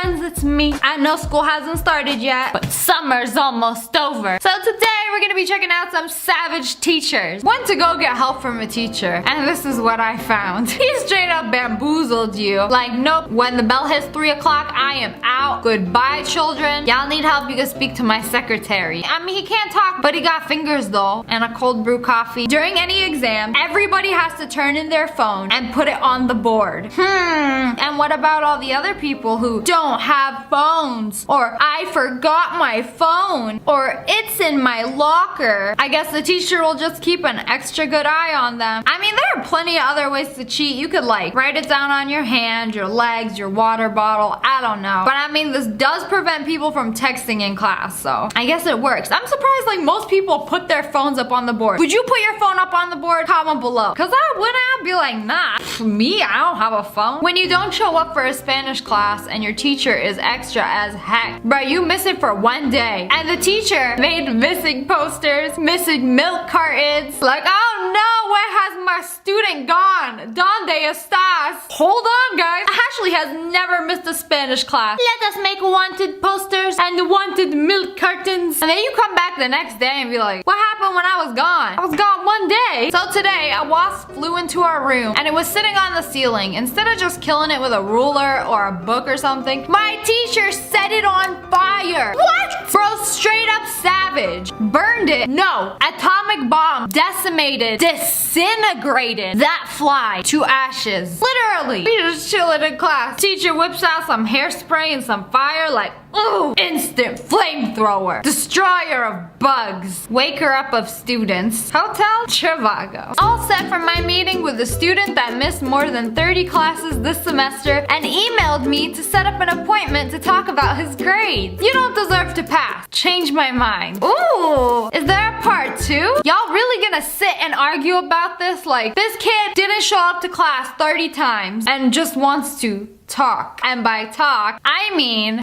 friends, it's me. I know school hasn't started yet, but summer's almost over. So today we're gonna be checking out some savage teachers. Went to go get help from a teacher, and this is what I found. He straight up bamboozled you. Like, nope, when the bell hits 3 o'clock, I am out. Goodbye, children. Y'all need help, you can speak to my secretary. I mean, he can't talk, but he got fingers though, and a cold brew coffee. During any exam, everybody has to turn in their phone and put it on the board. And what about all the other people who don't have phones? Or I forgot my phone. Or it's in my locker. I guess the teacher will just keep an extra good eye on them. I mean, there are plenty of other ways to cheat. You could like write it down on your hand, your legs, your water bottle. I don't know. But I mean, this does prevent people from texting in class, so I guess it works. I'm surprised like most people put their phones up on the board. Would you put your phone up on the board? Comment below. Cause I wouldn't. I'd be like, nah, me, I don't have a phone. When you don't show up for a Spanish class and your teacher is extra as heck, bro, you miss it for 1 day. And the teacher made missing posters, missing milk cartons. Like, oh no, where has my student gone? Donde estás? Hold on, guys. Ashley has never missed a Spanish class. Let us make wanted posters and wanted milk cartons. And then you come back the next day and be like, what happened when I was gone? I was gone 1 day. So today, a wasp flew into our room and it was sitting on the ceiling. Instead of just killing it with a ruler or a book or something, my teacher set it on fire. What? Bro, straight up savage. Burned it. No. Atomic bomb. Decimated. Disintegrated that fly to ashes. Literally. We just chilling in class. Teacher whips out some hairspray and some fire like, ooh, instant flamethrower. Destroyer of bugs. Waker up of students. Hotel Trivago. All set for my meeting with a student that missed more than 30 classes this semester and emailed me to set up an appointment to talk about his grades. You don't deserve to pass. Change my mind. Ooh, is there a part 2? Y'all really gonna sit and argue about this? Like, this kid didn't show up to class 30 times and just wants to talk. And by talk, I mean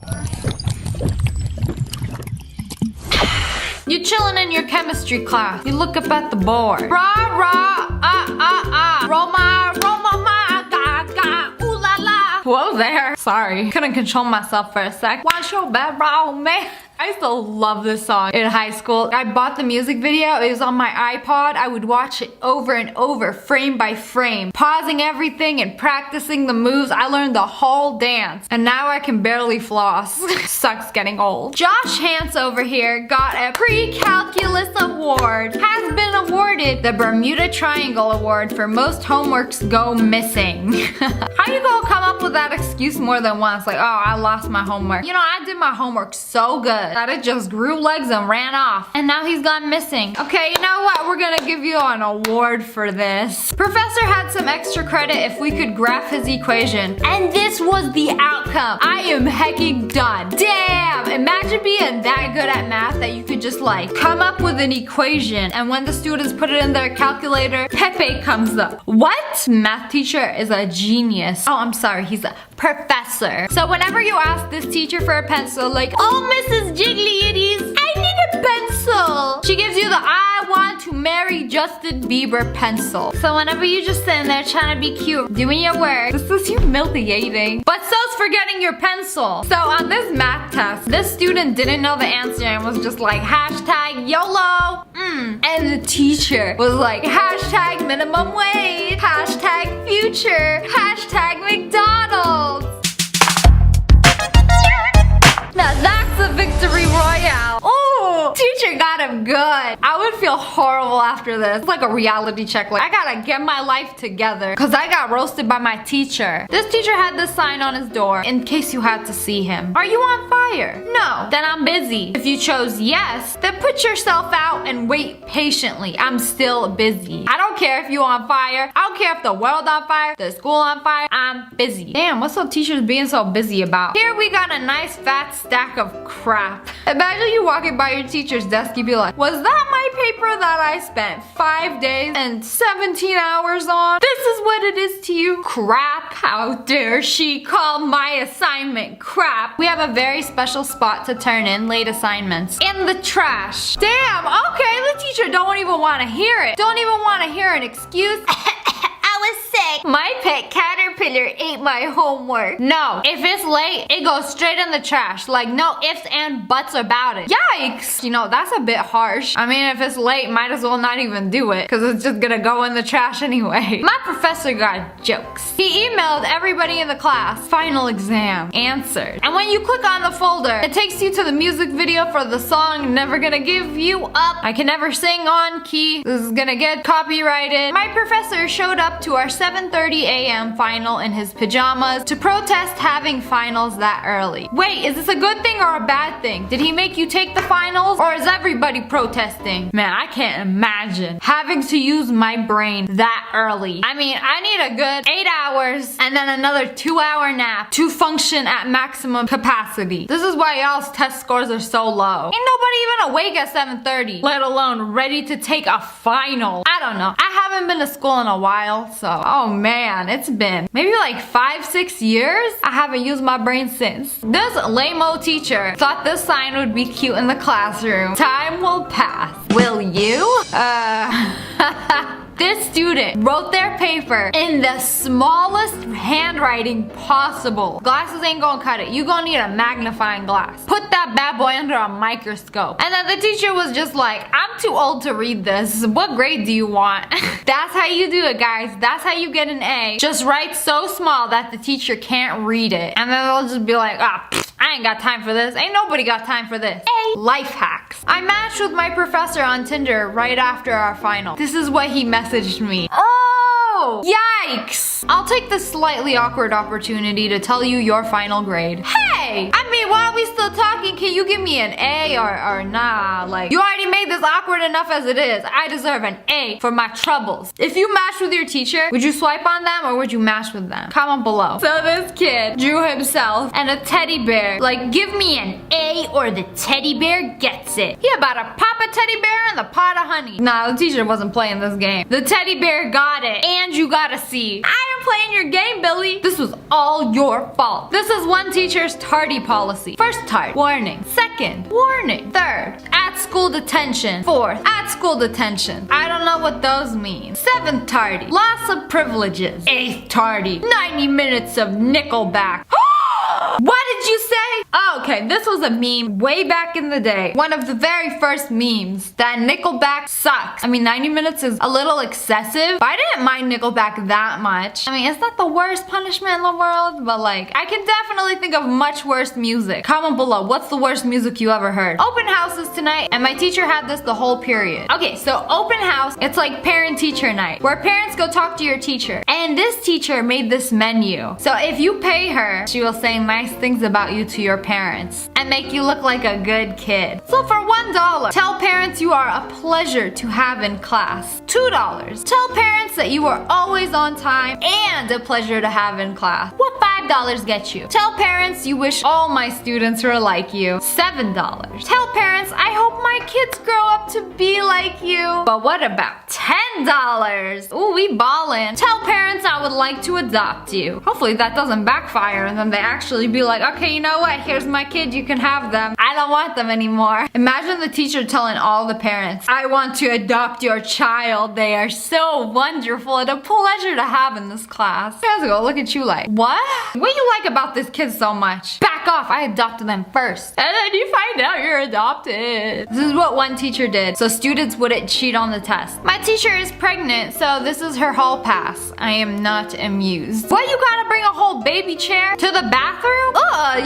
you chilling in your chemistry class. You look up at the board. Rah, rah, Roma, Roma, ma, ga, ga, ooh la la. Whoa there. Sorry. Couldn't control myself for a sec. Want your bad bro, man? I used to love this song in high school. I bought the music video. It was on my iPod. I would watch it over and over, frame by frame, pausing everything and practicing the moves. I learned the whole dance. And now I can barely floss. Sucks getting old. Josh Hance over here got a pre-calculus award. Has been awarded the Bermuda Triangle Award for most homeworks go missing. How you gonna come up with that excuse more than once? Like, oh, I lost my homework. You know, I did my homework so good that it just grew legs and ran off. And now he's gone missing. Okay, you know what? We're gonna give you an award for this. Professor had some extra credit if we could graph his equation. And this was the outcome. I am hecking done. Damn! Imagine being that good at math that you could just like come up with an equation and when the students put it in their calculator, Pepe comes up. What? Math teacher is a genius. Oh, I'm sorry, he's a professor. So whenever you ask this teacher for a pencil, like, oh, Mrs. Jiggly-itties, I need a pencil. She gives you the I want to marry Justin Bieber pencil. So whenever you just sitting there trying to be cute, doing your work, this is humiliating. But so's forgetting your pencil. So on this math test, this student didn't know the answer and was just like, hashtag YOLO. And the teacher was like, hashtag minimum wage, hashtag future, hashtag McDonald's. Now that's a victory royale. Oh, teacher got him good. I would feel horrible after this. It's like a reality check. Like, I gotta get my life together because I got roasted by my teacher. This teacher had this sign on his door in case you had to see him. Are you on fire? No. Then I'm busy. If you chose yes, then put yourself out and wait patiently. I'm still busy. I don't care if you on fire. I don't care if the world on fire, the school on fire. I'm busy. Damn, what's up teachers being so busy about? Here we got a nice fat stack of crap. Imagine you walking by your teacher's desk, you'd be like, was that my paper that I spent 5 days and 17 hours on? This is what it is to you? Crap. How dare she call my assignment crap? We have a very special spot to turn in late assignments. In the trash. Damn, okay, the teacher don't even want to hear it. Don't even want to hear an excuse. I is sick. My pet caterpillar ate my homework. No, if it's late, it goes straight in the trash. Like no ifs and buts about it. Yikes. You know, that's a bit harsh. I mean, if it's late, might as well not even do it because it's just gonna go in the trash anyway. My professor got jokes. He emailed everybody in the class, final exam, answered. And when you click on the folder, it takes you to the music video for the song Never Gonna Give You Up. I can never sing on key. This is gonna get copyrighted. My professor showed up to our 7:30 a.m. final in his pajamas to protest having finals that early. Wait, is this a good thing or a bad thing? Did he make you take the finals or is everybody protesting? Man, I can't imagine having to use my brain that early. I mean, I need a good 8 hours and then another 2-hour nap to function at maximum capacity. This is why y'all's test scores are so low. Ain't nobody even awake at 7:30, let alone ready to take a final. I don't know. I haven't been to school in a while, so oh man, it's been maybe like 5-6 years. I haven't used my brain since. This lame-o teacher thought this sign would be cute in the classroom. Time will pass. Will you? This student wrote their paper in the smallest handwriting possible. Glasses ain't gonna cut it. You gonna need a magnifying glass. Put that bad boy under a microscope. And then the teacher was just like, I'm too old to read this. What grade do you want? That's how you do it, guys. That's how you get an A. Just write so small that the teacher can't read it. And then they'll just be like, I ain't got time for this. Ain't nobody got time for this. A. Life hacks. I matched with my professor on Tinder right after our final. This is what he messaged me. Oh, yikes. I'll take this slightly awkward opportunity to tell you your final grade. Hey, I mean, while we still talking, can you give me an A or nah? Like, you already made this awkward enough as it is. I deserve an A for my troubles. If you matched with your teacher, would you swipe on them or would you match with them? Comment below. So this kid drew himself and a teddy bear. Like, give me an A or the teddy bear gets it. He about to pop a teddy bear in the pot of honey. Nah, the teacher wasn't playing this game. The teddy bear got it and you got a C. I am playing your game, Billy. This was all your fault. This is one teacher's tardy policy. First tard, warning. Second, warning. Third, at school detention. Fourth, at school detention. I don't know what those mean. Seventh tardy, loss of privileges. Eighth tardy, 90 minutes of Nickelback. What did you say? Oh, okay, this was a meme way back in the day. One of the very first memes that Nickelback sucks. I mean, 90 minutes is a little excessive, but I didn't mind Nickelback that much. I mean, it's not the worst punishment in the world, but like, I can definitely think of much worse music. Comment below, what's the worst music you ever heard? Open houses tonight, and my teacher had this the whole period. Okay, so open house, it's like parent-teacher night, where parents go talk to your teacher. And this teacher made this menu. So if you pay her, she will say nice things about you to your parents and make you look like a good kid. So for $1, tell parents you are a pleasure to have in class. $2, tell parents that you are always on time and a pleasure to have in class. What $5 get you? Tell parents you wish all my students were like you. $7. Tell parents I hope my kids grow up to be like you. But what about $10? Ooh, we ballin'. Tell parents I would like to adopt you. Hopefully that doesn't backfire and then they actually be like, okay, you know what? Here's my kid, you can have them. I don't want them anymore. Imagine the teacher telling all the parents, I want to adopt your child. They are so wonderful and a pleasure to have in this class. Guys go look at you like, what? What do you like about this kid so much? Back off, I adopted them first. And then you find out you're adopted. This is what one teacher did, so students wouldn't cheat on the test. My teacher is pregnant, so this is her hall pass. I am not amused. What, you gotta bring a whole baby chair to the bathroom?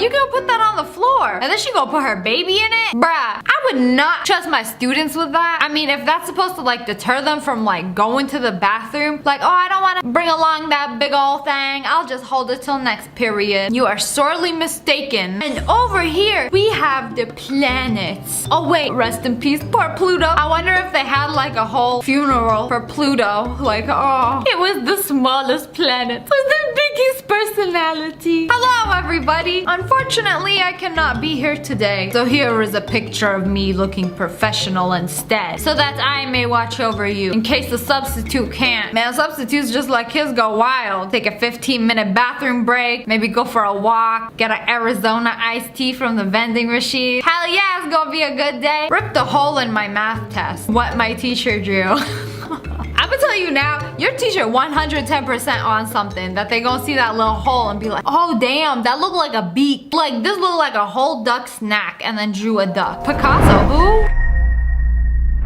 You gonna put that on the floor. And then she gonna put her baby in it? Bruh, I would not trust my students with that. I mean, if that's supposed to like deter them from like going to the bathroom, like, oh, I don't wanna bring along that big old thing. I'll just hold it till next period. You are sorely mistaken. And over here, we have the planets. Oh wait, rest in peace, poor Pluto. I wonder if they had like a whole funeral for Pluto. Like, oh, it was the smallest planet with the biggest personality. Hello, everybody. Unfortunately, I cannot be here today. So here is a picture of me looking professional instead, so that I may watch over you in case the substitute can't. Man, substitutes just like kids go wild. Take a 15-minute bathroom break, maybe go for a walk, get an Arizona iced tea from the vending machine. Hell yeah, it's gonna be a good day. Ripped a hole in my math test. What my teacher drew. I'm gonna tell tell you now, your teacher 110% on something that they gonna see that little hole and be like, oh damn, that looked like a beak. Like this looked like a whole duck snack and then drew a duck. Picasso, who?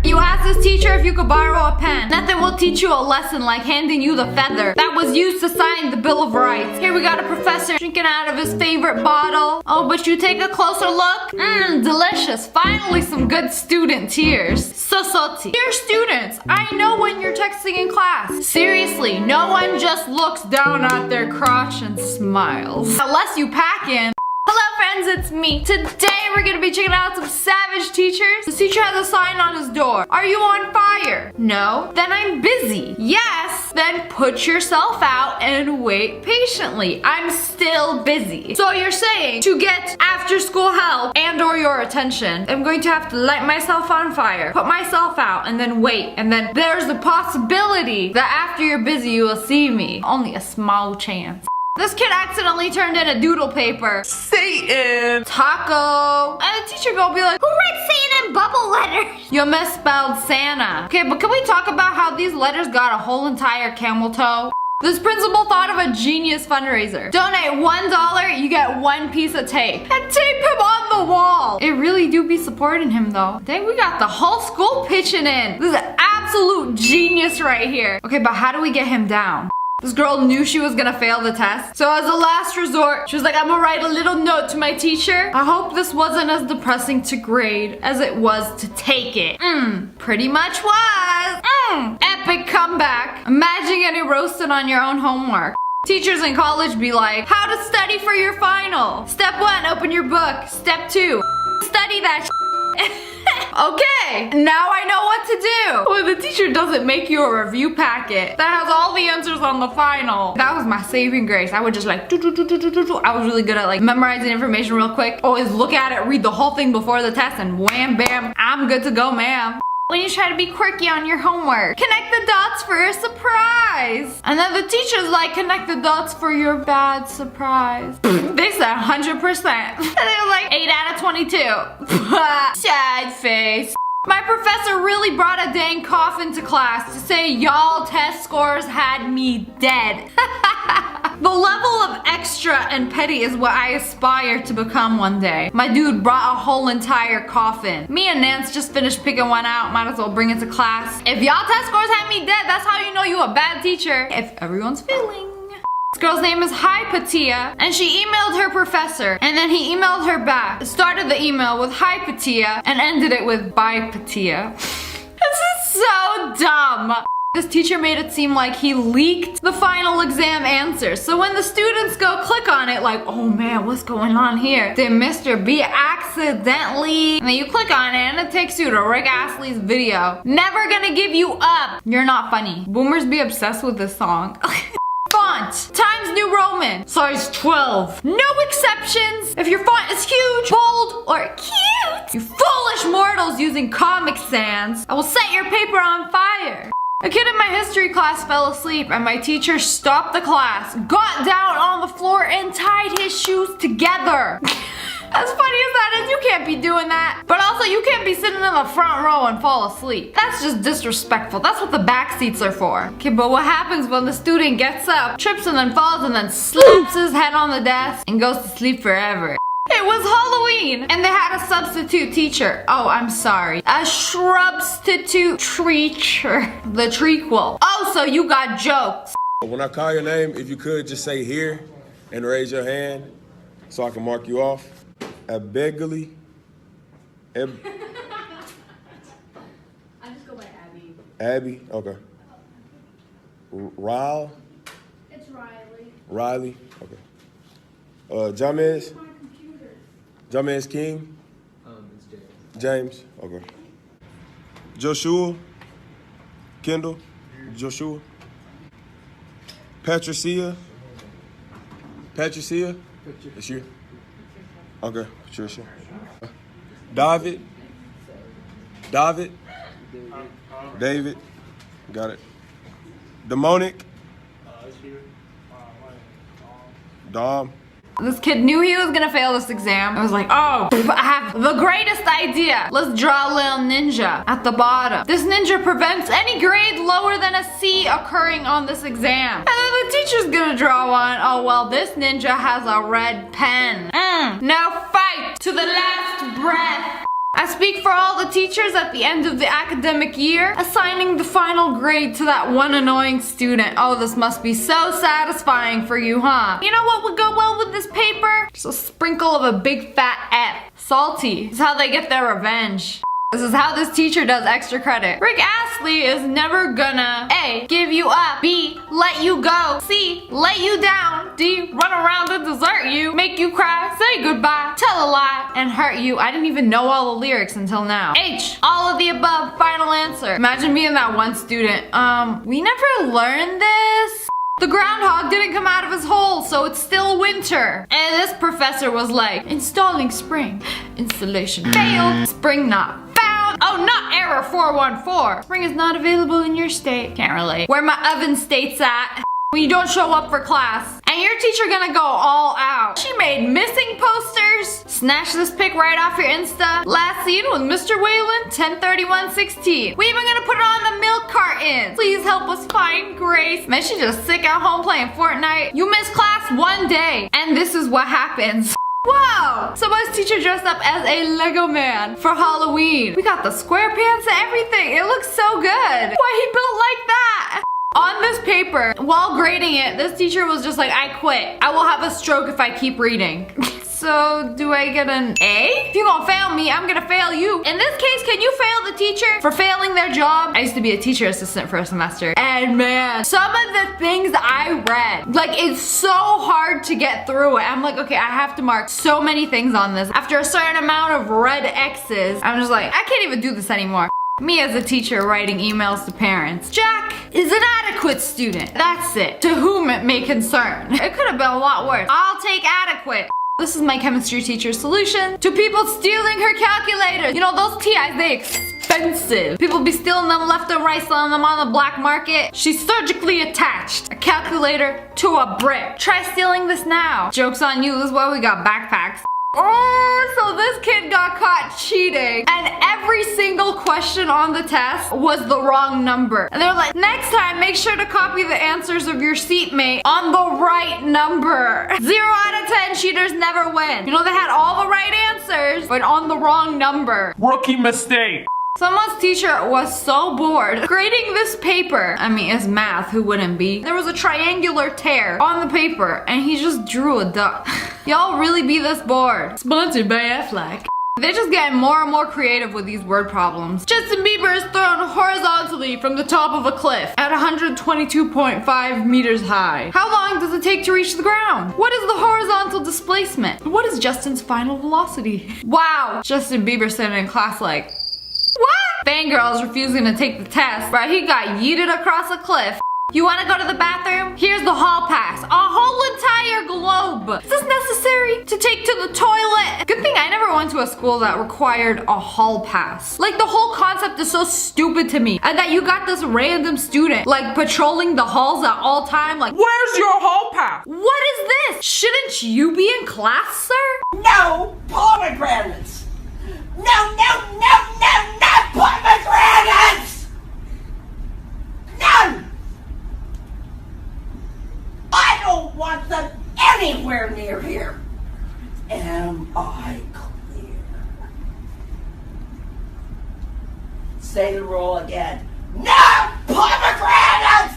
You ask this teacher if you could borrow a pen. Nothing will teach you a lesson like handing you the feather that was used to sign the Bill of Rights. Here we got a professor drinking out of his favorite bottle. Oh, but you take a closer look. Delicious. Finally some good student tears. So salty. Dear students, I know when you're texting in class. Seriously, no one just looks down at their crotch and smiles. Unless you pack in. Hello friends, it's me. Today we're gonna be checking out some savage teachers. The teacher has a sign on his door. Are you on fire? No? Then I'm busy. Yes? Then put yourself out and wait patiently. I'm still busy. So you're saying to get after school help and or your attention, I'm going to have to light myself on fire, put myself out, and then wait. And then there's the possibility that after you're busy you will see me. Only a small chance. This kid accidentally turned in a doodle paper. Satan! Taco! And the teacher gonna be like, who writes Satan in bubble letters? You misspelled Santa. Okay, but can we talk about how these letters got a whole entire camel toe? This principal thought of a genius fundraiser. Donate $1, you get 1 piece of tape. And tape him on the wall. It really do be supporting him though. Dang, we got the whole school pitching in. This is absolute genius right here. Okay, but how do we get him down? This girl knew she was gonna fail the test. So as a last resort, she was like, I'm gonna write a little note to my teacher. I hope this wasn't as depressing to grade as it was to take it. Pretty much was. Epic comeback. Imagine getting roasted on your own homework. Teachers in college be like, how to study for your final. Step 1, open your book. Step 2, study that Okay, now I know what to do. When the teacher doesn't make you a review packet that has all the answers on the final. That was my saving grace. I would just like, I was really good at like memorizing information real quick. Always look at it, read the whole thing before the test, and wham bam, I'm good to go, ma'am. When you try to be quirky on your homework, connect the dots for a surprise. And then the teacher's like, connect the dots for your bad surprise. They said 100%. And they were like, 8 out of 22. Sad face. My professor really brought a dang coffin to class to say y'all test scores had me dead. The level of extra and petty is what I aspire to become one day. My dude brought a whole entire coffin. Me and Nance just finished picking one out. Might as well bring it to class. If y'all test scores had me dead, that's how you know you a bad teacher. If everyone's failing. This girl's name is Hi Patia, and she emailed her professor, and then he emailed her back. Started the email with Hi Patia, and ended it with Bye Patia. This is so dumb. This teacher made it seem like he leaked the final exam answers. So when the students go click on it like, oh man, what's going on here? Did Mr. B accidentally? And then you click on it and it takes you to Rick Astley's video. Never gonna give you up. You're not funny. Boomers be obsessed with this song. Font, Times New Roman, size 12. No exceptions. If your font is huge, bold, or cute, you foolish mortals using Comic Sans, I will set your paper on fire. A kid in my history class fell asleep and my teacher stopped the class, got down on the floor and tied his shoes together. As funny as that is, you can't be doing that. But also, you can't be sitting in the front row and fall asleep. That's just disrespectful. That's what the back seats are for. Okay, but what happens when the student gets up, trips and then falls and then slaps his head on the desk and goes to sleep forever? It was Halloween, and they had a substitute teacher. Oh, I'm sorry. A shrubstitute teacher. The trequel. Oh, so you got jokes. When I call your name, if you could just say here and raise your hand so I can mark you off. Abegali. I just go by Abby. Abby? Okay. Ryle? It's Riley. Riley? Okay. Jamez? Jamez King? It's James. James? Okay. Joshua? Kendall? Joshua? Patricia? Patricia? It's you? Okay, Patricia. David? David? David? Got it. Demonic? Dom? This kid knew he was gonna fail this exam. I was like, oh, I have the greatest idea. Let's draw a little ninja at the bottom. This ninja prevents any grade lower than a C occurring on this exam. And then the teacher's gonna draw one. Oh, well, this ninja has a red pen. Now fight to the last breath. I speak for all the teachers at the end of the academic year, assigning the final grade to that one annoying student. Oh, this must be so satisfying for you, huh? You know what would go well with this paper? Just a sprinkle of a big fat F. Salty. This is how they get their revenge. This is how this teacher does extra credit. Rick Astley is never gonna A, give you up, B, let you go, C, let you down, D, run around and desert you, make you cry, say goodbye, tell a lie, and hurt you. I didn't even know all the lyrics until now. H, all of the above, final answer. Imagine being that one student. We never learned this. The groundhog didn't come out of his hole, so it's still winter. And this professor was like, installing spring. Installation failed. Spring not found. Oh, not error 414. Spring is not available in your state. Can't relate. Where my oven state's at. When you don't show up for class. And your teacher gonna go all out. She made missing posters. Snatch this pic right off your Insta. Last seen with Mr. Whalen, 10/31/16. We even gonna put it on the milk carton. Please help us find Grace. Man, she's just sick at home playing Fortnite. You miss class one day. And this is what happens. Wow! Somebody's teacher dressed up as a Lego man for Halloween. We got the square pants and everything. It looks so good. Why he built like that? On this paper, while grading it, this teacher was just like, I quit. I will have a stroke if I keep reading. So, do I get an A? If you're gonna fail me, I'm gonna fail you. In this case, can you fail the teacher for failing their job? I used to be a teacher assistant for a semester. And man, some of the things I read, like it's so hard to get through it. I'm like, okay, I have to mark so many things on this. After a certain amount of red X's, I'm just like, I can't even do this anymore. Me as a teacher writing emails to parents. Jack is an adequate student. That's it. To whom it may concern. It could have been a lot worse. I'll take adequate. This is my chemistry teacher's solution to people stealing her calculators. You know, those TIs, they expensive. People be stealing them left and right, selling them on the black market. She's surgically attached a calculator to a brick. Try stealing this now. Joke's on you, this is why we got backpacks. Oh, so this kid got caught cheating and every single question on the test was the wrong number. And they're like, next time, make sure to copy the answers of your seatmate on the right number. 0 out of 10 cheaters never win. You know, they had all the right answers, but on the wrong number. Rookie mistake. Someone's teacher was so bored grading this paper. I mean, it's math, who wouldn't be? There was a triangular tear on the paper and he just drew a duck. Y'all really be this bored? Sponsored by Aflac. They're just getting more and more creative with these word problems. Justin Bieber is thrown horizontally from the top of a cliff at 122.5 meters high. How long does it take to reach the ground? What is the horizontal displacement? What is Justin's final velocity? Wow, Justin Bieber sitting in class like, what? Fangirl is refusing to take the test, but he got yeeted across a cliff. You want to go to the bathroom? Here's the hall pass. A whole entire globe. Is this necessary to take to the toilet? Good thing I never went to a school that required a hall pass. Like, the whole concept is so stupid to me. And that you got this random student, like, patrolling the halls at all time. Like, Where's your hall pass? what is this? Shouldn't you be in class, sir? No pomegranates! No pomegranates! None! I don't want them anywhere near here. Am I clear? Say the rule again. No pomegranates!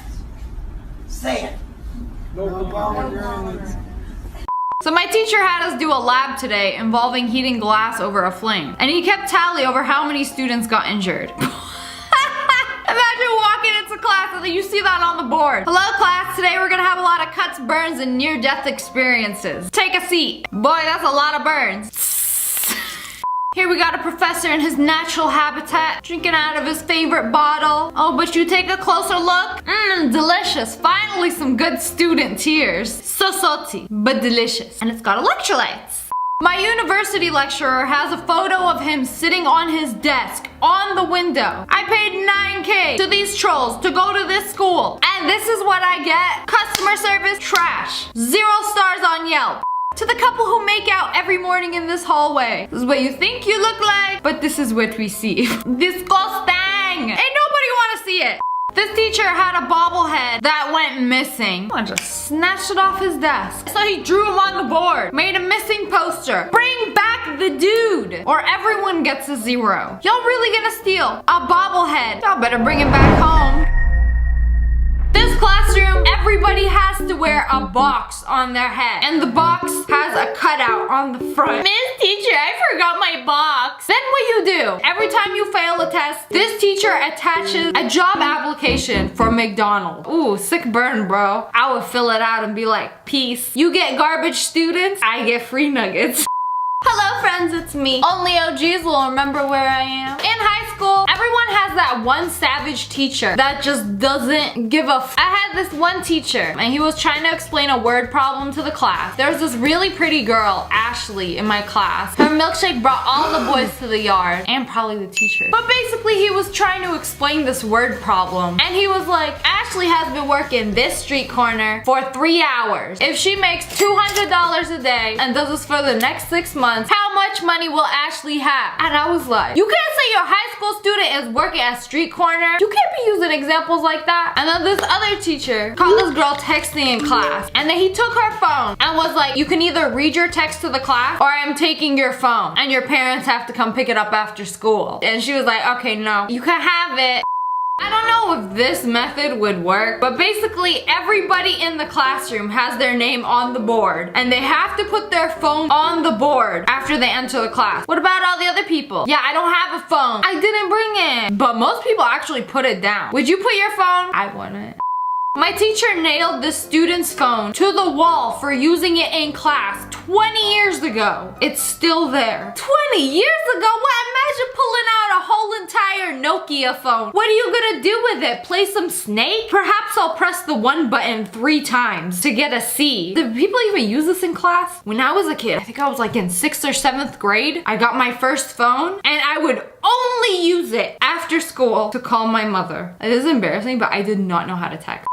Say it. So my teacher had us do a lab today involving heating glass over a flame. And he kept tally over how many students got injured. Imagine walking into class and then you see that on the board. Hello class, today we're gonna have a lot of cuts, burns, and near-death experiences. Take a seat. Boy, that's a lot of burns. Here we got a professor in his natural habitat, drinking out of his favorite bottle. Oh, but you take a closer look. Delicious. Finally some good student tears. So salty, but delicious. And it's got electrolytes. My university lecturer has a photo of him sitting on his desk on the window. I paid $9K to these trolls to go to this school. And this is what I get. Customer service, trash. 0 stars on Yelp. To the couple who make out every morning in this hallway. This is what you think you look like, but this is what we see. Disgusting! Ain't nobody wanna see it. This teacher had a bobblehead that went missing. I just snatched it off his desk. So he drew him on the board, made a missing poster. Bring back the dude, or everyone gets a 0. Y'all really gonna steal a bobblehead? Y'all better bring him back home. This classroom, everybody has to wear a box on their head. And the box has a cutout on the front. Miss Teacher, I forgot my box. Then what you do? Every time you fail a test, this teacher attaches a job application for McDonald's. Ooh, sick burn, bro. I would fill it out and be like, peace. You get garbage students, I get free nuggets. Hello friends, it's me. Only OGs will remember where I am. In high school, everyone has that one savage teacher that just doesn't give a f. I had this one teacher and he was trying to explain a word problem to the class. There was this really pretty girl, Ashley, in my class. Her milkshake brought all the boys to the yard and probably the teacher. But basically he was trying to explain this word problem and he was like, Ashley has been working this street corner for 3 hours. If she makes $200 a day and does this for the next 6 months, how much money will Ashley have? And I was like, you can't say your high school student is working at street corner. You can't be using examples like that. And then this other teacher caught this girl texting in class. And then he took her phone and was like, you can either read your text to the class or I'm taking your phone. And your parents have to come pick it up after school. And she was like, okay, no, you can have it. I don't know if this method would work, but basically everybody in the classroom has their name on the board and they have to put their phone on the board after they enter the class. What about all the other people? Yeah, I don't have a phone. I didn't bring it. But most people actually put it down. Would you put your phone? I wouldn't. My teacher nailed the student's phone to the wall for using it in class 20 years ago. It's still there. 20 years ago? What? Imagine pulling out a whole entire Nokia phone. What are you gonna do with it? Play some Snake? Perhaps I'll press the 1 button 3 times to get a C. Do people even use this in class? When I was a kid, I think I was like in 6th or 7th grade, I got my first phone and I would only use it after school to call my mother. It is embarrassing, but I did not know how to text.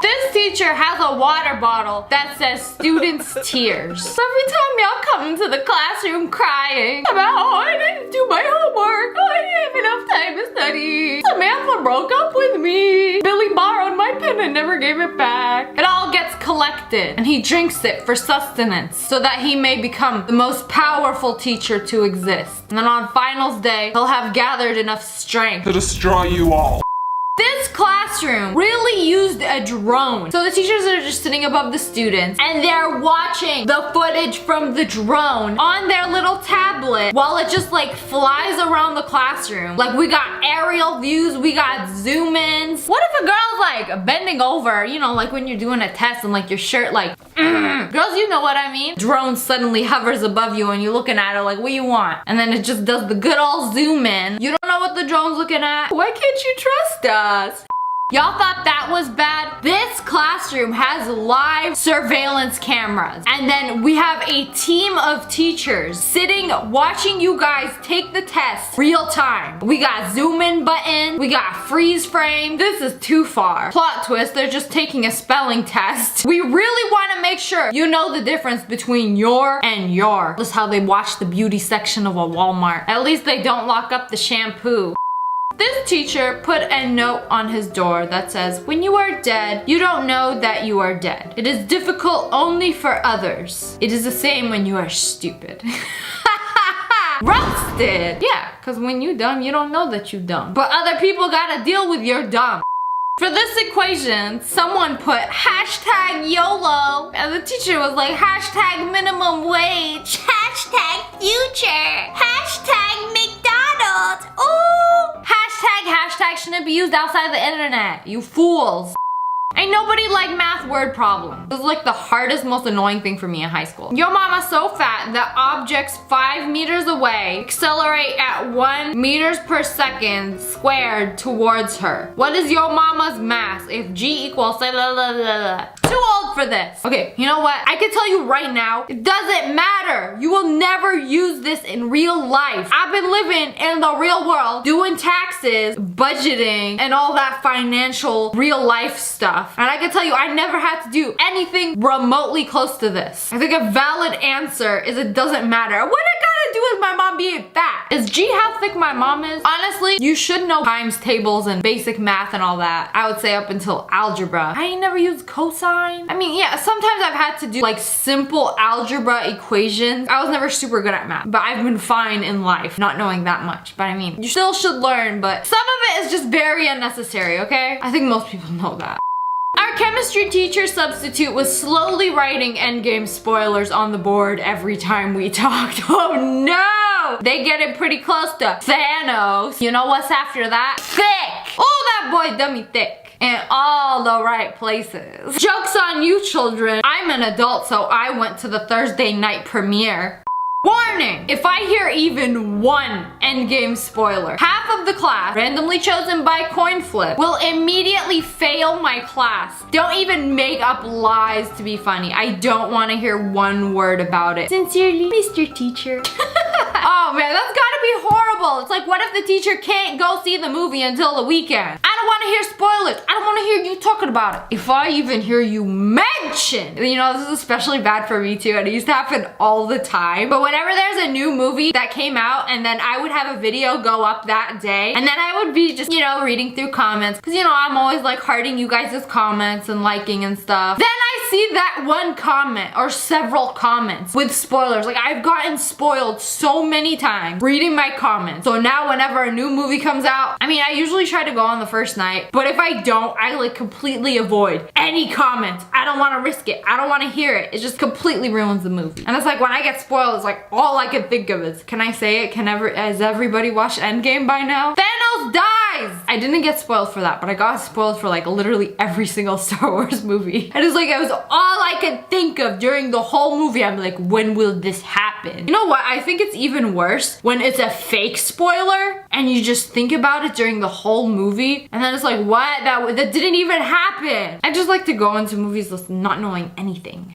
This teacher has a water bottle that says students' tears. So every time y'all come into the classroom crying about, oh, I didn't do my homework, oh, I didn't have enough time to study, Samantha broke up with me, Billy borrowed my pen and never gave it back. It all gets collected and he drinks it for sustenance so that he may become the most powerful teacher to exist. And then on finals day, he'll have gathered enough strength To destroy you all. This classroom really used a drone. So the teachers are just sitting above the students and they're watching the footage from the drone on their little tablet while it just like flies around the classroom. Like we got aerial views, we got zoom ins. What if a girl's like bending over, you know, like when you're doing a test and like your shirt like, girls, you know what I mean? Drone suddenly hovers above you and you're looking at it like, what do you want? And then it just does the good old zoom in. You don't know what the drone's looking at. Why can't you trust us? Y'all thought that was bad? This classroom has live surveillance cameras. And then we have a team of teachers sitting watching you guys take the test real time. We got zoom in button, we got freeze frame. This is too far. Plot twist, they're just taking a spelling test. We really want to make sure you know the difference between your and your. This is how they watch the beauty section of a Walmart. At least they don't lock up the shampoo. This teacher put a note on his door that says, when you are dead, you don't know that you are dead. It is difficult only for others. It is the same when you are stupid. Roasted! Yeah, because when you dumb, you don't know that you dumb. But other people gotta deal with your dumb. For this equation, someone put hashtag YOLO, and the teacher was like, hashtag minimum wage, hashtag future, hashtag McDonald's, ooh! Hashtag shouldn't be used outside the internet, you fools. Ain't nobody like math word problems. This is like the hardest, most annoying thing for me in high school. Yo mama's so fat that objects 5 meters away accelerate at 1 meters per second squared towards her. What is yo mama's mass if g equals blah, blah, blah, blah. too old for this. Okay, you know what? I can tell you right now, it doesn't matter. You will never use this in real life. I've been living in the real world, doing taxes, budgeting, and all that financial real life stuff. And I can tell you, I never had to do anything remotely close to this. I think a valid answer is it doesn't matter. What it gotta do with my mom being fat? Is G how thick my mom is? Honestly, you should know times tables and basic math and all that. I would say up until algebra. I ain't never used cosine. I mean, yeah, sometimes I've had to do like simple algebra equations. I was never super good at math, but I've been fine in life not knowing that much. But I mean, you still should learn, but some of it is just very unnecessary, okay? I think most people know that. Our chemistry teacher substitute was slowly writing endgame spoilers on the board every time we talked. Oh no! They get it pretty close to Thanos. You know what's after that? Thick! Oh, that boy dummy thick. In all the right places. Joke's on you, children. I'm an adult, so I went to the Thursday night premiere. Warning! If I hear even one endgame spoiler, half of the class, randomly chosen by coin flip, will immediately fail my class. Don't even make up lies to be funny. I don't want to hear one word about it. Sincerely, Mr. Teacher. Oh man, that's gotta be horrible. It's like, what if the teacher can't go see the movie until the weekend? I don't want to hear spoilers. I don't want to hear you talking about it. If I even hear you mention, you know, this is especially bad for me too, and it used to happen all the time. But whenever there's a new movie that came out, and then I would have a video go up that day, and then I would be just, you know, reading through comments, because, you know, I'm always like hearting you guys' comments and liking and stuff. Then I see that one comment or several comments with spoilers. Like, I've gotten spoiled so many times reading my comments. So now whenever a new movie comes out, I mean, I usually try to go on the first night, but if I don't, I like completely avoid any comments. I don't want to risk it. I don't want to hear it. It just completely ruins the movie. And it's like, when I get spoiled, it's like, all I can think of is, can I say it? Has everybody watched Endgame by now? Thanos dies! I didn't get spoiled for that, but I got spoiled for like literally every single Star Wars movie. And it's like, it was all I could think of during the whole movie. I'm like, when will this happen? You know what? I think it's even worse when it's a fake spoiler and you just think about it during the whole movie, and then it's like, what? That didn't even happen. I just like to go into movies not knowing anything.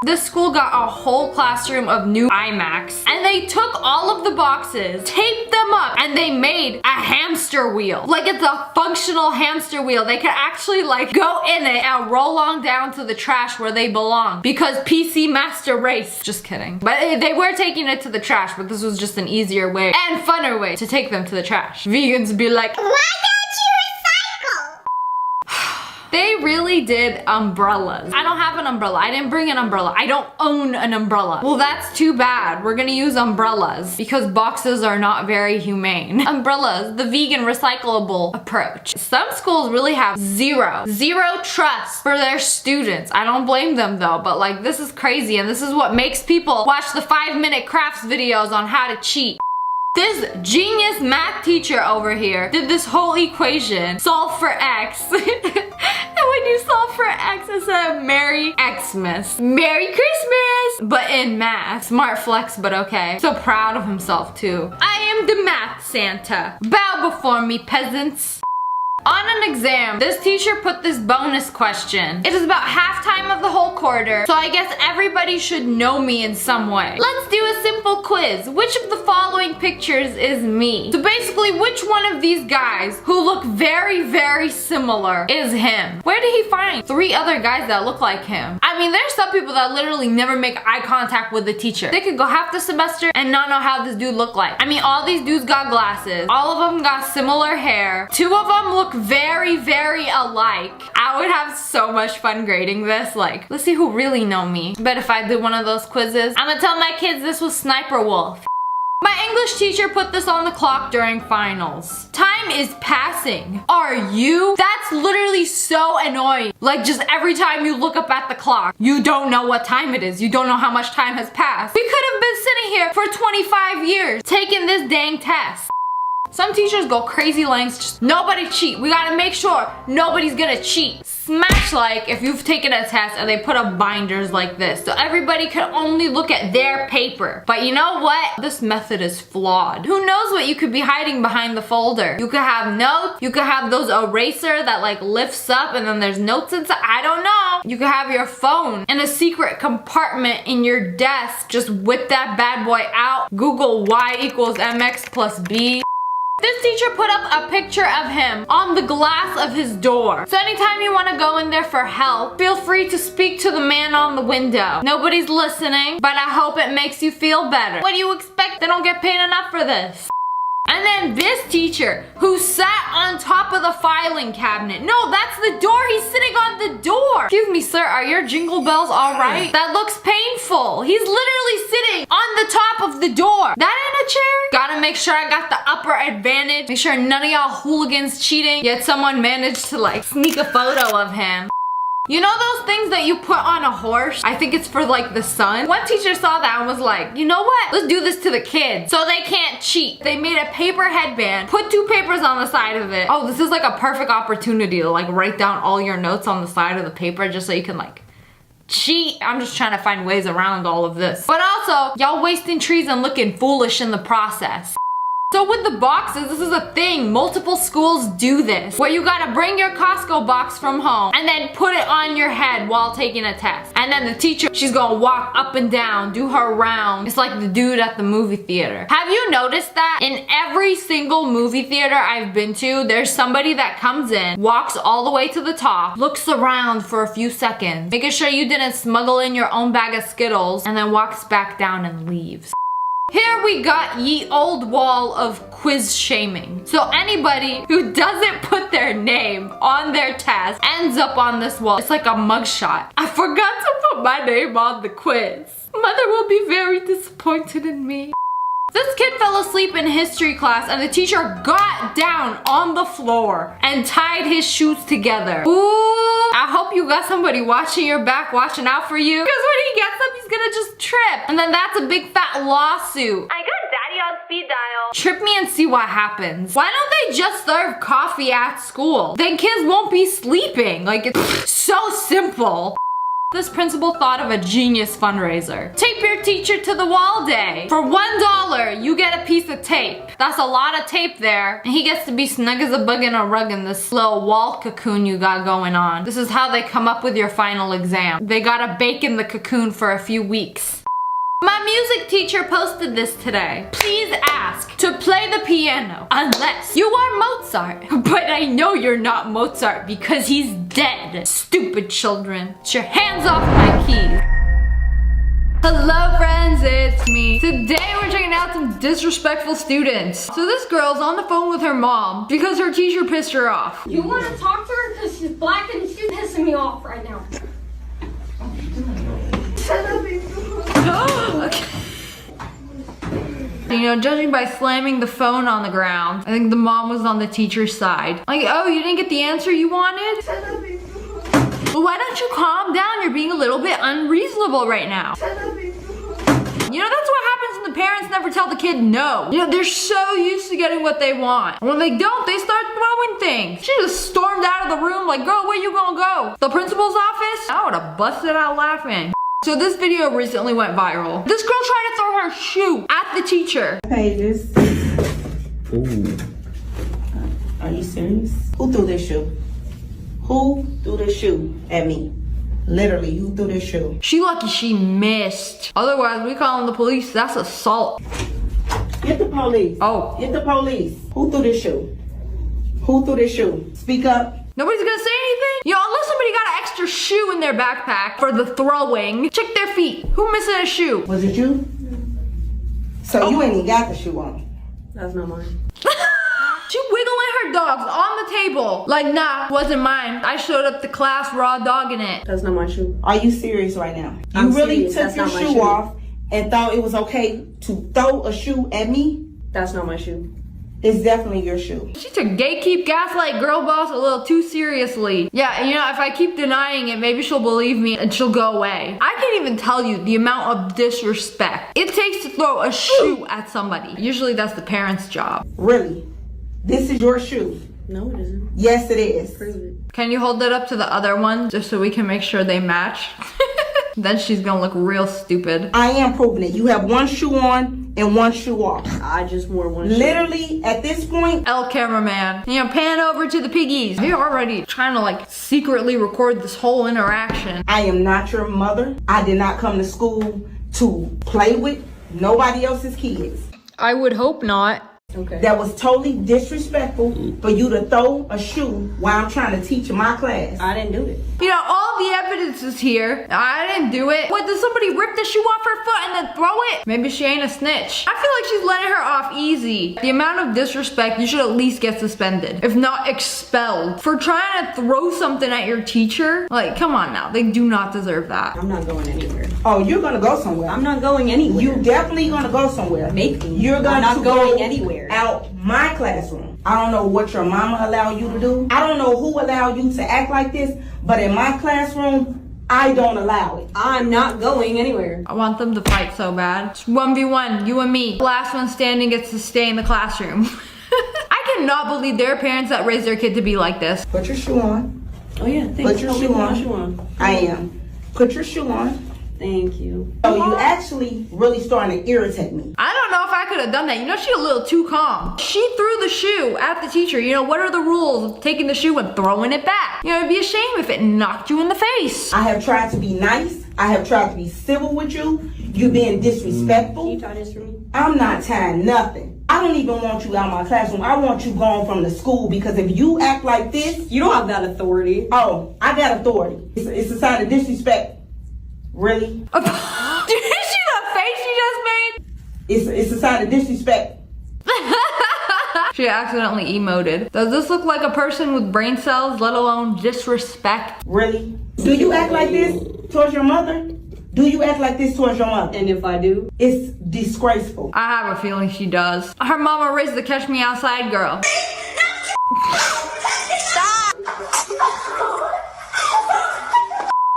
This school got a whole classroom of new iMacs, and they took all of the boxes, taped them up, and they made a hamster wheel. Like, it's a functional hamster wheel. They could actually like go in it and roll on down to the trash where they belong, because PC Master Race. Just kidding. But they were taking it to the trash, but this was just an easier way and funner way to take them to the trash. Vegans be like, why don't you recycle? They really did umbrellas. I don't have an umbrella. I didn't bring an umbrella. I don't own an umbrella. Well, that's too bad. We're gonna use umbrellas because boxes are not very humane. Umbrellas, the vegan recyclable approach. Some schools really have zero trust for their students. I don't blame them though, but like, this is crazy, and this is what makes people watch the 5-minute crafts videos on how to cheat. This genius math teacher over here did this whole equation, solve for x. And when you solve for x, it's a Merry Xmas. Merry Christmas! But in math. Smart flex, but okay. So proud of himself too. I am the math Santa. Bow before me, peasants. On an exam, this teacher put this bonus question. It is about halftime of the whole quarter, so I guess everybody should know me in some way. Let's do a simple quiz. Which of the following pictures is me? So basically, which one of these guys who look very similar is him? Where did he find 3 other guys that look like him? I mean, there's some people that literally never make eye contact with the teacher. They could go half the semester and not know how this dude looked like. I mean, all these dudes got glasses. All of them got similar hair. 2 of them look very alike. I would have so much fun grading this. Like, let's see who really know me. But if I did one of those quizzes, I'm gonna tell my kids this was SSSniperWolf. My English teacher put this on the clock during finals. Time is passing. Are you? That's literally so annoying. Like, just every time you look up at the clock, you don't know what time it is. You don't know how much time has passed. We could have been sitting here for 25 years taking this dang test. Some teachers go crazy lengths, just nobody cheat. We gotta make sure nobody's gonna cheat. Smash like if you've taken a test and they put up binders like this so everybody can only look at their paper. But you know what? This method is flawed. Who knows what you could be hiding behind the folder? You could have notes, you could have those eraser that like lifts up and then there's notes inside. I don't know. You could have your phone in a secret compartment in your desk. Just whip that bad boy out. Google y equals mx plus b. This teacher put up a picture of him on the glass of his door. So anytime you want to go in there for help, feel free to speak to the man on the window. Nobody's listening, but I hope it makes you feel better. What do you expect? They don't get paid enough for this. And then this teacher who sat on top of the filing cabinet. No, that's the door. He's sitting on the door. Excuse me, sir, are your jingle bells all right? That looks painful. He's literally sitting on the top of the door. That ain't a chair. Gotta make sure I got the upper advantage. Make sure none of y'all hooligans cheating. Yet someone managed to like sneak a photo of him. You know those things that you put on a horse? I think it's for like the sun. One teacher saw that and was like, you know what? Let's do this to the kids so they can't cheat. They made a paper headband, put 2 papers on the side of it. Oh, this is like a perfect opportunity to like write down all your notes on the side of the paper just so you can like cheat. I'm just trying to find ways around all of this. But also, y'all wasting trees and looking foolish in the process. So with the boxes, this is a thing. Multiple schools do this. Where you gotta bring your Costco box from home and then put it on your head while taking a test. And then the teacher, she's gonna walk up and down, do her round. It's like the dude at the movie theater. Have you noticed that? In every single movie theater I've been to, there's somebody that comes in, walks all the way to the top, looks around for a few seconds, making sure you didn't smuggle in your own bag of Skittles, and then walks back down and leaves. Here we got ye old wall of quiz shaming. So anybody who doesn't put their name on their test ends up on this wall. It's like a mugshot. I forgot to put my name on the quiz. Mother will be very disappointed in me. This kid fell asleep in history class and the teacher got down on the floor and tied his shoes together. Ooh, I hope you got somebody watching your back, watching out for you. Because when he gets up, he's gonna just trip. And then that's a big fat lawsuit. I got daddy on speed dial. Trip me and see what happens. Why don't they just serve coffee at school? Then kids won't be sleeping. Like, it's so simple. This principal thought of a genius fundraiser. Tape your teacher to the wall day. For $1, you get a piece of tape. That's a lot of tape there. And he gets to be snug as a bug in a rug in this little wall cocoon you got going on. This is how they come up with your final exam. They gotta bake in the cocoon for a few weeks. My music teacher posted this today. Please ask to play the piano unless you are Mozart. But I know you're not Mozart because he's dead. Stupid children. Get your hands off my keys. Hello friends, it's me. Today we're checking out some disrespectful students. So this girl's on the phone with her mom because her teacher pissed her off. You want to talk to her because she's black and she's pissing me off right now. Okay. You know, judging by slamming the phone on the ground, I think the mom was on the teacher's side. Like, oh, you didn't get the answer you wanted? Well, why don't you calm down? You're being a little bit unreasonable right now. You know, that's what happens when the parents never tell the kid no. You know, they're so used to getting what they want. And when they don't, they start throwing things. She just stormed out of the room like, girl, where you gonna go? The principal's office? I would've busted out laughing. So this video recently went viral. This girl tried to throw her shoe at the teacher. Pages. Ooh. Are you serious? Who threw this shoe? Who threw this shoe at me? Literally, who threw this shoe? She lucky she missed. Otherwise, we calling the police. That's assault. Get the police. Oh. Get the police. Who threw this shoe? Who threw this shoe? Speak up. Nobody's gonna say anything? Yo, unless somebody got an extra shoe in their backpack for the throwing. Check their feet. Who missing a shoe? Was it you? So you ain't even got the shoe on. That's not mine. She wiggling her dogs on the table. Like, nah, wasn't mine. I showed up to class raw dogging it. That's not my shoe. Are you serious right now? You I'm really serious. took That's your not my shoe shoe. off and thought it was okay to throw a shoe at me? That's not my shoe. It's definitely your shoe. She took gatekeep, gaslight, girl boss a little too seriously. Yeah, and you know, if I keep denying it, maybe she'll believe me and she'll go away. I can't even tell you the amount of disrespect it takes to throw a shoe at somebody. Usually that's the parent's job. Really? This is your shoe. No, it isn't. Yes, it is. Prove it. Can you hold it up to the other one just so we can make sure they match? Then she's gonna look real stupid. I am proving it. You have one shoe on and one shoe off. I just wore one shoe. Literally, at this point, El cameraman, you know, pan over to the piggies. You're already trying to like secretly record this whole interaction. I am not your mother. I did not come to school to play with nobody else's kids. I would hope not. Okay. That was totally disrespectful for you to throw a shoe while I'm trying to teach in my class. I didn't do it. You know, all the evidence is here. I didn't do it. What, did somebody rip the shoe off her foot and then throw it? Maybe she ain't a snitch. I feel like she's letting her off easy. The amount of disrespect, you should at least get suspended, if not expelled. For trying to throw something at your teacher, like, come on now. They do not deserve that. I'm not going anywhere. Oh, you're gonna go somewhere. I'm not going anywhere. You definitely gonna go somewhere. Make me. You're gonna I'm not go going anywhere. Out my classroom. I don't know what your mama allowed you to do. I don't know who allowed you to act like this, but in my classroom, I don't allow it. I'm not going anywhere. I want them to fight so bad. It's 1v1, you and me. The last one standing gets to stay in the classroom. I cannot believe there are parents that raise their kid to be like this. Put your shoe on. Oh yeah, thanks. Put your Help me shoe put my on. shoe on. I am. Put your shoe on. Thank you. So you actually really starting to irritate me. I don't know if I could have done that. You know, she's a little too calm. She threw the shoe at the teacher. You know, what are the rules of taking the shoe and throwing it back? You know, it'd be a shame if it knocked you in the face. I have tried to be nice. I have tried to be civil with you. You being disrespectful. Can you tie this for me? I'm not tying nothing. I don't even want you out of my classroom. I want you gone from the school because if you act like this. You don't have that authority. Oh, I got authority. It's a sign of disrespect. Really? Did you see the face she just made? It's a sign of disrespect. She accidentally emoted. Does this look like a person with brain cells, let alone disrespect? Really? Do you act like this towards your mother? Do you act like this towards your mother? And if I do? It's disgraceful. I have a feeling she does. Her mama raised the catch me outside girl.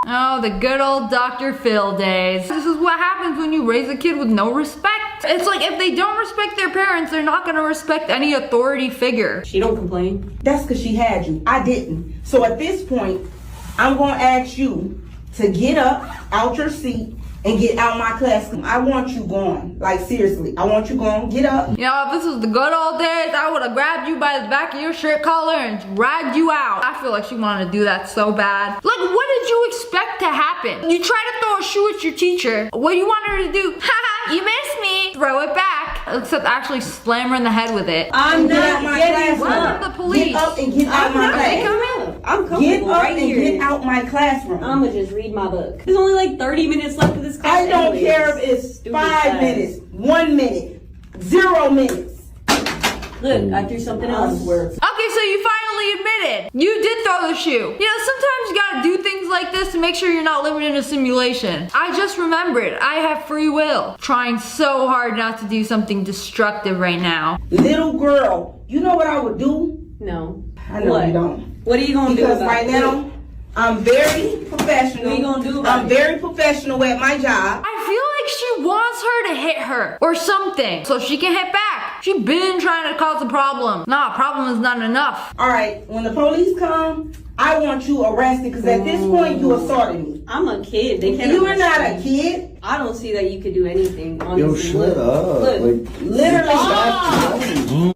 Oh, the good old Dr. Phil days. This is what happens when you raise a kid with no respect. It's like if they don't respect their parents, they're not gonna respect any authority figure. She don't complain. That's because she had you. I didn't. So at this point, I'm going to ask you to get up out your seat and get out my classroom. I want you gone. Like, seriously. I want you gone. Get up. You know, if this was the good old days, I would have grabbed you by the back of your shirt collar and dragged you out. I feel like she wanted to do that so bad. Like, what did you expect to happen? You try to throw a shoe at your teacher. What do you want her to do? Haha, you missed me. Throw it back. Except actually slam her in the head with it. I'm Get out not my getting classroom. Where are the police? Get up and get out my Are they classroom. coming? I'm Get comfortable up right and here. get out my classroom. I'ma just read my book. There's only like 30 minutes left of this class. I don't anyways. care if it's Stupid 5 class. minutes, 1 minute, 0 minutes. Look, I threw something I else. swear. Okay, so you finally admitted. You did throw the shoe. You know, sometimes you gotta do things like this to make sure you're not living in a simulation. I just remembered, I have free will. Trying so hard not to do something destructive right now. Little girl, you know what I would do? No. I know What? you don't. What are you gonna do Because about right it? now, I'm very professional. What are you gonna do about I'm it? very professional at my job. I feel like she wants her to hit her or something so she can hit back. She been trying to cause a problem. Nah, problem is not enough. All right, when the police come, I want you arrested because at this point you assaulted me. I'm a kid. They can't. You are arrest not me. a kid. I don't see that you could do anything. Yo, Honestly. shut up. Look. Like, Literally.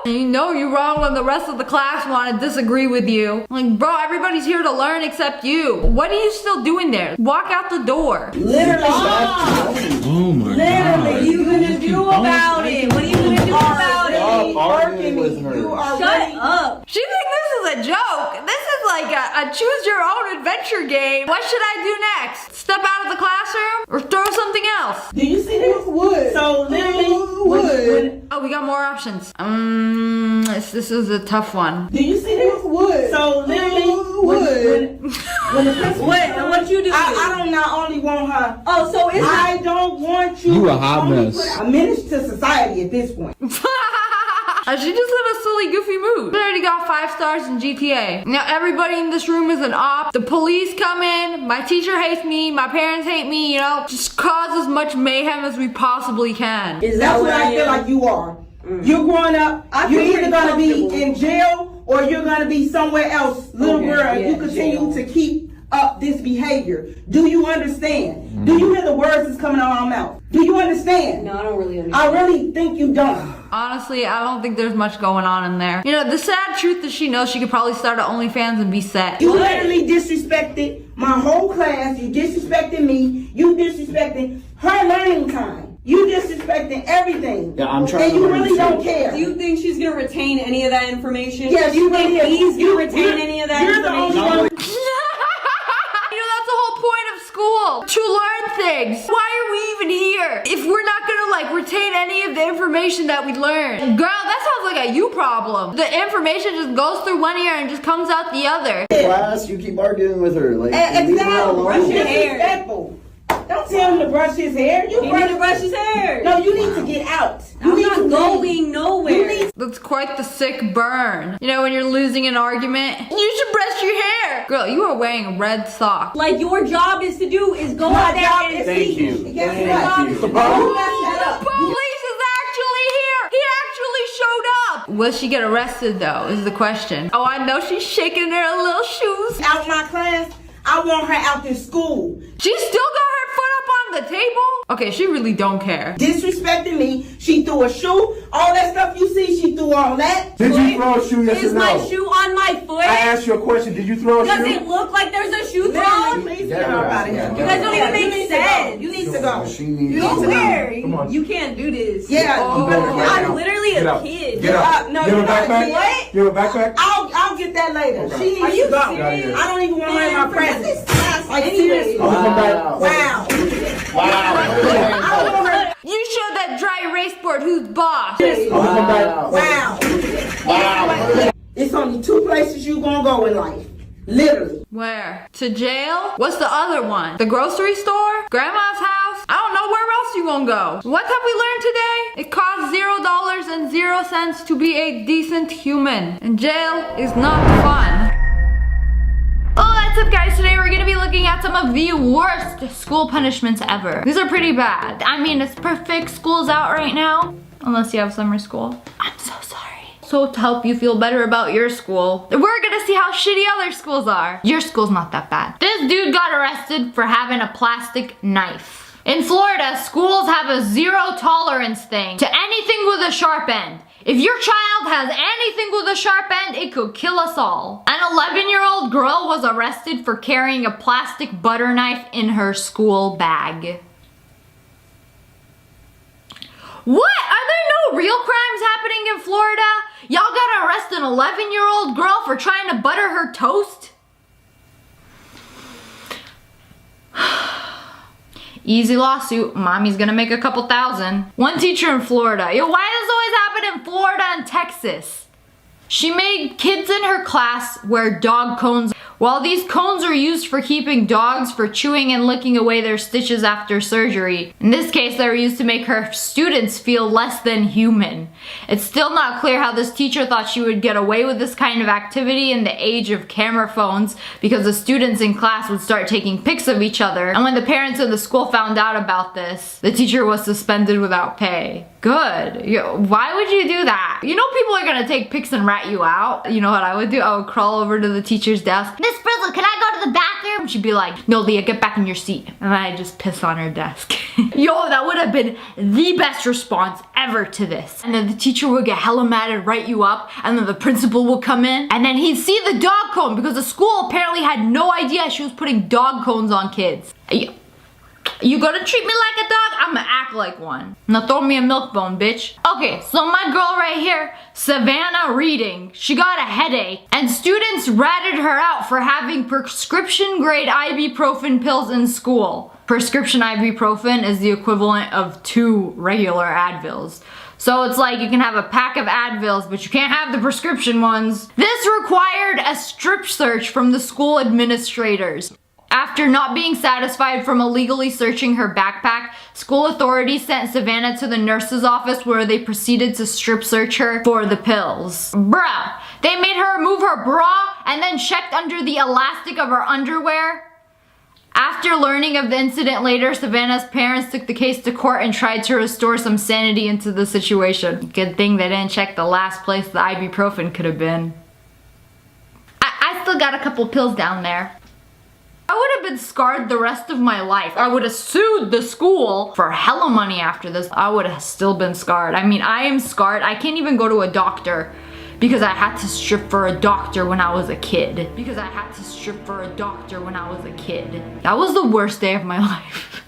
You know you're wrong when the rest of the class want to disagree with you. Like, bro, everybody's here to learn except you. What are you still doing there? Walk out the door. Literally. oh my Literally. What are you gonna do about it? What are you gonna do about it? Stop arguing with her. You are Shut really- up. She thinks this is a joke. This is like a choose your own adventure game. What should I do next? Step out of the classroom or throw something else? Do you see this? Wood. So literally, when, Oh, we got more options. This is a tough one. do you see this? Wood. So literally, when the principal What you do? I don't not only want her. Oh, so it's not. I don't want you. You a to hot only mess. put a menace to society at this point. She just in a silly, goofy mood. She already got 5 stars in GTA. Now everybody in this room is an op. The police come in. My teacher hates me. My parents hate me. You know, just cause as much mayhem as we possibly can. Is that That's what what I feel am? like you are. You're growing up. I You're feel either pretty gonna be comfortable. in jail or you're gonna be somewhere else, little Okay, girl. yeah, You continue jail. to keep up this behavior. Do you understand? Do you hear the words that's coming out of our mouth? Do you understand? No, I don't really I understand. really think you don't. Honestly, I don't think there's much going on in there. You know, the sad truth is she knows she could probably start an OnlyFans and be set. You literally disrespected my whole class. You disrespected me. You disrespected her learning time. You disrespecting everything. Yeah, I'm trying and to you learn really too. don't care. Do you think she's gonna retain any of that information? Yes, you really think he's you gonna retain any of that You're the only information? one. You know, that's the whole point of school, to learn things. Why are we even here if we're not gonna like retain any of the information that we learn? Girl, that sounds like a you problem. The information just goes through one ear and just comes out the other. Class, you keep arguing with her. Like, leave her Exactly. alone. your hair. Disrespectful. Don't tell him to brush his hair. You He need to brush his hair. No, you need to get out. You I'm need not to going leave. nowhere. You need That's quite the sick burn. You know, when you're losing an argument, you should brush your hair. Girl, you are wearing red socks. Like your job is to do is go My out there job and is Thank teach. you. Guess Thank what? you. You messed that up. Police is actually here. He actually showed up. Will she get arrested though, is the question. Oh, I know she's shaking her little shoes. Out my class, I want her out this school. She still got her foot up on the table? Okay, she really don't care. Disrespecting me. She threw a shoe. All that stuff you see, she threw all that. Did you throw a shoe? Yes Is or my no? shoe on my foot? I asked you a question. Did you throw a Does shoe? it look like there's a shoe Literally, thrown? please get her out of here. You guys don't even You make need to go. sense. You need to go. She needs You Go need to go. where? Come on. You can't do this. Yeah, you better get I'm out. literally Get a out. kid. Get out. No, you you're have a not a backpack? kid. What? You have a backpack? I'll get that later. Okay. She Are needs you to go. serious? I don't even want her in my Man, presence. Like Anyway. seriously. Wow. Wow. I want her. You showed that dry erase board who's boss. Wow. Wow. It's only two places you gonna go in life. Literally. Where? To jail? What's the other one? The grocery store? Grandma's house? I don't know, where else you gonna go? What have we learned today? It costs $0.00 to be a decent human. And jail is not fun. Oh, that's it guys. Today we're gonna be looking at some of the worst school punishments ever. These are pretty bad. I mean, it's perfect. School's out right now. Unless you have summer school. I'm so sorry. So to help you feel better about your school, we're gonna see how shitty other schools are. Your school's not that bad. This dude got arrested for having a plastic knife. In Florida, schools have a zero tolerance thing to anything with a sharp end. If your child has anything with a sharp end, it could kill us all. An 11-year-old girl was arrested for carrying a plastic butter knife in her school bag. What? Are there no real crimes happening in Florida? Y'all gotta arrest an 11-year-old girl for trying to butter her toast? Easy lawsuit. Mommy's gonna make a couple thousand. One teacher in Florida. Yo, why does this always happen in Florida and Texas? She made kids in her class wear dog cones. While these cones are used for keeping dogs for chewing and licking away their stitches after surgery, in this case they were used to make her students feel less than human. It's still not clear how this teacher thought she would get away with this kind of activity in the age of camera phones, because the students in class would start taking pics of each other, and when the parents of the school found out about this, the teacher was suspended without pay. Good. Why would you do that? You know people are gonna take pics and rat you out. You know what I would do? I would crawl over to the teacher's desk. Miss Frizzle, can I go to the bathroom? She'd be like, no Leah, get back in your seat. And I'd just piss on her desk. Yo, that would have been the best response ever to this. And then the teacher would get hella mad and write you up, and then the principal would come in, and then he'd see the dog cone, because the school apparently had no idea she was putting dog cones on kids. You gonna treat me like a dog? I'ma act like one. Now throw me a milk bone, bitch. Okay, so my girl right here, Savannah Reading, she got a headache, and students ratted her out for having prescription grade ibuprofen pills in school. Prescription ibuprofen is the equivalent of 2 regular Advils. So it's like you can have a pack of Advils, but you can't have the prescription ones. This required a strip search from the school administrators. After not being satisfied from illegally searching her backpack, school authorities sent Savannah to the nurse's office, where they proceeded to strip search her for the pills. Bruh, they made her remove her bra and then checked under the elastic of her underwear. After learning of the incident later, Savannah's parents took the case to court and tried to restore some sanity into the situation. Good thing they didn't check the last place the ibuprofen could have been. I still got a couple pills down there. I would have been scarred the rest of my life. I would have sued the school for hella money after this. I would have still been scarred. I mean, I am scarred. I can't even go to a doctor because I had to strip for a doctor when I was a kid. That was the worst day of my life.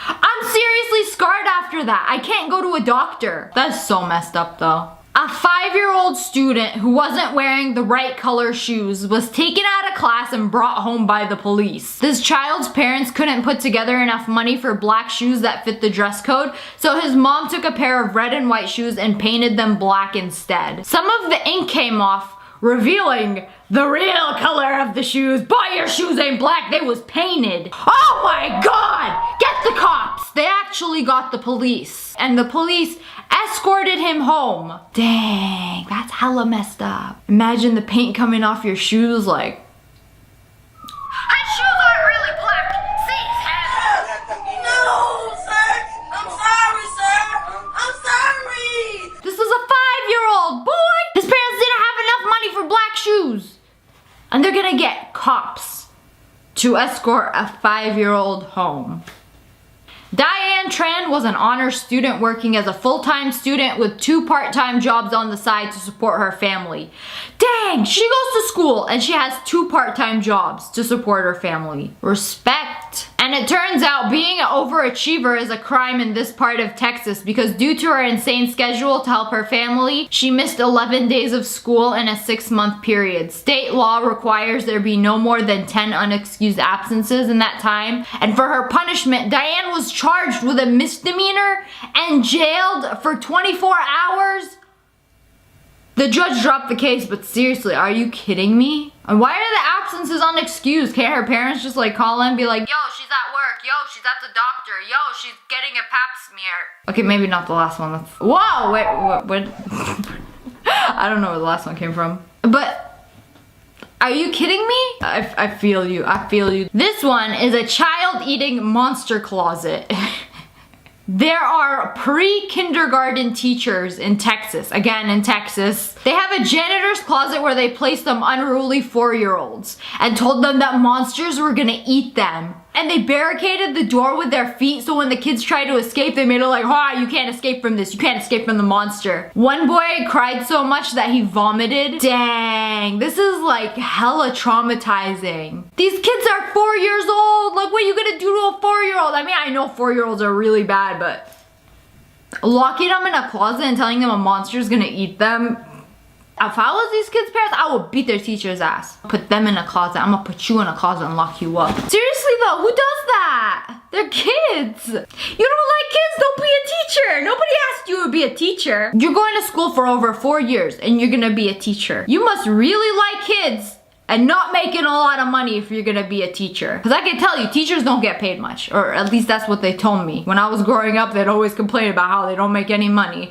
I'm seriously scarred after that. I can't go to a doctor. That's so messed up though. A 5-year-old student who wasn't wearing the right color shoes was taken out of class and brought home by the police. This child's parents couldn't put together enough money for black shoes that fit the dress code, so his mom took a pair of red and white shoes and painted them black instead. Some of the ink came off, revealing the real color of the shoes. Boy, your shoes ain't black, they was painted. Oh my god! Get the cops! They actually got the police. And the police escorted him home. Dang, that's hella messed up. Imagine the paint coming off your shoes like, his shoes aren't really black. See, No, sir. I'm sorry, sir. I'm sorry. this is a 5-year-old boy. His parents didn't have enough money for black shoes. And they're gonna get cops to escort a 5-year-old home. Diane Tran was an honors student working as a full-time student with 2 part-time jobs on the side to support her family. Dang, she goes to school and she has 2 part-time jobs to support her family. Respect. And it turns out being an overachiever is a crime in this part of Texas because due to her insane schedule to help her family, she missed 11 days of school in a 6-month period. State law requires there be no more than 10 unexcused absences in that time. And for her punishment, Diane was charged with a misdemeanor and jailed for 24 hours. The judge dropped the case, but seriously, are you kidding me? And why are the absences unexcused? Can't her parents just like call in and be like, yo, she's at work, yo, she's at the doctor, yo, she's getting a pap smear. Okay, maybe not the last one. That's... Whoa, wait, what? I don't know where the last one came from. But are you kidding me? I feel you, I feel you. This one is a child eating monster closet. There are pre-kindergarten teachers in Texas. Again, in Texas. They have a janitor's closet where they place them unruly 4-year-olds and told them that monsters were gonna eat them. And they barricaded the door with their feet so when the kids tried to escape, they made it like, ah, you can't escape from this. You can't escape from the monster. One boy cried so much that he vomited. Dang, this is like hella traumatizing. These kids are 4 years old. Like, what are you gonna do to a 4-year-old? I mean, I know 4-year-olds are really bad, but locking them in a closet and telling them a monster is gonna eat them. If I was these kids' parents, I would beat their teacher's ass. Put them in a closet. I'm gonna put you in a closet and lock you up. Seriously though, who does that? They're kids. You don't like kids? Don't be a teacher. Nobody asked you to be a teacher. You're going to school for over 4 years and you're gonna be a teacher. You must really like kids and not making a lot of money if you're gonna be a teacher. Because I can tell you, teachers don't get paid much. Or at least that's what they told me. When I was growing up, they'd always complain about how they don't make any money.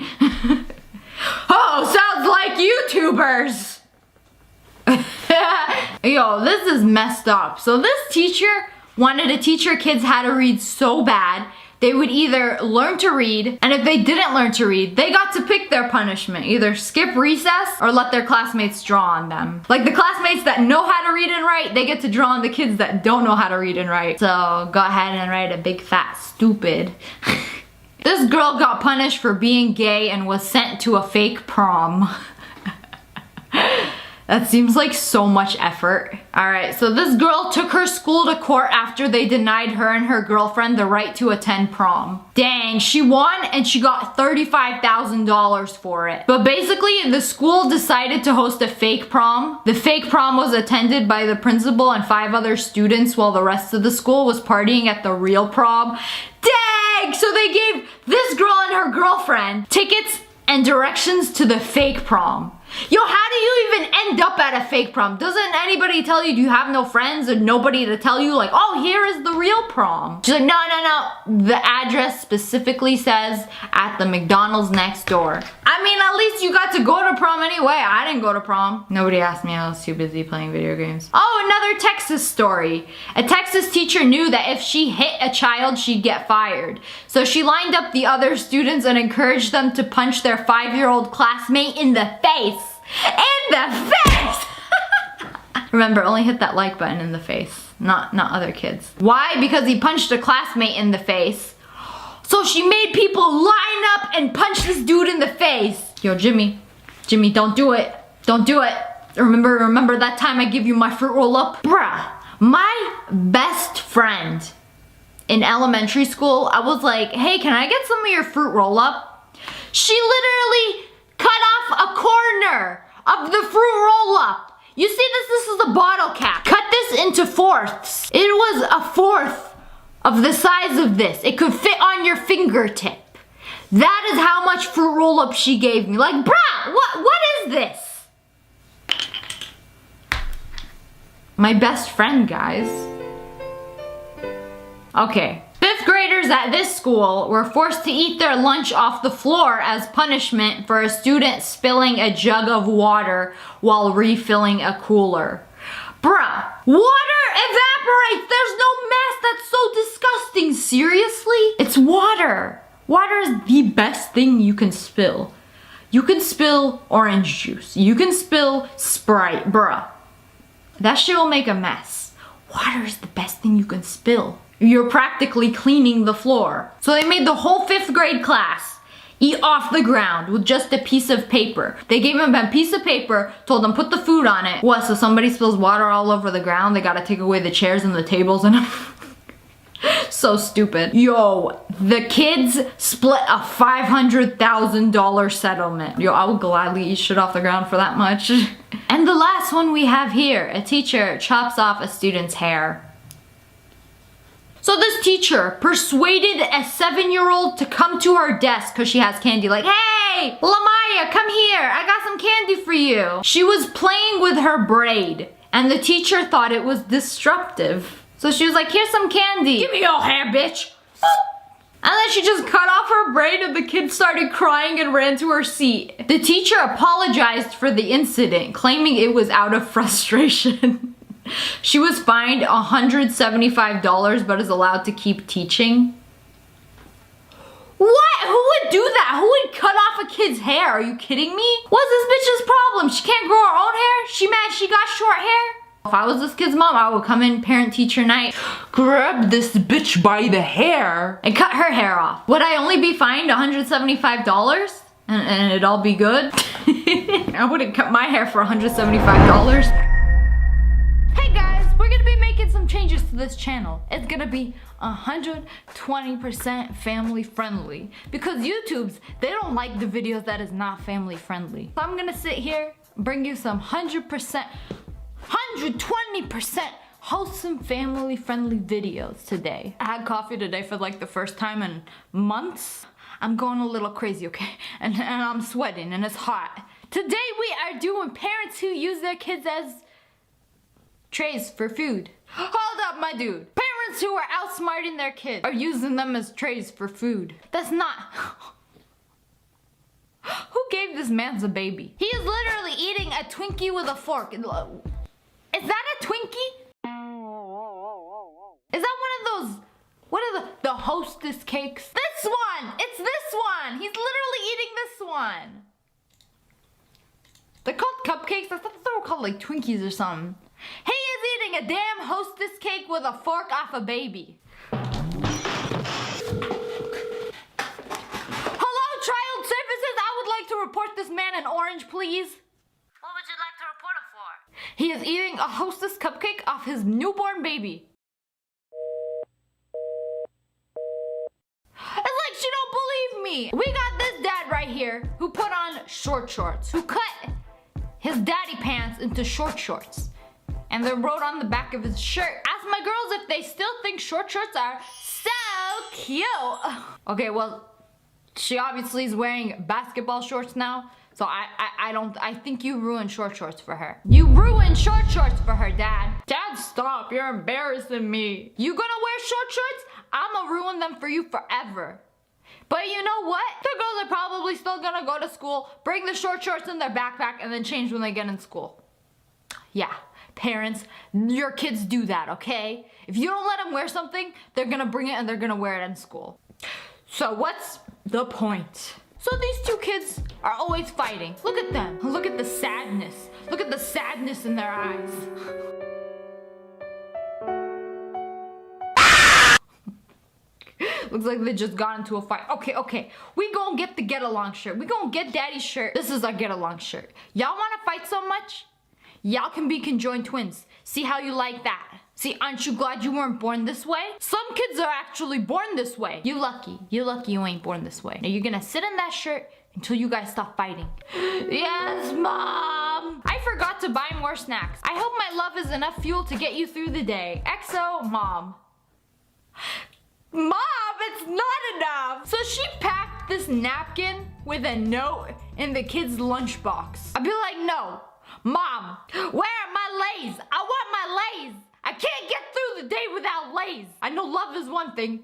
Oh, sounds like YouTubers. Yo, this is messed up. So this teacher wanted to teach her kids how to read so bad, they would either learn to read, and if they didn't learn to read, they got to pick their punishment. Either skip recess or let their classmates draw on them. Like the classmates that know how to read and write, they get to draw on the kids that don't know how to read and write. So go ahead and write a big fat stupid. This girl got punished for being gay and was sent to a fake prom. That seems like so much effort. Alright, so this girl took her school to court after they denied her and her girlfriend the right to attend prom. Dang, she won and she got $35,000 for it. But basically, the school decided to host a fake prom. The fake prom was attended by the principal and 5 other students while the rest of the school was partying at the real prom. Dang! So they gave this girl and her girlfriend tickets and directions to the fake prom. Yo, how do you even end up at a fake prom? Doesn't anybody tell you, do you have no friends and nobody to tell you like, oh, here is the real prom? She's like, no. The address specifically says at the McDonald's next door. I mean, at at least you got to go to prom anyway. I didn't go to prom. Nobody asked me. I was too busy playing video games. Oh, another Texas story. A Texas teacher knew that if she hit a child, she'd get fired. So she lined up the other students and encouraged them to punch their 5-year-old classmate in the face. In the face! Remember, only hit that like button in the face, not other kids. Why? Because he punched a classmate in the face. So she made people line up and punch this dude in the face. Yo, Jimmy, don't do it. Don't do it. Remember that time I give you my fruit roll up? Bruh, my best friend in elementary school, I was like, hey, can I get some of your fruit roll up? She literally cut off a corner of the fruit roll up. You see this is the bottle cap. Cut this into fourths. It was a fourth of the size of this. It could fit on your fingertip. That is how much fruit roll up she gave me. Like, bruh, what is this? My best friend, guys. Okay. 5th graders at this school were forced to eat their lunch off the floor as punishment for a student spilling a jug of water while refilling a cooler. Bruh, water evaporates. There's no mess. That's so disgusting. Seriously? It's water. Water is the best thing you can spill. You can spill orange juice. You can spill Sprite. Bruh, that shit will make a mess. Water is the best thing you can spill. You're practically cleaning the floor. So they made the whole 5th grade class eat off the ground with just a piece of paper. They gave them a piece of paper, told them put the food on it. What, so somebody spills water all over the ground, they gotta take away the chairs and the tables and so stupid. Yo, the kids split a $500,000 settlement. Yo, I would gladly eat shit off the ground for that much. And the last one we have here, a teacher chops off a student's hair. So this teacher persuaded a 7-year-old to come to her desk because she has candy. Like, hey, Lamaya, come here. I got some candy for you. She was playing with her braid and the teacher thought it was disruptive. So she was like, here's some candy. Give me your hair, bitch. And then she just cut off her braid and the kid started crying and ran to her seat. The teacher apologized for the incident, claiming it was out of frustration. She was fined $175 but is allowed to keep teaching. What? Who would do that? Who would cut off a kid's hair? Are you kidding me? What's this bitch's problem? She can't grow her own hair? She mad she got short hair? If I was this kid's mom, I would come in parent-teacher night, grab this bitch by the hair, and cut her hair off. Would I only be fined $175? And it'd all be good? I wouldn't cut my hair for $175. Hey guys, we're gonna be making some changes to this channel. It's gonna be 120% family friendly because YouTube's, they don't like the videos that is not family friendly. So I'm gonna sit here, bring you some 120% wholesome family friendly videos today. I had coffee today for like the first time in months. I'm going a little crazy, okay? And I'm sweating and it's hot. Today we are doing parents who use their kids as trays for food. Hold up, my dude. Parents who are outsmarting their kids are using them as trays for food. That's not... Who gave this man a baby? He is literally eating a Twinkie with a fork. Is that a Twinkie? Is that one of those... What are the Hostess cakes? This one! It's this one! He's literally eating this one. They're called cupcakes? I thought they were called like Twinkies or something. He is eating a damn Hostess cake with a fork off a baby. Hello, child services. I would like to report this man in orange, please. What would you like to report him for? He is eating a Hostess cupcake off his newborn baby. It's like she don't believe me. We got this dad right here who put on short shorts, who cut his daddy pants into short shorts. And then wrote on the back of his shirt, ask my girls if they still think short shorts are so cute. Okay, well, she obviously is wearing basketball shorts now. So I think you ruined short shorts for her. You ruined short shorts for her, Dad. Dad, stop, you're embarrassing me. You gonna wear short shorts? I'ma ruin them for you forever. But you know what? The girls are probably still gonna go to school, bring the short shorts in their backpack, and then change when they get in school. Yeah, parents, your kids do that, okay? If you don't let them wear something, they're gonna bring it and they're gonna wear it in school. So what's the point? So these two kids are always fighting. Look at them. Look at the sadness. Look at the sadness in their eyes. Looks like they just got into a fight. Okay. We gonna get the get along shirt. We gonna get daddy's shirt. This is our get along shirt. Y'all wanna fight so much? Y'all can be conjoined twins. See how you like that? See, aren't you glad you weren't born this way? Some kids are actually born this way. You lucky you ain't born this way. Now you're gonna sit in that shirt until you guys stop fighting. Yes, Mom! I forgot to buy more snacks. I hope my love is enough fuel to get you through the day. XO, Mom. Mom, it's not enough! So she packed this napkin with a note in the kid's lunchbox. I'd be like, no. Mom, where are my Lays? I want my Lays! I can't get through the day without Lays. I know love is one thing,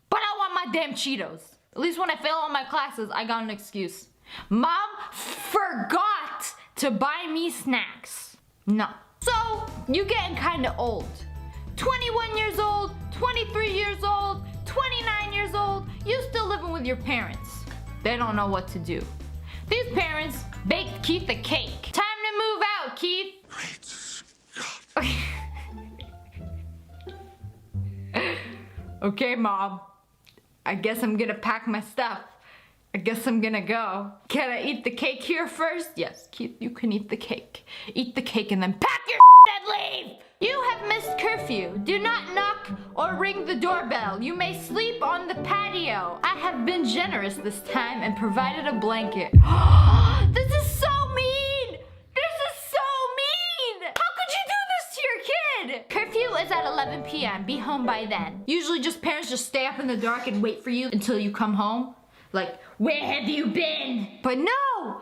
but I want my damn Cheetos. At least when I fail all my classes, I got an excuse. Mom forgot to buy me snacks. No. So, you getting kinda old. 21 years old, 23 years old, 29 years old, you still living with your parents. They don't know what to do. These parents baked Keith a cake. Time to move out, Keith. Great Scott. Okay, Mom. I guess I'm gonna pack my stuff. I guess I'm gonna go. Can I eat the cake here first? Yes, Keith, you can eat the cake. Eat the cake and then pack your and leave! You have missed curfew. Do not knock or ring the doorbell. You may sleep on the patio. I have been generous this time and provided a blanket. This is so mean! This is so mean! How could you do this to your kid? Curfew is at 11 p.m. Be home by then. Usually just parents just stay up in the dark and wait for you until you come home. Like, where have you been? But no!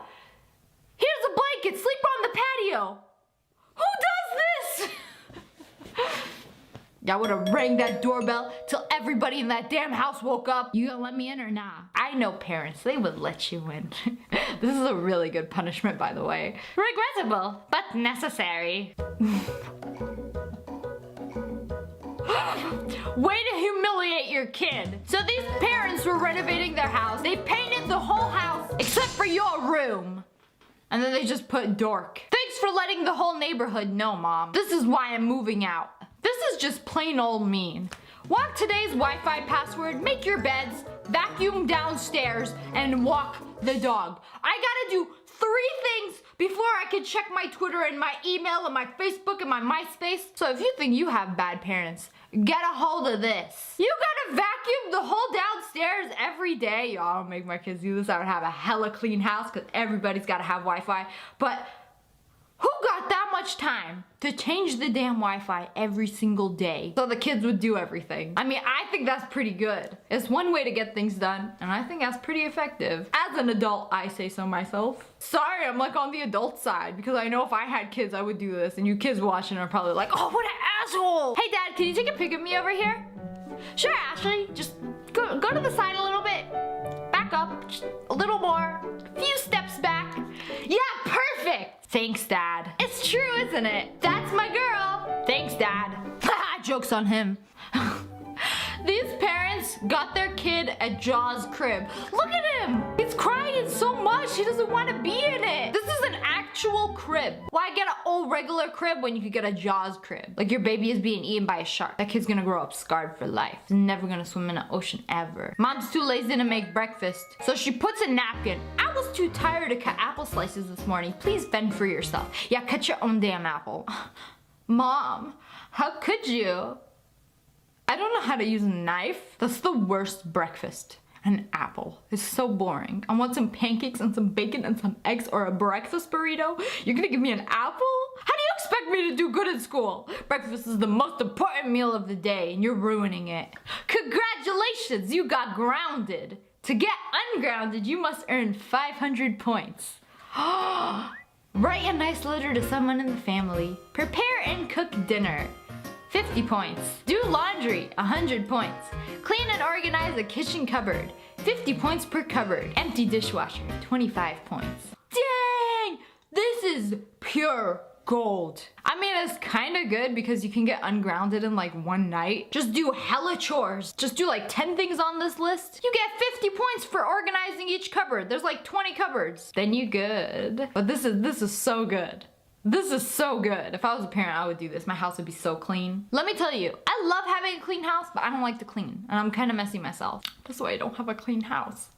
Here's a blanket. Sleep on the patio. Who does this? Y'all would've rang that doorbell till everybody in that damn house woke up. You gonna let me in or nah? I know parents, they would let you in. This is a really good punishment, by the way. Regrettable, but necessary. Way to humiliate your kid. So these parents were renovating their house. They painted the whole house except for your room. And then they just put dork. Thanks for letting the whole neighborhood know, Mom. This is why I'm moving out. This is just plain old mean. Walk today's Wi-Fi password, make your beds, vacuum downstairs, and walk the dog. I gotta do 3 things before I can check my Twitter and my email and my Facebook and my MySpace. So if you think you have bad parents, get a hold of this. You gotta vacuum the whole downstairs every day. Y'all don't make my kids do this. I would have a hella clean house because everybody's gotta have Wi-Fi. But who got that much time to change the damn Wi-Fi every single day so the kids would do everything? I mean, I think that's pretty good. It's one way to get things done, and I think that's pretty effective. As an adult, I say so myself. Sorry, I'm like on the adult side, because I know if I had kids, I would do this, and you kids watching are probably like, oh, what an asshole! Hey, Dad, can you take a pic of me over here? Sure, Ashley. Just go to the side a little bit. Back up, just a little more. A few steps back. Yeah, perfect! Thanks, Dad. It's true, isn't it? That's my girl. Thanks, Dad. Haha, joke's on him. These parents got their kid a Jaws crib. Look at him! He's crying so much, he doesn't want to be in it. This is an actual crib. Why get an old regular crib when you could get a Jaws crib? Like your baby is being eaten by a shark. That kid's gonna grow up scarred for life. He's never gonna swim in an ocean ever. Mom's too lazy to make breakfast, so she puts a napkin. I was too tired to cut apple slices this morning. Please fend for yourself. Yeah, cut your own damn apple. Mom, how could you? I don't know how to use a knife. That's the worst breakfast. An apple. It's so boring. I want some pancakes and some bacon and some eggs or a breakfast burrito. You're gonna give me an apple? How do you expect me to do good in school? Breakfast is the most important meal of the day and you're ruining it. Congratulations, you got grounded. To get ungrounded, you must earn 500 points. Write a nice letter to someone in the family. Prepare and cook dinner. 50 points. Do laundry, 100 points. Clean and organize a kitchen cupboard, 50 points per cupboard. Empty dishwasher, 25 points. Dang! This is pure gold. I mean, it's kind of good because you can get ungrounded in like one night. Just do hella chores. Just do like 10 things on this list. You get 50 points for organizing each cupboard. There's like 20 cupboards. Then you good. But this is so good. This is so good. If I was a parent, I would do this. My house would be so clean. Let me tell you, I love having a clean house, but I don't like to clean. And I'm kind of messy myself. That's why I don't have a clean house.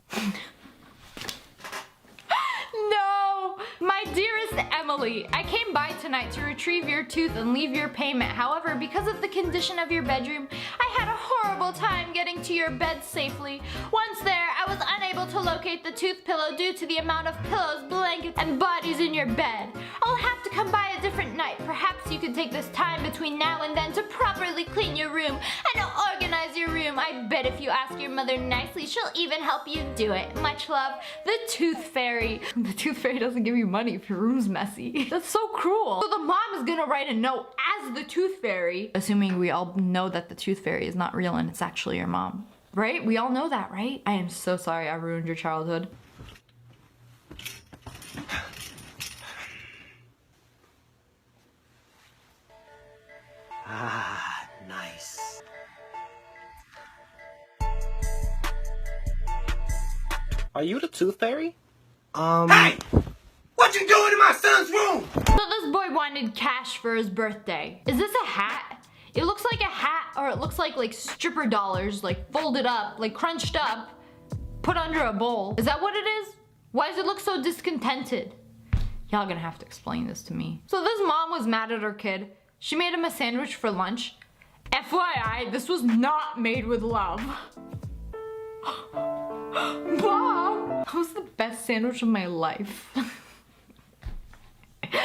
No! My dearest Emily, I came by tonight to retrieve your tooth and leave your payment. However, because of the condition of your bedroom, I had a horrible time getting to your bed safely. Once there, I was unable to locate the tooth pillow due to the amount of pillows, blankets, and bodies in your bed. I'll have to come by a different night. Perhaps you could take this time between now and then to properly clean your room and organize your room. I bet if you ask your mother nicely, she'll even help you do it. Much love, the Tooth Fairy. The Tooth Fairy doesn't give you money if your room's messy. That's so cruel. So the mom is gonna write a note as the Tooth Fairy, assuming we all know that the Tooth Fairy is not real and it's actually your mom. Right? We all know that, right? I am so sorry I ruined your childhood. Ah, nice. Are you the Tooth Fairy? Hey! What you doing in my son's room? So this boy wanted cash for his birthday. Is this a hat? It looks like a hat, or it looks like stripper dollars, like folded up, like crunched up, put under a bowl. Is that what it is? Why does it look so discontented? Y'all gonna have to explain this to me. So this mom was mad at her kid. She made him a sandwich for lunch. FYI, this was not made with love. Mom! That was the best sandwich of my life.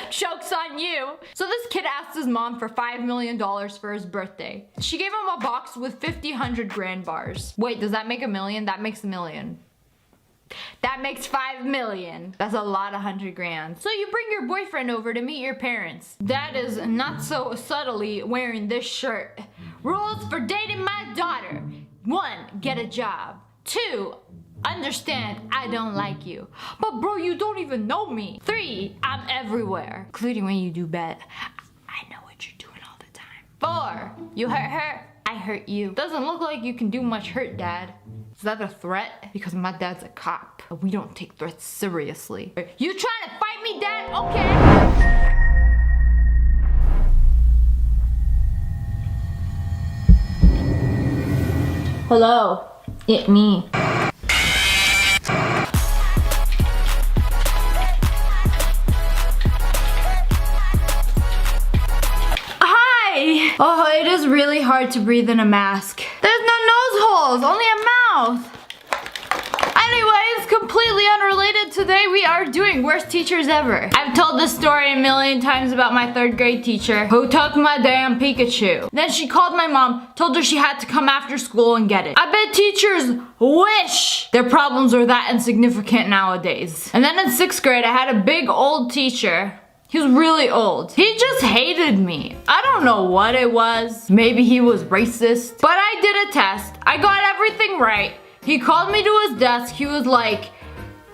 Joke's on you. So this kid asked his mom for $5 million for his birthday. She gave him a box with 50 100 grand bars. Wait, does that make a million? That makes a million. That makes 5 million. That's a lot of 100 grand. So you bring your boyfriend over to meet your parents. Dad is not so subtly wearing this shirt. Rules for dating my daughter. 1, get a job. 2, understand I don't like you. But bro, you don't even know me. 3, I'm everywhere, including when you do bad. I know what you're doing all the time. 4, you hurt her, I hurt you. Doesn't look like you can do much hurt, Dad. Is that a threat? Because my dad's a cop. We don't take threats seriously. You trying to fight me, Dad? Okay. Hello, it's me. Hi! Oh, it is really hard to breathe in a mask. There's no nose holes, only a mouth. Anyways, completely unrelated, today we are doing worst teachers ever. I've told this story a million times about my 3rd grade teacher who took my damn Pikachu. Then she called my mom, told her she had to come after school and get it. I bet teachers wish their problems were that insignificant nowadays. And then in 6th grade, I had a big old teacher. He was really old. He just hated me. I don't know what it was. Maybe he was racist. But I did a test. I got everything right. He called me to his desk. He was like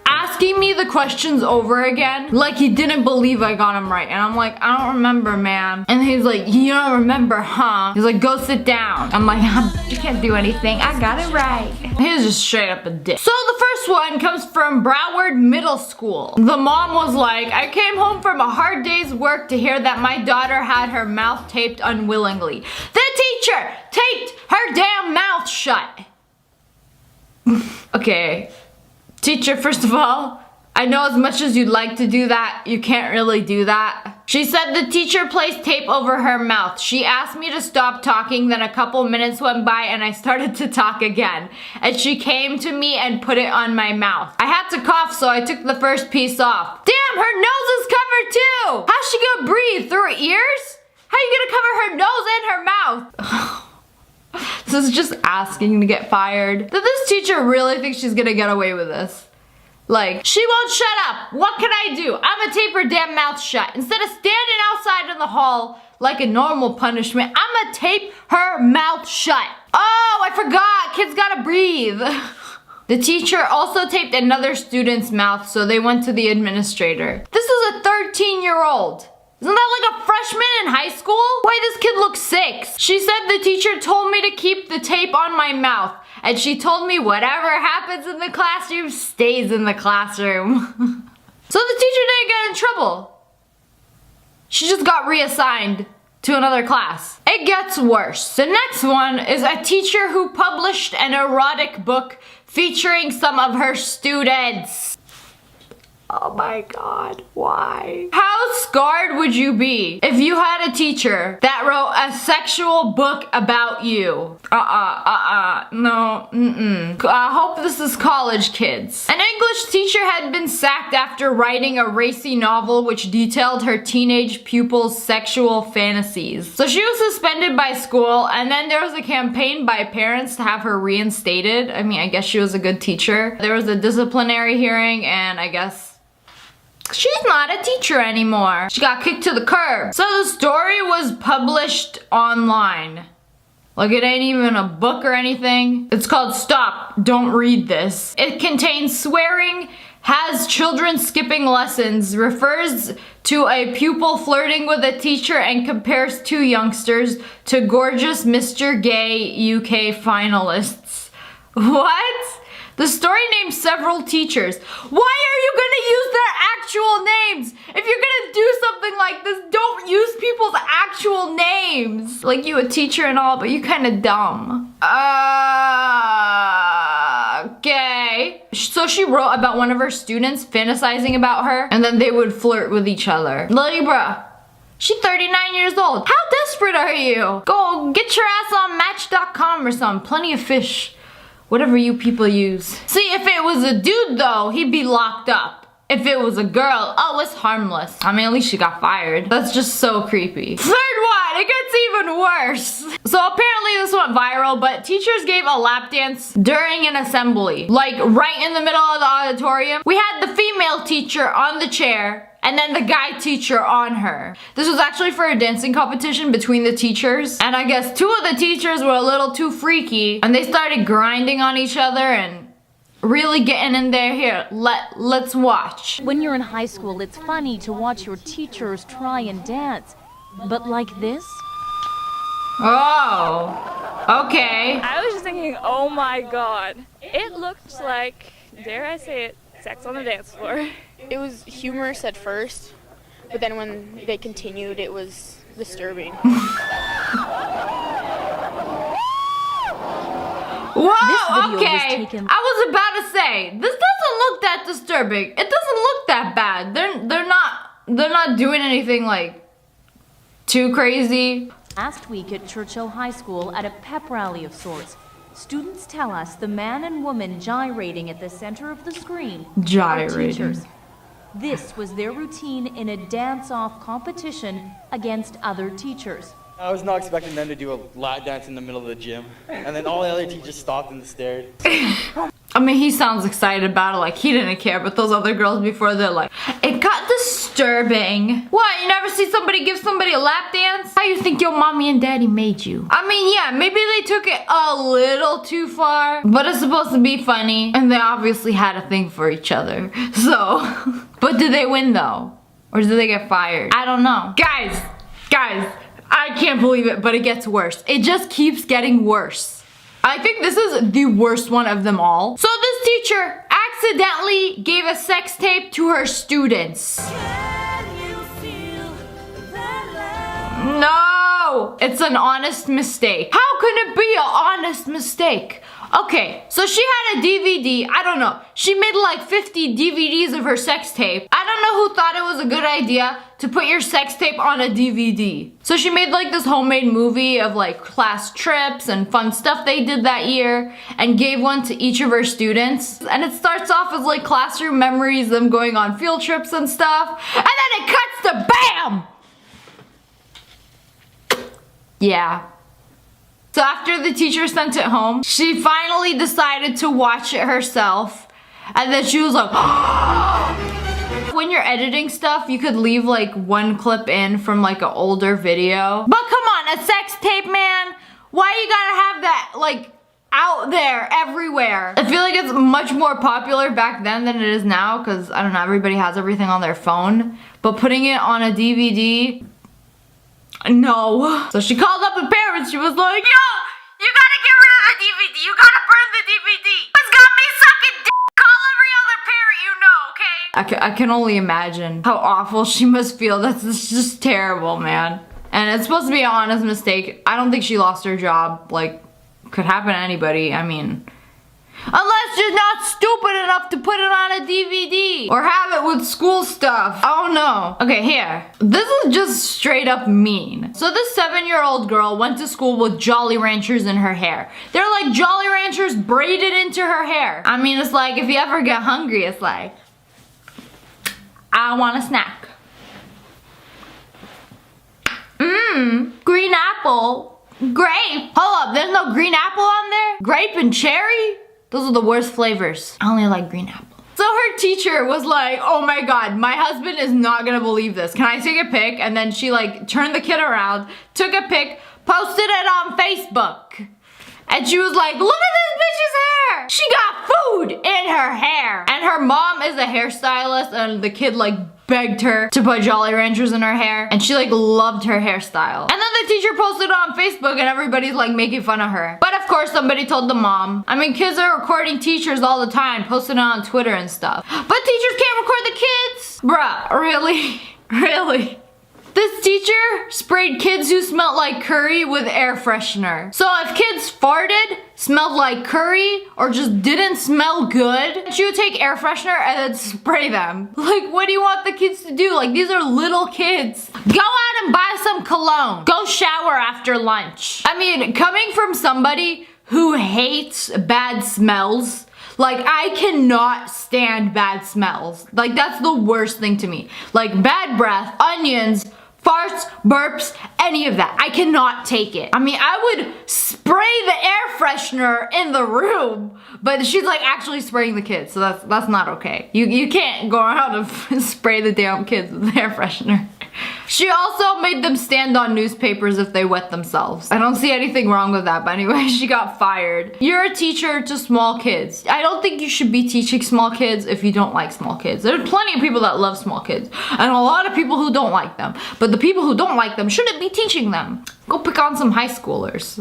asking me the questions over again. Like he didn't believe I got them right. And I'm like, I don't remember, man. And he's like, you don't remember, huh? He's like, go sit down. I'm like, you can't do anything. I got it right. He was just straight up a dick. So the first one comes from Broward Middle School. The mom was like, I came home from a hard day's work to hear that my daughter had her mouth taped unwillingly. The teacher taped her damn mouth shut. Okay, teacher, first of all, I know as much as you'd like to do that, you can't really do that. She said the teacher placed tape over her mouth. She asked me to stop talking, then a couple minutes went by and I started to talk again. And she came to me and put it on my mouth. I had to cough, so I took the first piece off. Damn, her nose is covered too! How's she gonna breathe? Through her ears? How are you gonna cover her nose and her mouth? This is just asking to get fired. Did this teacher really think she's gonna get away with this? Like, she won't shut up. What can I do? I'm gonna tape her damn mouth shut. Instead of standing outside in the hall like a normal punishment, I'm gonna tape her mouth shut. Oh, I forgot. Kids gotta breathe. The teacher also taped another student's mouth, so they went to the administrator. This is a 13-year-old. Isn't that like a freshman in high school? Why this kid looks 6? She said the teacher told me to keep the tape on my mouth, and she told me whatever happens in the classroom stays in the classroom. So the teacher didn't get in trouble. She just got reassigned to another class. It gets worse. The next one is a teacher who published an erotic book featuring some of her students. Oh my god, why? How scarred would you be if you had a teacher that wrote a sexual book about you? No, I hope this is college kids. An English teacher had been sacked after writing a racy novel which detailed her teenage pupils' sexual fantasies. So she was suspended by school, and then there was a campaign by parents to have her reinstated. I mean, I guess she was a good teacher. There was a disciplinary hearing, and I guess she's not a teacher anymore. She got kicked to the curb. So the story was published online. Like, it ain't even a book or anything. It's called Stop, Don't Read This. It contains swearing, has children skipping lessons, refers to a pupil flirting with a teacher, and compares 2 youngsters to gorgeous Mr. Gay UK finalists. What? The story names several teachers. Why are you gonna use their actual names? If you're gonna do something like this, don't use people's actual names. Like, you a teacher and all, but you kinda dumb. Okay. So she wrote about one of her students fantasizing about her, and then they would flirt with each other. Libra. She's 39 years old. How desperate are you? Go get your ass on Match.com or something. Plenty of fish. Whatever you people use. See, if it was a dude though, he'd be locked up. If it was a girl, oh, it's harmless. I mean, at least she got fired. That's just so creepy. Third one, it gets even worse. So apparently this went viral, but teachers gave a lap dance during an assembly. Like, right in the middle of the auditorium. We had the female teacher on the chair, and then the guy teacher on her. This was actually for a dancing competition between the teachers. And I guess 2 of the teachers were a little too freaky, and they started grinding on each other and really getting in there. Here, let's watch. When you're in high school, it's funny to watch your teachers try and dance. But like this? Oh, okay. I was just thinking, oh my god. It looked like, dare I say it, sex on the dance floor. It was humorous at first, but then when they continued, it was disturbing. Whoa, okay. I was about to say, this doesn't look that disturbing. It doesn't look that bad. They're not doing anything like too crazy. Last week at Churchill High School at a pep rally of sorts, students tell us the man and woman gyrating at the center of the screen are teachers. This was their routine in a dance-off competition against other teachers. I was not expecting them to do a lap dance in the middle of the gym. And then all the other teachers stopped and stared. I mean, he sounds excited about it, like he didn't care, but those other girls before, they're like, it got disturbing. What, you never see somebody give somebody a lap dance? How you think your mommy and daddy made you? I mean, yeah, maybe they took it a little too far, but it's supposed to be funny, and they obviously had a thing for each other, so. But did they win though? Or did they get fired? I don't know. Guys, I can't believe it, but it gets worse. It just keeps getting worse. I think this is the worst one of them all. So this teacher accidentally gave a sex tape to her students. No! It's an honest mistake. How can it be an honest mistake? Okay, so she had a DVD, I don't know, she made like 50 DVDs of her sex tape. I don't know who thought it was a good idea to put your sex tape on a DVD. So she made like this homemade movie of like class trips and fun stuff they did that year and gave one to each of her students. And it starts off as like classroom memories, them going on field trips and stuff. And then it cuts to BAM! Yeah. So after the teacher sent it home, she finally decided to watch it herself. And then she was like, when you're editing stuff, you could leave like one clip in from like an older video. But come on, a sex tape, man. Why you gotta have that like out there everywhere. I feel like it's much more popular back then than it is now because, I don't know, everybody has everything on their phone. But putting it on a DVD, no. So she called up the parents. She was like, yo, you gotta get rid of the DVD. You gotta burn the DVD. It's got me sucking dick. Call every other parent you know, okay? I can only imagine how awful she must feel. That's just terrible, man. And it's supposed to be an honest mistake. I don't think she lost her job. Like, could happen to anybody. I mean, unless you're not stupid enough to put it on a DVD or have it with school stuff. I don't know. Okay, here. This is just straight up mean. So this 7-year-old girl went to school with Jolly Ranchers in her hair. They're like Jolly Ranchers braided into her hair. I mean, it's like if you ever get hungry, it's like, I want a snack. Green apple. Grape. Hold up, there's no green apple on there? Grape and cherry? Those are the worst flavors. I only like green apple. So her teacher was like, oh my god, my husband is not gonna believe this. Can I take a pic? And then she like turned the kid around, took a pic, posted it on Facebook. And she was like, look at this bitch's hair. She got food in her hair. And her mom is a hairstylist and the kid like begged her to put Jolly Ranchers in her hair. And she like loved her hairstyle. And then the teacher posted it on Facebook and everybody's like making fun of her. But of course somebody told the mom. I mean, kids are recording teachers all the time, posting it on Twitter and stuff. But teachers can't record the kids? Bruh, really? Really? This teacher sprayed kids who smelled like curry with air freshener. So if kids farted, smelled like curry, or just didn't smell good, she would take air freshener and then spray them. Like, what do you want the kids to do? Like, these are little kids. Go out and buy some cologne. Go shower after lunch. I mean, coming from somebody who hates bad smells, like, I cannot stand bad smells. Like, that's the worst thing to me. Like, bad breath, onions, farts, burps, any of that. I cannot take it. I mean, I would spray the air freshener in the room, but she's like actually spraying the kids, so that's not okay. You can't go around and spray the damn kids with air freshener. She also made them stand on newspapers if they wet themselves. I don't see anything wrong with that, but anyway, she got fired. You're a teacher to small kids. I don't think you should be teaching small kids if you don't like small kids. There are plenty of people that love small kids, and a lot of people who don't like them. But the people who don't like them shouldn't be teaching them. Go pick on some high schoolers.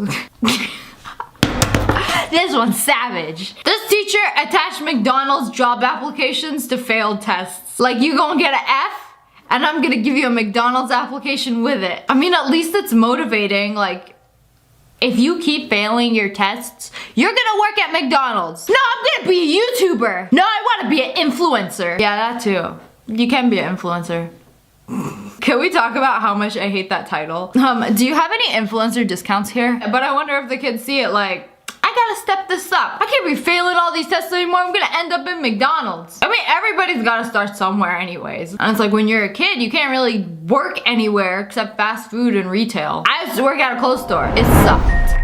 This one's savage. This teacher attached McDonald's job applications to failed tests. Like, you gonna get an F? And I'm gonna give you a McDonald's application with it. I mean, at least it's motivating. Like, if you keep failing your tests, you're gonna work at McDonald's. No, I'm gonna be a YouTuber. No, I wanna be an influencer. Yeah, that too. You can be an influencer. Can we talk about how much I hate that title? Do you have any influencer discounts here? But I wonder if the kids see it like, I gotta step this up. I can't be failing all these tests anymore. I'm gonna end up in McDonald's. I mean, everybody's gotta start somewhere anyways. And it's like when you're a kid, you can't really work anywhere except fast food and retail. I used to work at a clothes store. It sucked.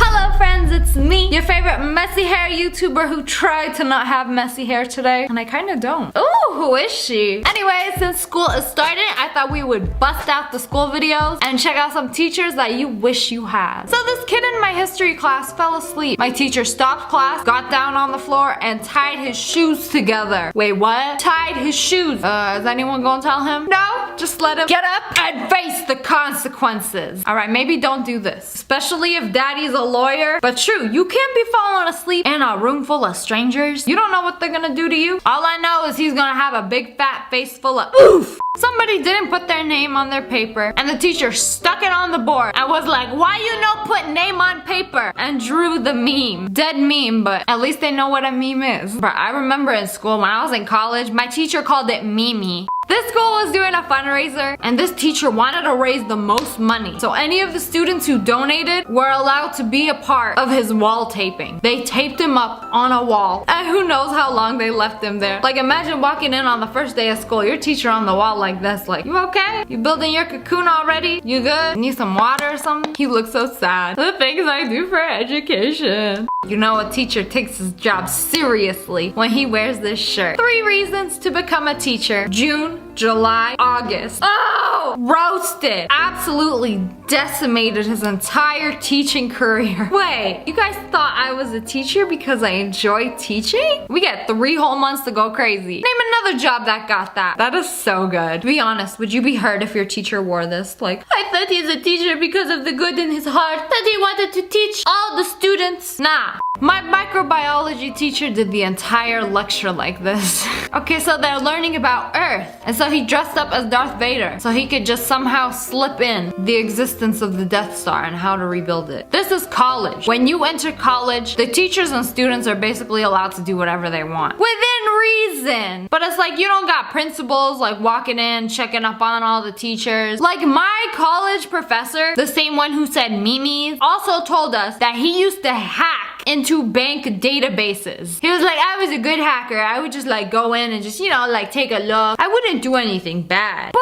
Hello friends, it's me, your favorite messy hair YouTuber who tried to not have messy hair today. And I kinda don't. Ooh, who is she? Anyway, since school is starting, I thought we would bust out the school videos and check out some teachers that you wish you had. So this kid in my history class fell asleep. My teacher stopped class, got down on the floor, and tied his shoes together. Wait, what? Tied his shoes. Is anyone gonna tell him? No? Just let him get up and face the consequences. Alright, maybe don't do this. Especially if daddy's a lawyer. But true, you can't be falling asleep in a room full of strangers. You don't know what they're gonna do to you. All I know is he's gonna have a big fat face full of oof. Somebody didn't put their name on their paper and the teacher stuck it on the board and was like, why you no put name on paper? And drew the meme. Dead meme, but at least they know what a meme is. But I remember in school when I was in college, my teacher called it Mimi. This school was doing a fundraiser and this teacher wanted to raise the most money. So any of the students who donated were allowed to be a part of his wall taping. They taped him up on a wall and who knows how long they left him there. Like imagine walking in on the first day of school, your teacher on the wall like this, like, you okay? You building your cocoon already? You good? Need some water or something? He looks so sad. The things I do for education. You know a teacher takes his job seriously when he wears this shirt. 3 reasons to become a teacher. June, July, August. Oh! roasted. Absolutely decimated his entire teaching career. Wait, you guys thought I was a teacher because I enjoy teaching? We got 3 whole months to go crazy. Name another job that got that. That is so good. To be honest, would you be hurt if your teacher wore this? Like, I thought he's a teacher because of the good in his heart, that he wanted to teach all the students. Nah. My microbiology teacher did the entire lecture like this. Okay, so they're learning about Earth. And so he dressed up as Darth Vader so he could just somehow slip in the existence of the Death Star and how to rebuild it. This is college. When you enter college, the teachers and students are basically allowed to do whatever they want. Within reason. But it's like you don't got principals like walking in, checking up on all the teachers. Like my college professor, the same one who said memes, also told us that he used to hack into bank databases. He was like, I was a good hacker. I would just like go in and just, you know, like take a look. I wouldn't do anything bad. But,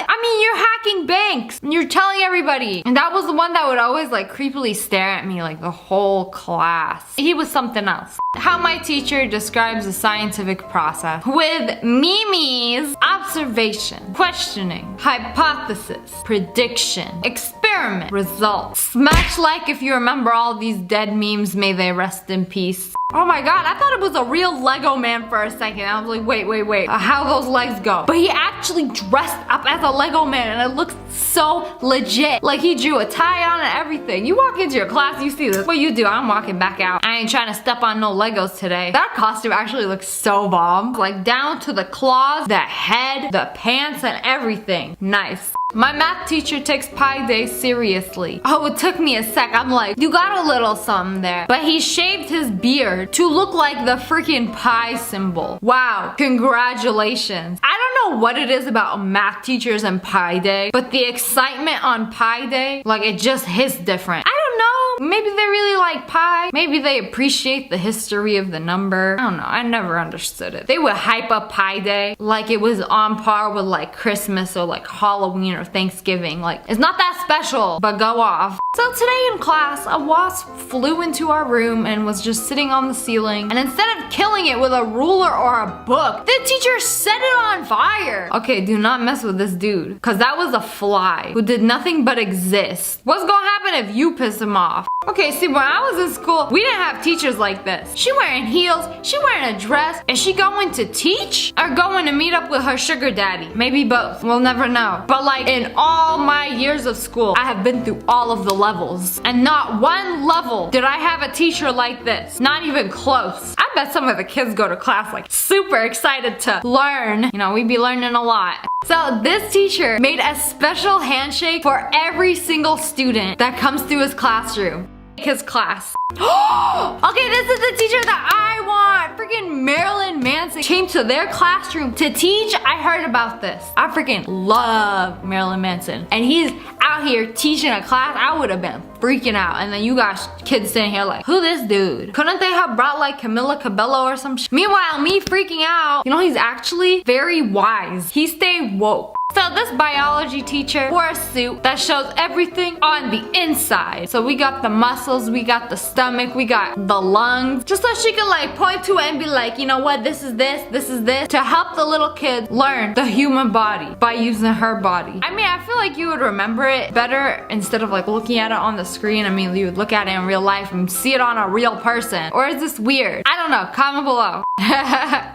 I mean, you're hacking banks. And you're telling everybody. And that was the one that would always like creepily stare at me like the whole class. He was something else. How my teacher describes the scientific process. With memes, observation, questioning, hypothesis, prediction, experiment, results. Smash like if you remember all these dead memes, may they rest in peace. Oh my god, I thought it was a real Lego man for a second. I was like, wait, how those legs go? But he actually dressed up as a Lego man and it looks so legit. Like he drew a tie on and everything. You walk into your class, you see this. What you do? I'm walking back out. I ain't trying to step on no Legos today. That costume actually looks so bomb. Like down to the claws, the head, the pants, and everything. Nice. My math teacher takes Pi Day seriously. Oh, it took me a sec. I'm like, you got a little something there. But he shaved his beard to look like the freaking pi symbol. Wow, congratulations. I don't know what it is about math teachers and Pi Day, but the excitement on Pi Day, like it just hits different. I don't know. Maybe they really like pi. Maybe they appreciate the history of the number. I don't know. I never understood it. They would hype up Pi Day like it was on par with like Christmas or like Halloween or Thanksgiving. Like, it's not that special, but go off. So today in class, a wasp flew into our room and was just sitting on the ceiling. And instead of killing it with a ruler or a book, the teacher set it on fire. Okay, do not mess with this dude, because that was a fly who did nothing but exist. What's gonna happen if you piss him off? Okay, see, when I was in school, we didn't have teachers like this. She wearing heels, she wearing a dress. Is she going to teach or going to meet up with her sugar daddy? Maybe both, we'll never know. But like in all my years of school, I have been through all of the levels. And not one level did I have a teacher like this. Not even close. I bet some of the kids go to class like super excited to learn. You know, we be learning a lot. So this teacher made a special handshake for every single student that comes through his classroom. His class. Okay, this is the teacher that I want. Freaking Marilyn Manson came to their classroom to teach. I heard about this. I freaking love Marilyn Manson. And he's out here teaching a class. I would have been freaking out. And then you got kids sitting here like, who this dude? Couldn't they have brought like Camila Cabello or some shit? Meanwhile, me freaking out. You know, he's actually very wise. He stayed woke. So this biology teacher wore a suit that shows everything on the inside. So we got the muscles, we got the stomach, we got the lungs. Just so she could like point to it and be like, you know what, this is this, to help the little kid learn the human body by using her body. I mean, I feel like you would remember it better instead of like looking at it on the screen. I mean, you would look at it in real life and see it on a real person. Or is this weird? I don't know, comment below.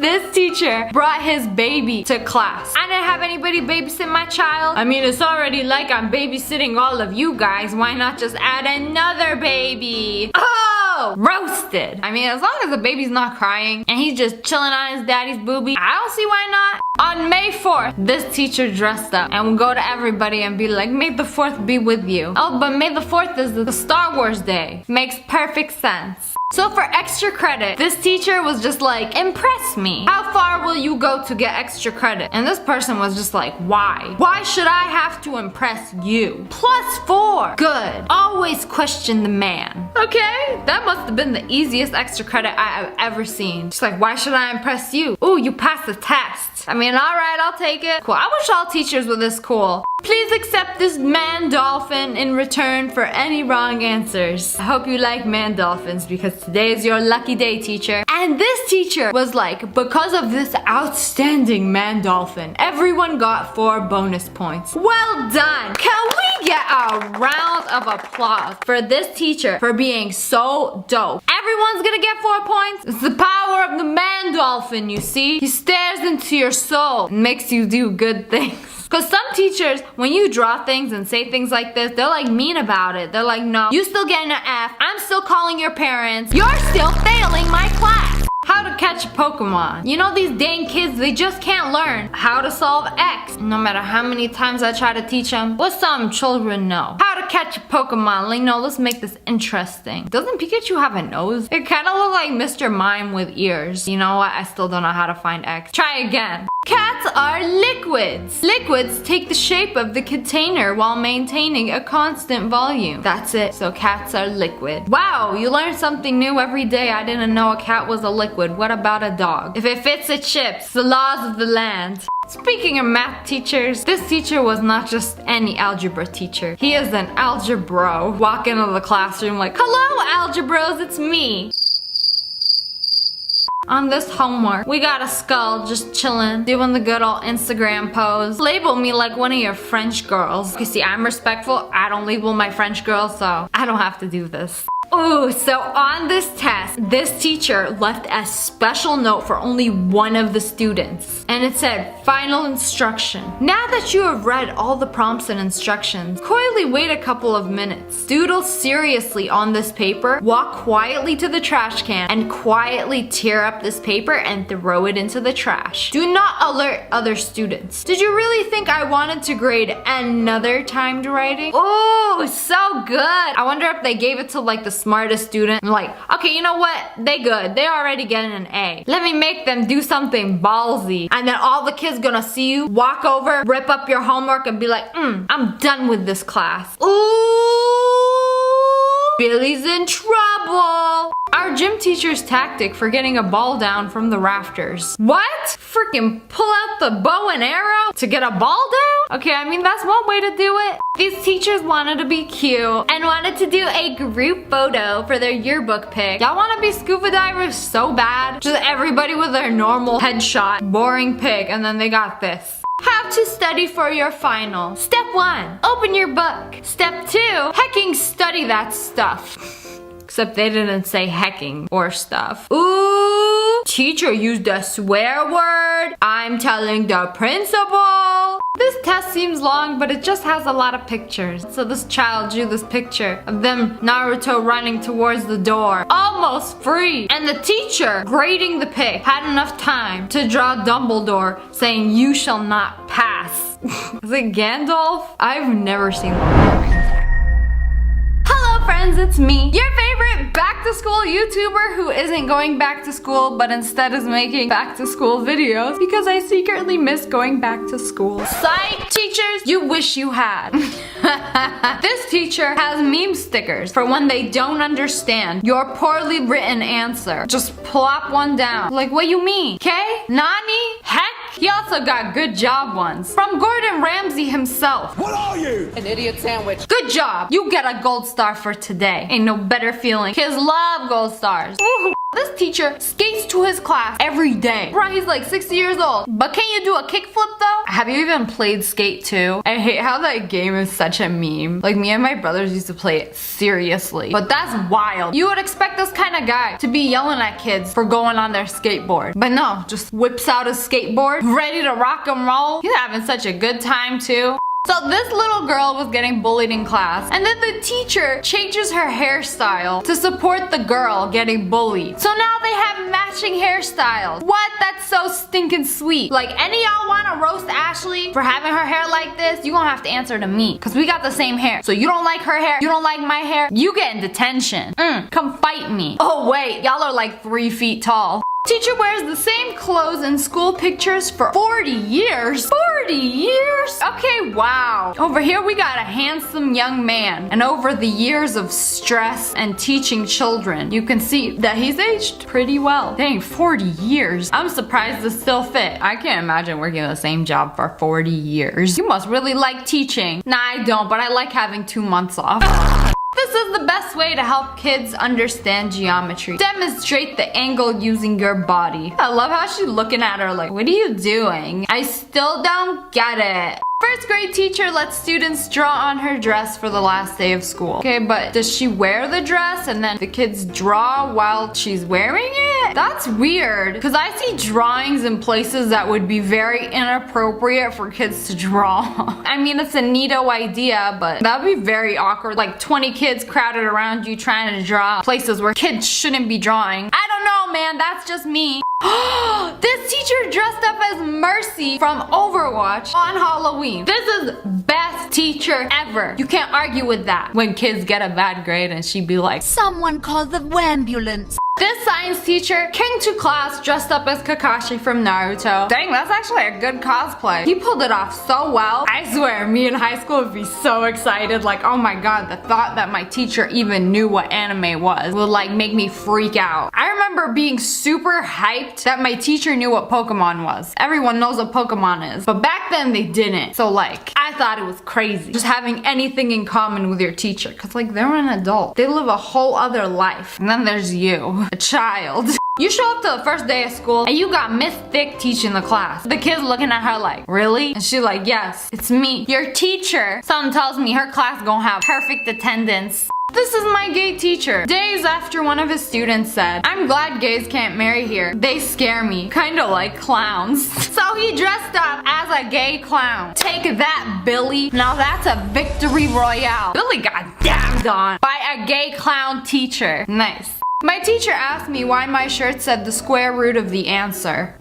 This teacher brought his baby to class. I didn't have anybody babysit my child. I mean, it's already like I'm babysitting all of you guys. Why not just add another baby? Oh, roasted. I mean, as long as the baby's not crying and he's just chilling on his daddy's boobie, I don't see why not. On May 4th, this teacher dressed up and would go to everybody and be like, May the 4th be with you. Oh, but May the 4th is the Star Wars day. Makes perfect sense. So for extra credit, this teacher was just like, impress me. How far will you go to get extra credit? And this person was just like, why? Why should I have to impress you? +4. Good. Always question the man. Okay, that must have been the easiest extra credit I have ever seen. Just like, why should I impress you? Ooh, you passed the test. I mean, alright, I'll take it. Cool. I wish all teachers were this cool. Please accept this man dolphin in return for any wrong answers. I hope you like man dolphins because today is your lucky day, teacher. And this teacher was like, because of this outstanding man dolphin, everyone got 4 bonus points. Well done. Can we get a round of applause for this teacher for being so dope? Everyone's gonna get 4 points. It's the power of the man dolphin, you see? He stares into your soul and makes you do good things. Because some teachers, when you draw things and say things like this, they're like mean about it. They're like, no, you still getting an F. I'm still calling your parents. You're still failing my class. How to catch a Pokemon. You know, these dang kids, they just can't learn how to solve X. No matter how many times I try to teach them, what some children know. How to catch a Pokemon. Like, no, let's make this interesting. Doesn't Pikachu have a nose? It kind of looks like Mr. Mime with ears. You know what? I still don't know how to find X. Try again. Cats are liquids. Liquids take the shape of the container while maintaining a constant volume. That's it. So cats are liquid. Wow, you learn something new every day. I didn't know a cat was a liquid. What about a dog? If it fits, it ships. The laws of the land. Speaking of math teachers, this teacher was not just any algebra teacher. He is an algebro. Walk into the classroom like, hello algebros, it's me. On this homework, we got a skull just chilling, doing the good old Instagram pose. Label me like one of your French girls. You see, I'm respectful. I don't label my French girls, so I don't have to do this. Ooh, so on this test, this teacher left a special note for only one of the students. And it said, final instruction. Now that you have read all the prompts and instructions, coyly wait a couple of minutes. Doodle seriously on this paper, walk quietly to the trash can, and quietly tear up this paper and throw it into the trash. Do not alert other students. Did you really think I wanted to grade another timed writing? Ooh, so good. I wonder if they gave it to like the smartest student. I'm like, okay, you know what? They good. They already getting an A. Let me make them do something ballsy. And then all the kids gonna see you, walk over, rip up your homework and be like, I'm done with this class. Ooh, Billy's in trouble. Our gym teacher's tactic for getting a ball down from the rafters. What? Freaking pull out the bow and arrow to get a ball down? Okay, I mean, that's one way to do it. These teachers wanted to be cute and wanted to do a group photo for their yearbook pic. Y'all want to be scuba divers so bad? Just everybody with their normal headshot, boring pic, and then they got this. How to study for your final. Step 1, open your book. Step 2, hecking study that stuff. Except they didn't say hecking or stuff. Ooh, teacher used a swear word. I'm telling the principal. This test seems long, but it just has a lot of pictures. So this child drew this picture of them Naruto running towards the door, almost free. And the teacher, grading the pic, had enough time to draw Dumbledore saying, you shall not pass. Is it Gandalf? I've never seen one. Hello friends, it's me, your favorite back to school YouTuber who isn't going back to school but instead is making back to school videos because I secretly miss going back to school. Psych, teachers, you wish you had. This teacher has meme stickers for when they don't understand your poorly written answer. Just plop one down. Like, what you mean? Okay? Nani? Heck? He also got good job ones from Gordon Ramsay himself. What are you? An idiot sandwich. Good job. You get a gold star for today. Ain't no better feeling. Kids love gold stars. Ooh. This teacher skates to his class every day. Right, he's like 60 years old. But can you do a kickflip though? Have you even played Skate 2? I hate how that game is such a meme. Like, me and my brothers used to play it seriously. But that's wild. You would expect this kind of guy to be yelling at kids for going on their skateboard. But no, just whips out his skateboard, ready to rock and roll. He's having such a good time too. So this little girl was getting bullied in class, and then the teacher changes her hairstyle to support the girl getting bullied. So now they have matching hairstyles. What? That's so stinking sweet. Like, any y'all wanna roast Ashley for having her hair like this? You gonna have to answer to me, cause we got the same hair. So you don't like her hair, you don't like my hair, you get in detention. Come fight me. Oh wait, y'all are like 3 feet tall. Teacher wears the same clothes in school pictures for 40 years. 40 years? Okay, wow. Over here we got a handsome young man. And over the years of stress and teaching children, you can see that he's aged pretty well. Dang, 40 years. I'm surprised this still fit. I can't imagine working the same job for 40 years. You must really like teaching. Nah, I don't, but I like having 2 months off. This is the best way to help kids understand geometry. Demonstrate the angle using your body. I love how she's looking at her like, what are you doing? I still don't get it. First grade teacher lets students draw on her dress for the last day of school. Okay, but does she wear the dress and then the kids draw while she's wearing it? That's weird, because I see drawings in places that would be very inappropriate for kids to draw. I mean, it's a neato idea, but that would be very awkward. Like 20 kids crowded around you trying to draw places where kids shouldn't be drawing. I don't know, man, that's just me. This teacher dressed up as Mercy from Overwatch on Halloween. This is best teacher ever. You can't argue with that. When kids get a bad grade and she'd be like, someone call the ambulance. This science teacher came to class dressed up as Kakashi from Naruto. Dang, that's actually a good cosplay. He pulled it off so well. I swear, me in high school would be so excited. Like, oh my god, the thought that my teacher even knew what anime was would like make me freak out. I remember being super hyped that my teacher knew what Pokemon was. Everyone knows what Pokemon is, but back then they didn't. So like, I thought it was crazy. Just having anything in common with your teacher. Cause like, they're an adult. They live a whole other life. And then there's you. A child. You show up to the first day of school and you got Miss Thick teaching the class. The kid's looking at her like, really? And she's like, yes, it's me, your teacher. Something tells me her class gonna have perfect attendance. This is my gay teacher. Days after one of his students said, I'm glad gays can't marry here. They scare me. Kinda like clowns. So he dressed up as a gay clown. Take that, Billy. Now that's a victory royale. Billy got dabbed on by a gay clown teacher. Nice. My teacher asked me why my shirt said the square root of the answer.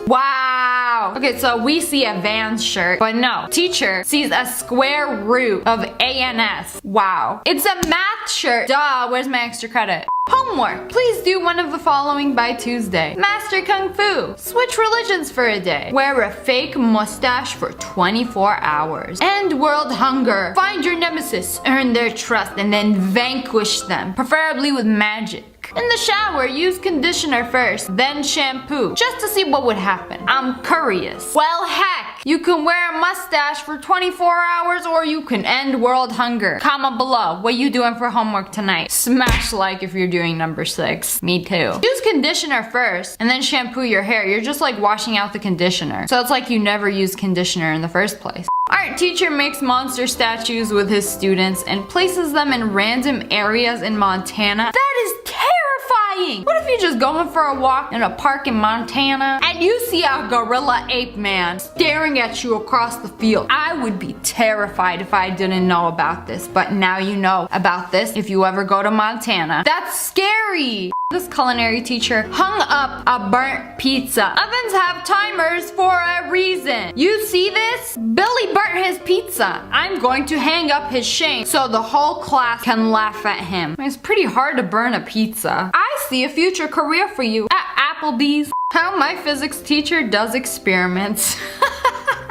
Wow. Okay, so we see a Vans shirt, but no. Teacher sees a square root of ANS. Wow. It's a math shirt. Duh, where's my extra credit? Homework. Please do one of the following by Tuesday. Master Kung Fu. Switch religions for a day. Wear a fake mustache for 24 hours. End world hunger. Find your nemesis. Earn their trust and then vanquish them. Preferably with magic. In the shower, use conditioner first, then shampoo, just to see what would happen. I'm curious. Well, heck, you can wear a mustache for 24 hours or you can end world hunger. Comment below, what you doing for homework tonight? Smash like if you're doing number 6. Me too. Use conditioner first and then shampoo your hair. You're just like washing out the conditioner. So it's like you never used conditioner in the first place. Art teacher makes monster statues with his students and places them in random areas in Montana. That is terrifying! What if you're just going for a walk in a park in Montana and you see a gorilla ape man staring at you across the field? I would be terrified if I didn't know about this, but now you know about this if you ever go to Montana. That's scary! This culinary teacher hung up a burnt pizza. Ovens have timers for a reason. You see this? Billy burnt his pizza. I'm going to hang up his shame so the whole class can laugh at him. It's pretty hard to burn a pizza. I see a future career for you at Applebee's. How my physics teacher does experiments.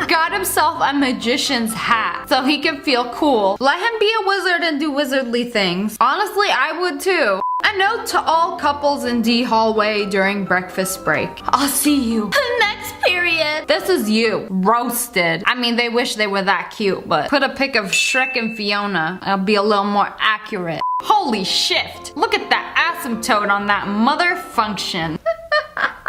Got himself a magician's hat so he can feel cool. Let him be a wizard and do wizardly things. Honestly, I would too. A note to all couples in D hallway during breakfast break. I'll see you next period. This is you, roasted. I mean, they wish they were that cute, but put a pic of Shrek and Fiona. It'll be a little more accurate. Holy shift. Look at that asymptote on that mother function.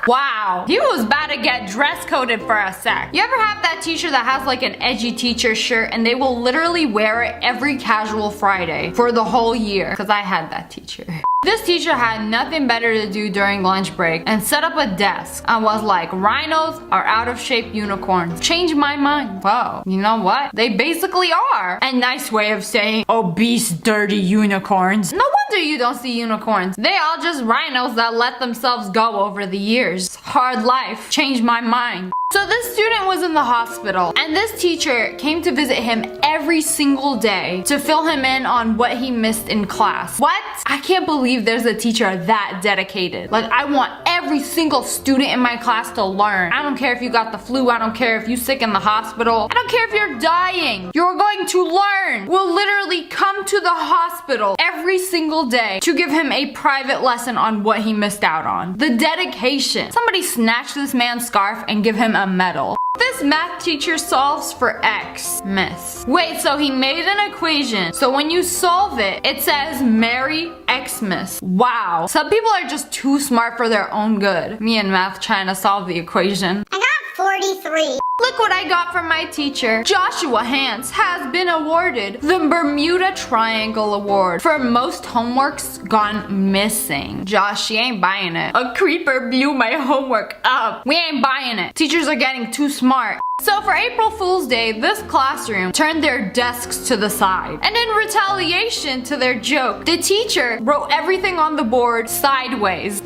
Wow, he was about to get dress coded for a sec. You ever have that teacher that has like an edgy teacher shirt and they will literally wear it every casual Friday for the whole year? Because I had that teacher. This teacher had nothing better to do during lunch break and set up a desk and was like, rhinos are out of shape unicorns. Changed my mind. Whoa, you know what? They basically are. A nice way of saying obese, dirty unicorns. No wonder you don't see unicorns. They all just rhinos that let themselves go over the years. Hard life. Changed my mind. So this student was in the hospital and this teacher came to visit him every single day to fill him in on what he missed in class. What? I can't believe there's a teacher that dedicated. Like, I want every single student in my class to learn. I don't care if you got the flu. I don't care if you're sick in the hospital. I don't care if you're dying. You're going to learn. We'll literally come to the hospital every single day to give him a private lesson on what he missed out on. The dedication. Somebody snatch this man's scarf and give him a medal. This math teacher solves for X. Miss. Wait, so he made an equation. So when you solve it, it says marry Xmas. Wow. Some people are just too smart for their own good. Me and math trying to solve the equation. I got 43. Look what I got from my teacher. Joshua Hans has been awarded the Bermuda Triangle Award for most homeworks gone missing. Josh, she ain't buying it. A creeper blew my homework up. We ain't buying it. Teachers are getting too smart. So for April Fool's Day, this classroom turned their desks to the side. And in retaliation to their joke, the teacher wrote everything on the board sideways.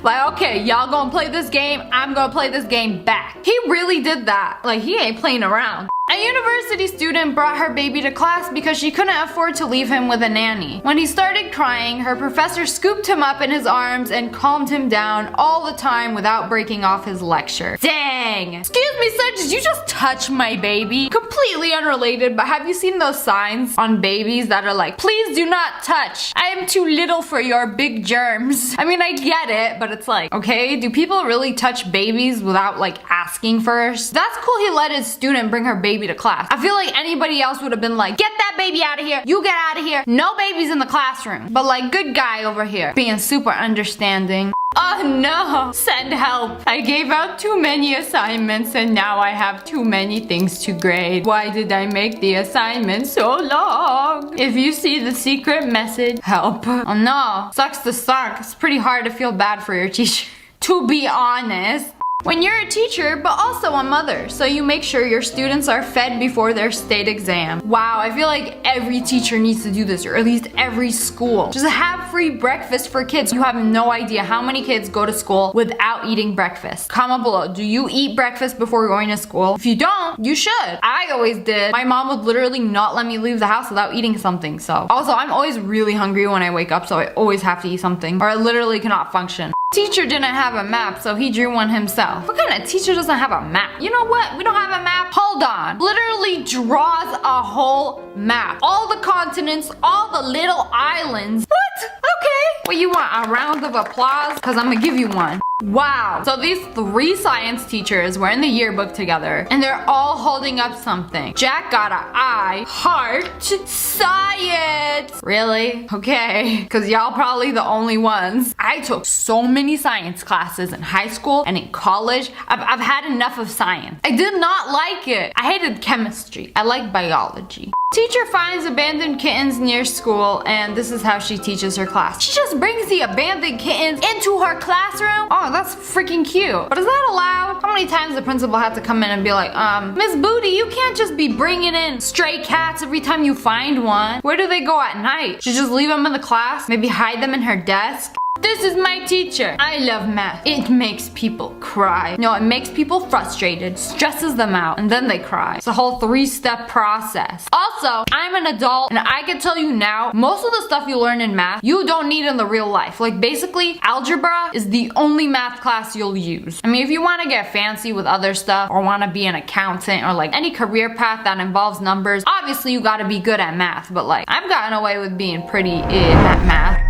Like, okay, y'all gonna play this game, I'm gonna play this game back. He really did that. Like, he ain't playing around. A university student brought her baby to class because she couldn't afford to leave him with a nanny. When he started crying, her professor scooped him up in his arms and calmed him down all the time without breaking off his lecture. Dang! Excuse me, sir, did you just touch my baby? Completely unrelated, but have you seen those signs on babies that are like, please do not touch. I am too little for your big germs. I mean, I get it, but it's like, okay, do people really touch babies without like asking first? That's cool he let his student bring her baby to class. I feel like anybody else would have been like, get that baby out of here, you get out of here, no babies in the classroom. But like, good guy over here, being super understanding. Oh no, send help. I gave out too many assignments and now I have too many things to grade. Why did I make the assignment so long? If you see the secret message, help. Oh no, sucks to suck. It's pretty hard to feel bad for your teacher. To be honest. When you're a teacher, but also a mother, so you make sure your students are fed before their state exam. Wow, I feel like every teacher needs to do this, or at least every school. Just have free breakfast for kids. You have no idea how many kids go to school without eating breakfast. Comment below, do you eat breakfast before going to school? If you don't, you should. I always did. My mom would literally not let me leave the house without eating something, so. Also, I'm always really hungry when I wake up, so I always have to eat something, or I literally cannot function. Teacher didn't have a map, so he drew one himself. What kind of teacher doesn't have a map? You know what? We don't have a map. Hold on. Literally draws a whole map. All the continents, all the little islands. What? Okay. What, you want a round of applause? Because I'm gonna give you one. Wow. So these 3 science teachers were in the yearbook together and they're all holding up something. Jack got an I, heart, science. Really? Okay. Because y'all probably the only ones. I took so many science classes in high school and in college. I've had enough of science. I did not like it. I hated chemistry. I like biology. Teacher finds abandoned kittens near school and this is how she teaches her class. She just brings the abandoned kittens into her classroom. Oh, that's freaking cute. But is that allowed? How many times the principal had to come in and be like, Miss Booty, you can't just be bringing in stray cats every time you find one. Where do they go at night? Should you just leave them in the class? Maybe hide them in her desk? This is my teacher. I love math. It makes people cry. No, it makes people frustrated, stresses them out, and then they cry. It's a whole 3-step process. Also, I'm an adult, and I can tell you now, most of the stuff you learn in math, you don't need in the real life. Like, basically, algebra is the only math class you'll use. I mean, if you want to get fancy with other stuff, or want to be an accountant, or like any career path that involves numbers, obviously you gotta be good at math, but like, I've gotten away with being pretty at math.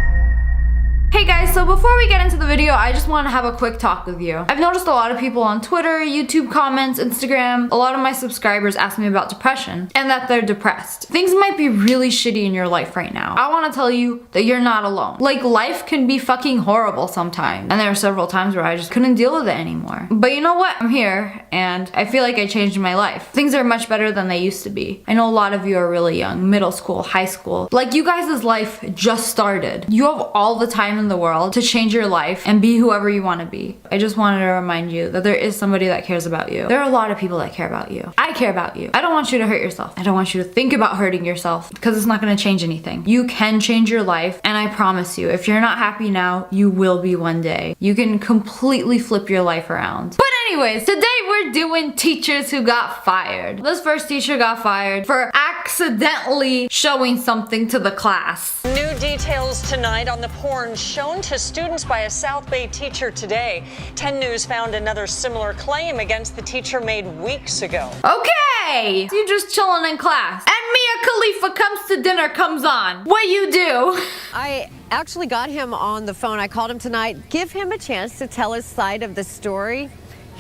Hey guys, so before we get into the video, I just want to have a quick talk with you. I've noticed a lot of people on Twitter, YouTube comments, Instagram, a lot of my subscribers ask me about depression and that they're depressed. Things might be really shitty in your life right now. I want to tell you that you're not alone. Like, life can be fucking horrible sometimes. And there were several times where I just couldn't deal with it anymore. But you know what? I'm here and I feel like I changed my life. Things are much better than they used to be. I know a lot of you are really young, middle school, high school. Like, you guys' life just started. You have all the time in the world to change your life and be whoever you want to be. I just wanted to remind you that there is somebody that cares about you. There are a lot of people that care about you. I care about you. I don't want you to hurt yourself. I don't want you to think about hurting yourself because it's not going to change anything. You can change your life, and I promise you, if you're not happy now, you will be one day. You can completely flip your life around. But anyways, today we're doing teachers who got fired. This first teacher got fired for accidentally showing something to the class. New details tonight on the porn shown to students by a South Bay teacher today. 10 News found another similar claim against the teacher made weeks ago. Okay! You're just chilling in class. And Mia Khalifa comes to dinner, comes on. What you do? I actually got him on the phone. I called him tonight. Give him a chance to tell his side of the story.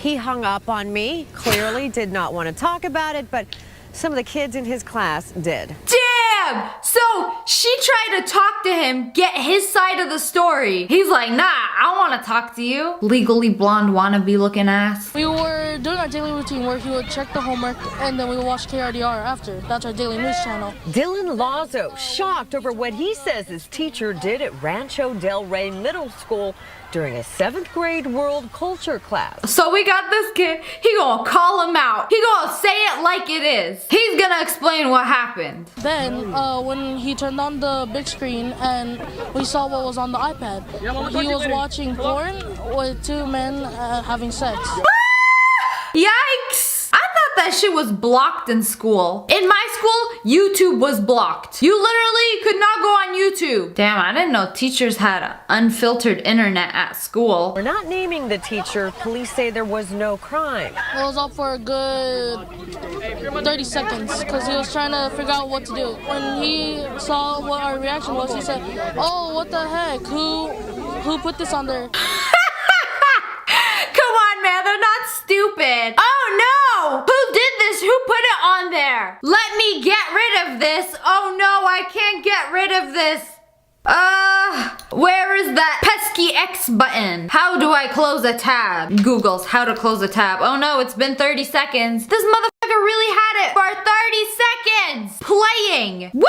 He hung up on me, clearly did not want to talk about it, but some of the kids in his class did. Damn! So she tried to talk to him, get his side of the story. He's like, nah, I don't want to talk to you. Legally blonde wannabe looking ass. We were doing our daily routine where he would check the homework and then we would watch KRDR after. That's our daily news channel. Dylan Lazo shocked over what he says his teacher did at Rancho Del Rey Middle School during a 7th grade world culture class. So we got this kid, he gonna call him out. He gonna say it like it is. He's gonna explain what happened. Then, when he turned on the big screen and we saw what was on the iPad, he was watching porn with 2 men having sex. Yikes! I thought that shit was blocked in school. In my school, YouTube was blocked. You literally could not go on YouTube. Damn, I didn't know teachers had unfiltered internet at school. We're not naming the teacher. Police say there was no crime. It was up for a good 30 seconds because he was trying to figure out what to do. When he saw what our reaction was, he said, "Oh, what the heck? Who put this on there?" Come on, man, they're not stupid. Oh no! Who did this? Who put it on there? Let me get rid of this. Oh no, I can't get rid of this. Where is that pesky X button? How do I close a tab? Google's how to close a tab. Oh no, it's been 30 seconds. This motherfucker really had it for 30 seconds playing. What?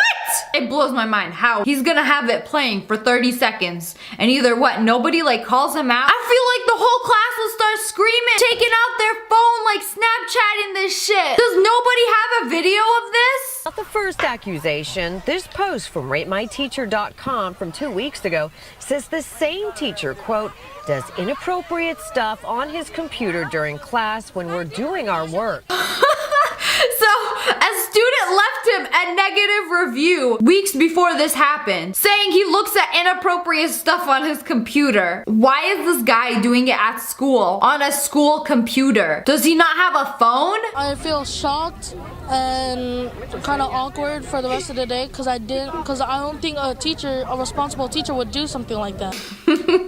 It blows my mind how he's gonna have it playing for 30 seconds and either what, nobody like calls him out? I feel like the whole class will start screaming, taking out their phone, like Snapchatting this shit. Does nobody have a video of this? Not the first accusation. This post from RateMyTeacher.com from 2 weeks ago says the same teacher, quote, does inappropriate stuff on his computer during class when we're doing our work. So, a student left him a negative review weeks before this happened, saying he looks at inappropriate stuff on his computer. Why is this guy doing it at school, on a school computer? Does he not have a phone? I feel shocked and kind of awkward for the rest of the day because I don't think a responsible teacher would do something like that.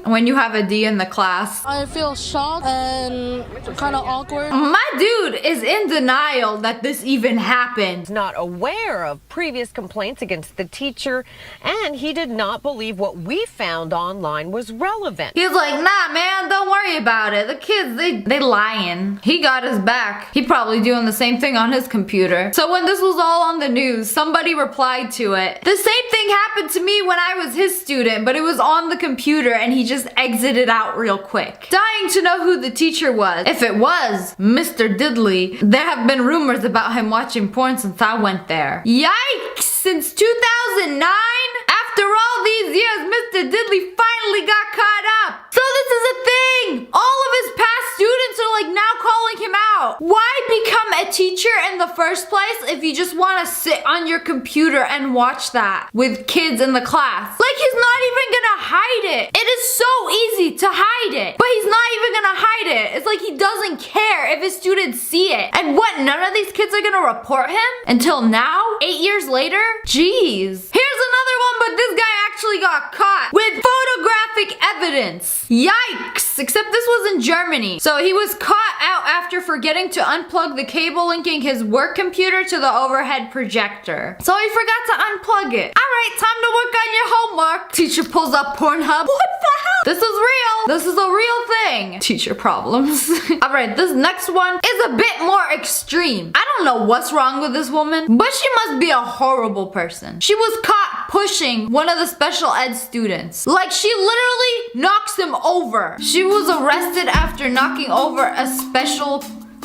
When you have a D in the class. I feel shocked and kind of awkward. My dude is in denial that this even happened. Not aware of previous complaints against the teacher, and he did not believe what we found online was relevant. He's like, nah, man, don't worry about it. The kids, they lying. He got his back. He probably doing the same thing on his computer. So when this was all on the news, somebody replied to it. The same thing happened to me when I was his student, but it was on the computer and he just exited out real quick. Dying to know who the teacher was. If it was Mr. Diddley, there have been rumors about him watching porn since I went there. Yikes! Since 2009? After all these years, Mr. Diddley finally got caught up. So this is a thing! All of his past students are like now calling him out. Why become a teacher in the first place if you just want to sit on your computer and watch that with kids in the class? Like, he's not even gonna hide it. It is so easy to hide it, but he's not even gonna hide it. It's like he doesn't care if his students see it. And what, none of these kids are gonna report him? Until now? 8 years later? Jeez. Here's another one, but this guy actually got caught with photographic evidence. Yikes! Except this was in Germany. So he was caught out after forgetting to unplug the cable linking his work computer to the overhead projector. So he forgot to unplug it. Alright, time to work on your homework. Teacher pulls up Pornhub. What the hell? This is real. This is a real thing. Teacher problems. Alright, this next one is a bit more extreme. I don't know what's wrong with this woman, but she must be a horrible person. She was caught pushing one of the special ed students. Like, she literally knocks him over. She was arrested after knocking over a special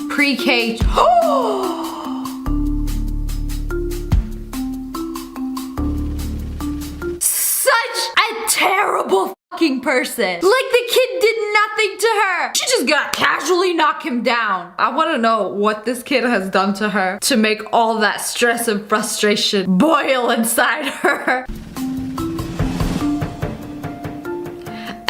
pre-K. Such a terrible fucking person. Like, the kid did nothing to her. She just got casually knock him down. I want to know what this kid has done to her to make all that stress and frustration boil inside her.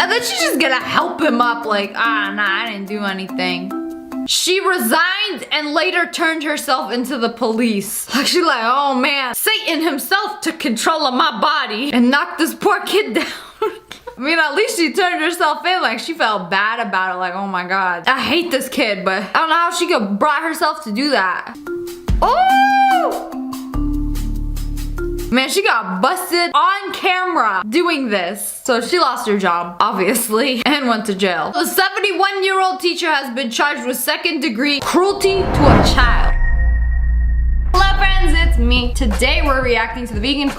And then she's just gonna help him up like, nah, I didn't do anything. She resigned and later turned herself into the police. Like, she's like, oh man, Satan himself took control of my body and knocked this poor kid down. I mean, at least she turned herself in. Like, she felt bad about it. Like, oh my God, I hate this kid, but I don't know how she could brought herself to do that. Oh! Man, she got busted on camera doing this. So she lost her job, obviously, and went to jail. A 71-year-old teacher has been charged with second-degree cruelty to a child. Hello friends, it's me. Today we're reacting to the vegan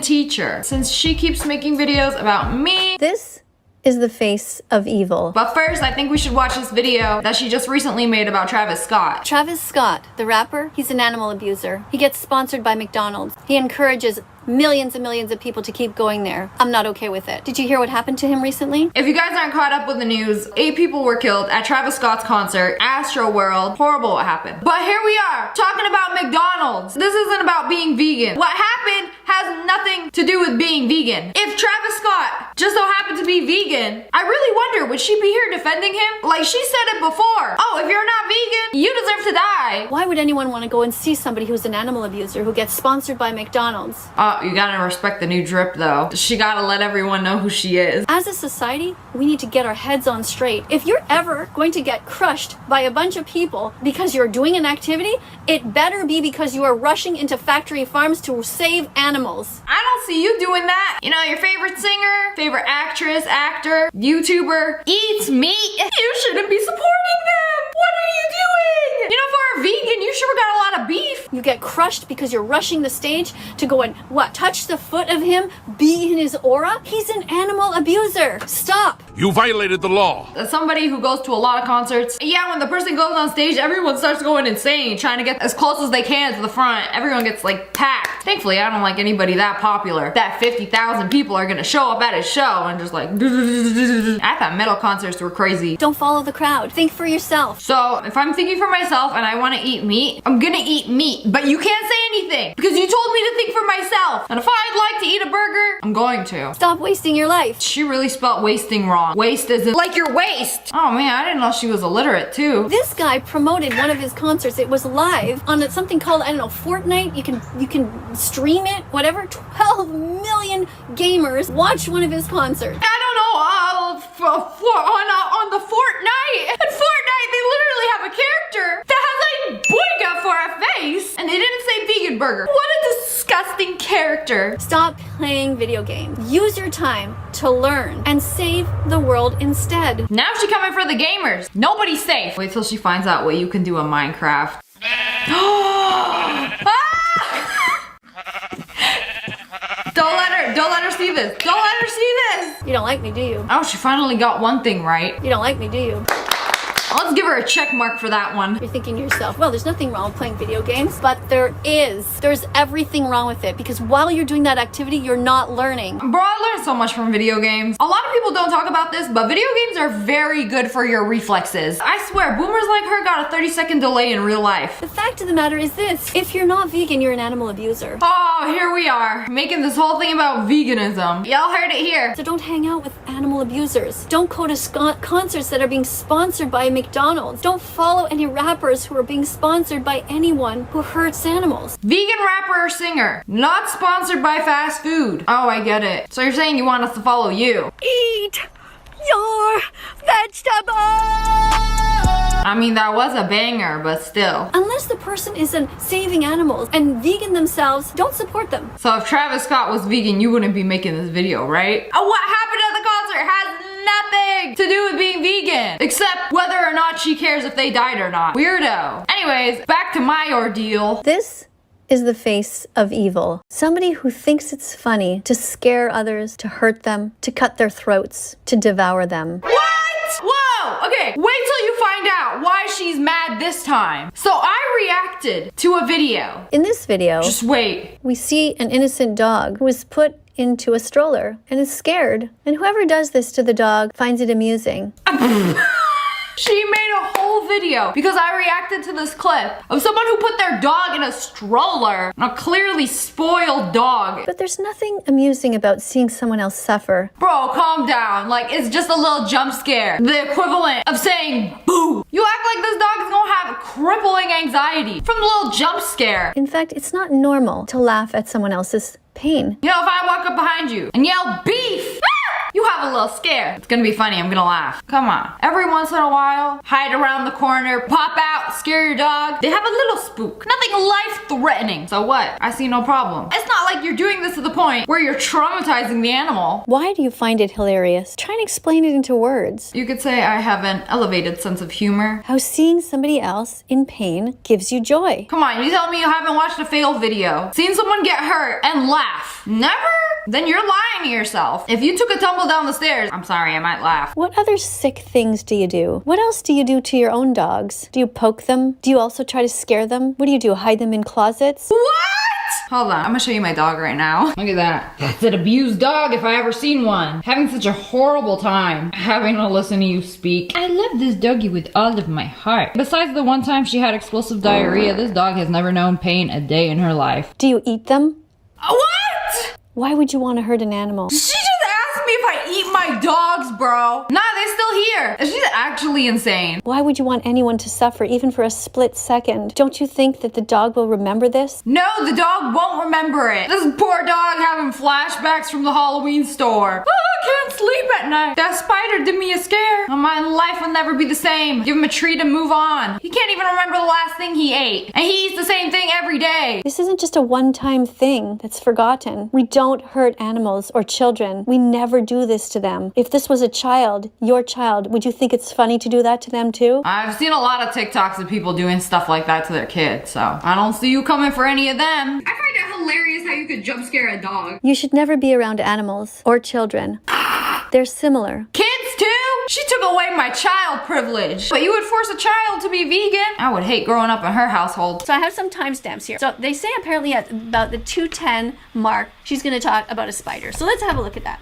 teacher, since she keeps making videos about me. This is the face of evil. But first, I think we should watch this video that she just recently made about Travis Scott. Travis Scott, the rapper, he's an animal abuser. He gets sponsored by McDonald's. He encourages millions and millions of people to keep going there. I'm not okay with it. Did you hear what happened to him recently? If you guys aren't caught up with the news, 8 people were killed at Travis Scott's concert, Astro World. Horrible what happened. But here we are, talking about McDonald's. This isn't about being vegan. What happened has nothing to do with being vegan. If Travis Scott just so happened to be vegan, I really wonder, would she be here defending him? Like, she said it before. Oh, if you're not vegan, you deserve to die. Why would anyone want to go and see somebody who's an animal abuser who gets sponsored by McDonald's? You gotta respect the new drip though. She gotta let everyone know who she is. As a society, we need to get our heads on straight. If you're ever going to get crushed by a bunch of people because you're doing an activity, it better be because you are rushing into factory farms to save animals. I don't see you doing that. You know, your favorite singer, favorite actress, actor, YouTuber eats meat. You shouldn't be supporting them. What are you doing? You know, for a vegan, you sure got a lot of beef. You get crushed because you're rushing the stage to go and, touch the foot of him, be in his aura? He's an animal abuser. Stop. You violated the law. As somebody who goes to a lot of concerts, yeah, when the person goes on stage, everyone starts going insane, trying to get as close as they can to the front. Everyone gets like packed. Thankfully, I don't like anybody that popular that 50,000 people are gonna show up at his show and just like I thought metal concerts were crazy. Don't follow the crowd. Think for yourself. So if I'm thinking for myself and I want to eat meat, I'm gonna eat meat. But you can't say anything because you told me to think for myself. And if I'd like to eat a burger, I'm going to. Stop wasting your life. She really spelled wasting wrong. Waste isn't like your waist. Oh man, I didn't know she was illiterate too. This guy promoted one of his concerts. It was live on something called, I don't know, Fortnite. You can stream it, whatever. 12 million gamers watched one of his concerts. I don't know, on the Fortnite. In Fortnite, they literally have a character that has a boyga for a face. And they didn't say vegan burger. What a disgusting character. Stop playing video games. Use your time to learn and save the world instead. Now she's coming for the gamers. Nobody's safe. Wait till she finds out what you can do in Minecraft. Don't let her see this. Don't let her see this. You don't like me, do you? Oh, she finally got one thing right. You don't like me, do you? Let's give her a check mark for that one. You're thinking to yourself, well, there's nothing wrong with playing video games, but there is. There's everything wrong with it because while you're doing that activity, you're not learning. Bro, I learned so much from video games. A lot of people don't talk about this, but video games are very good for your reflexes. I swear, boomers like her got a 30-second delay in real life. The fact of the matter is this. If you're not vegan, you're an animal abuser. Oh, here we are, making this whole thing about veganism. Y'all heard it here. So don't hang out with animal abusers. Don't go to concerts that are being sponsored by McDonald's. Don't follow any rappers who are being sponsored by anyone who hurts animals. Vegan rapper or singer, not sponsored by fast food. Oh, I get it. So you're saying you want us to follow you? Eat your vegetables! I mean, that was a banger, but still. Unless the person isn't saving animals and vegan themselves, don't support them. So if Travis Scott was vegan, you wouldn't be making this video, right? What happened at the concert has nothing to do with being vegan, except whether or not she cares if they died or not. Weirdo. Anyways, back to my ordeal. This is the face of evil. Somebody who thinks it's funny to scare others, to hurt them, to cut their throats, to devour them. What? Whoa! Okay, wait till you find out why she's mad this time. So I reacted to a video. In this video, just wait. We see an innocent dog who is put into a stroller and is scared. And whoever does this to the dog finds it amusing. She made a whole video because I reacted to this clip of someone who put their dog in a stroller. A clearly spoiled dog. But there's nothing amusing about seeing someone else suffer. Bro, calm down. Like, it's just a little jump scare. The equivalent of saying boo. You act like this dog is gonna have crippling anxiety from the little jump scare. In fact, it's not normal to laugh at someone else's pain. You know, if I walk up behind you and yell beef, you have a little scare. It's gonna be funny, I'm gonna laugh. Come on. Every once in a while, hide around the corner, pop out, scare your dog. They have a little spook. Nothing life-threatening. So what? I see no problem. It's not like you're doing this to the point where you're traumatizing the animal. Why do you find it hilarious? Try and explain it into words. You could say I have an elevated sense of humor. How seeing somebody else in pain gives you joy. Come on, you tell me you haven't watched a fail video, seen someone get hurt, and laugh. Never? Then you're lying to yourself. If you took a tumble down the stairs, I'm sorry, I might laugh. What other sick things do you do? What else do you do to your own dogs? Do you poke them? Do you also try to scare them? What do? Hide them in closets? What? Hold on, I'm gonna show you my dog right now. Look at that. That's an abused dog if I ever seen one. Having such a horrible time having to listen to you speak. I love this doggy with all of my heart. Besides the one time she had explosive diarrhea, this dog has never known pain a day in her life. Do you eat them? What? Why would you want to hurt an animal? She just asked me if I eat my dogs, bro. Nah, they still here. She's actually insane. Why would you want anyone to suffer even for a split second? Don't you think that the dog will remember this? No, the dog won't remember it. This poor dog having flashbacks from the Halloween store. I can't sleep at night. That spider did me a scare. My life will never be the same. Give him a treat and move on. He can't even remember the last thing he ate. And he eats the same thing every day. This isn't just a one-time thing that's forgotten. We don't hurt animals or children. We never do this to them. If this was a child, your child, would you think it's funny to do that to them too? I've seen a lot of TikToks of people doing stuff like that to their kids, so I don't see you coming for any of them. I find it hilarious how you could jump scare a dog. You should never be around animals or children. They're similar. Kids too? She took away my child privilege. But you would force a child to be vegan? I would hate growing up in her household. So I have some timestamps here. So they say apparently at about the 2:10 mark, she's gonna talk about a spider. So let's have a look at that.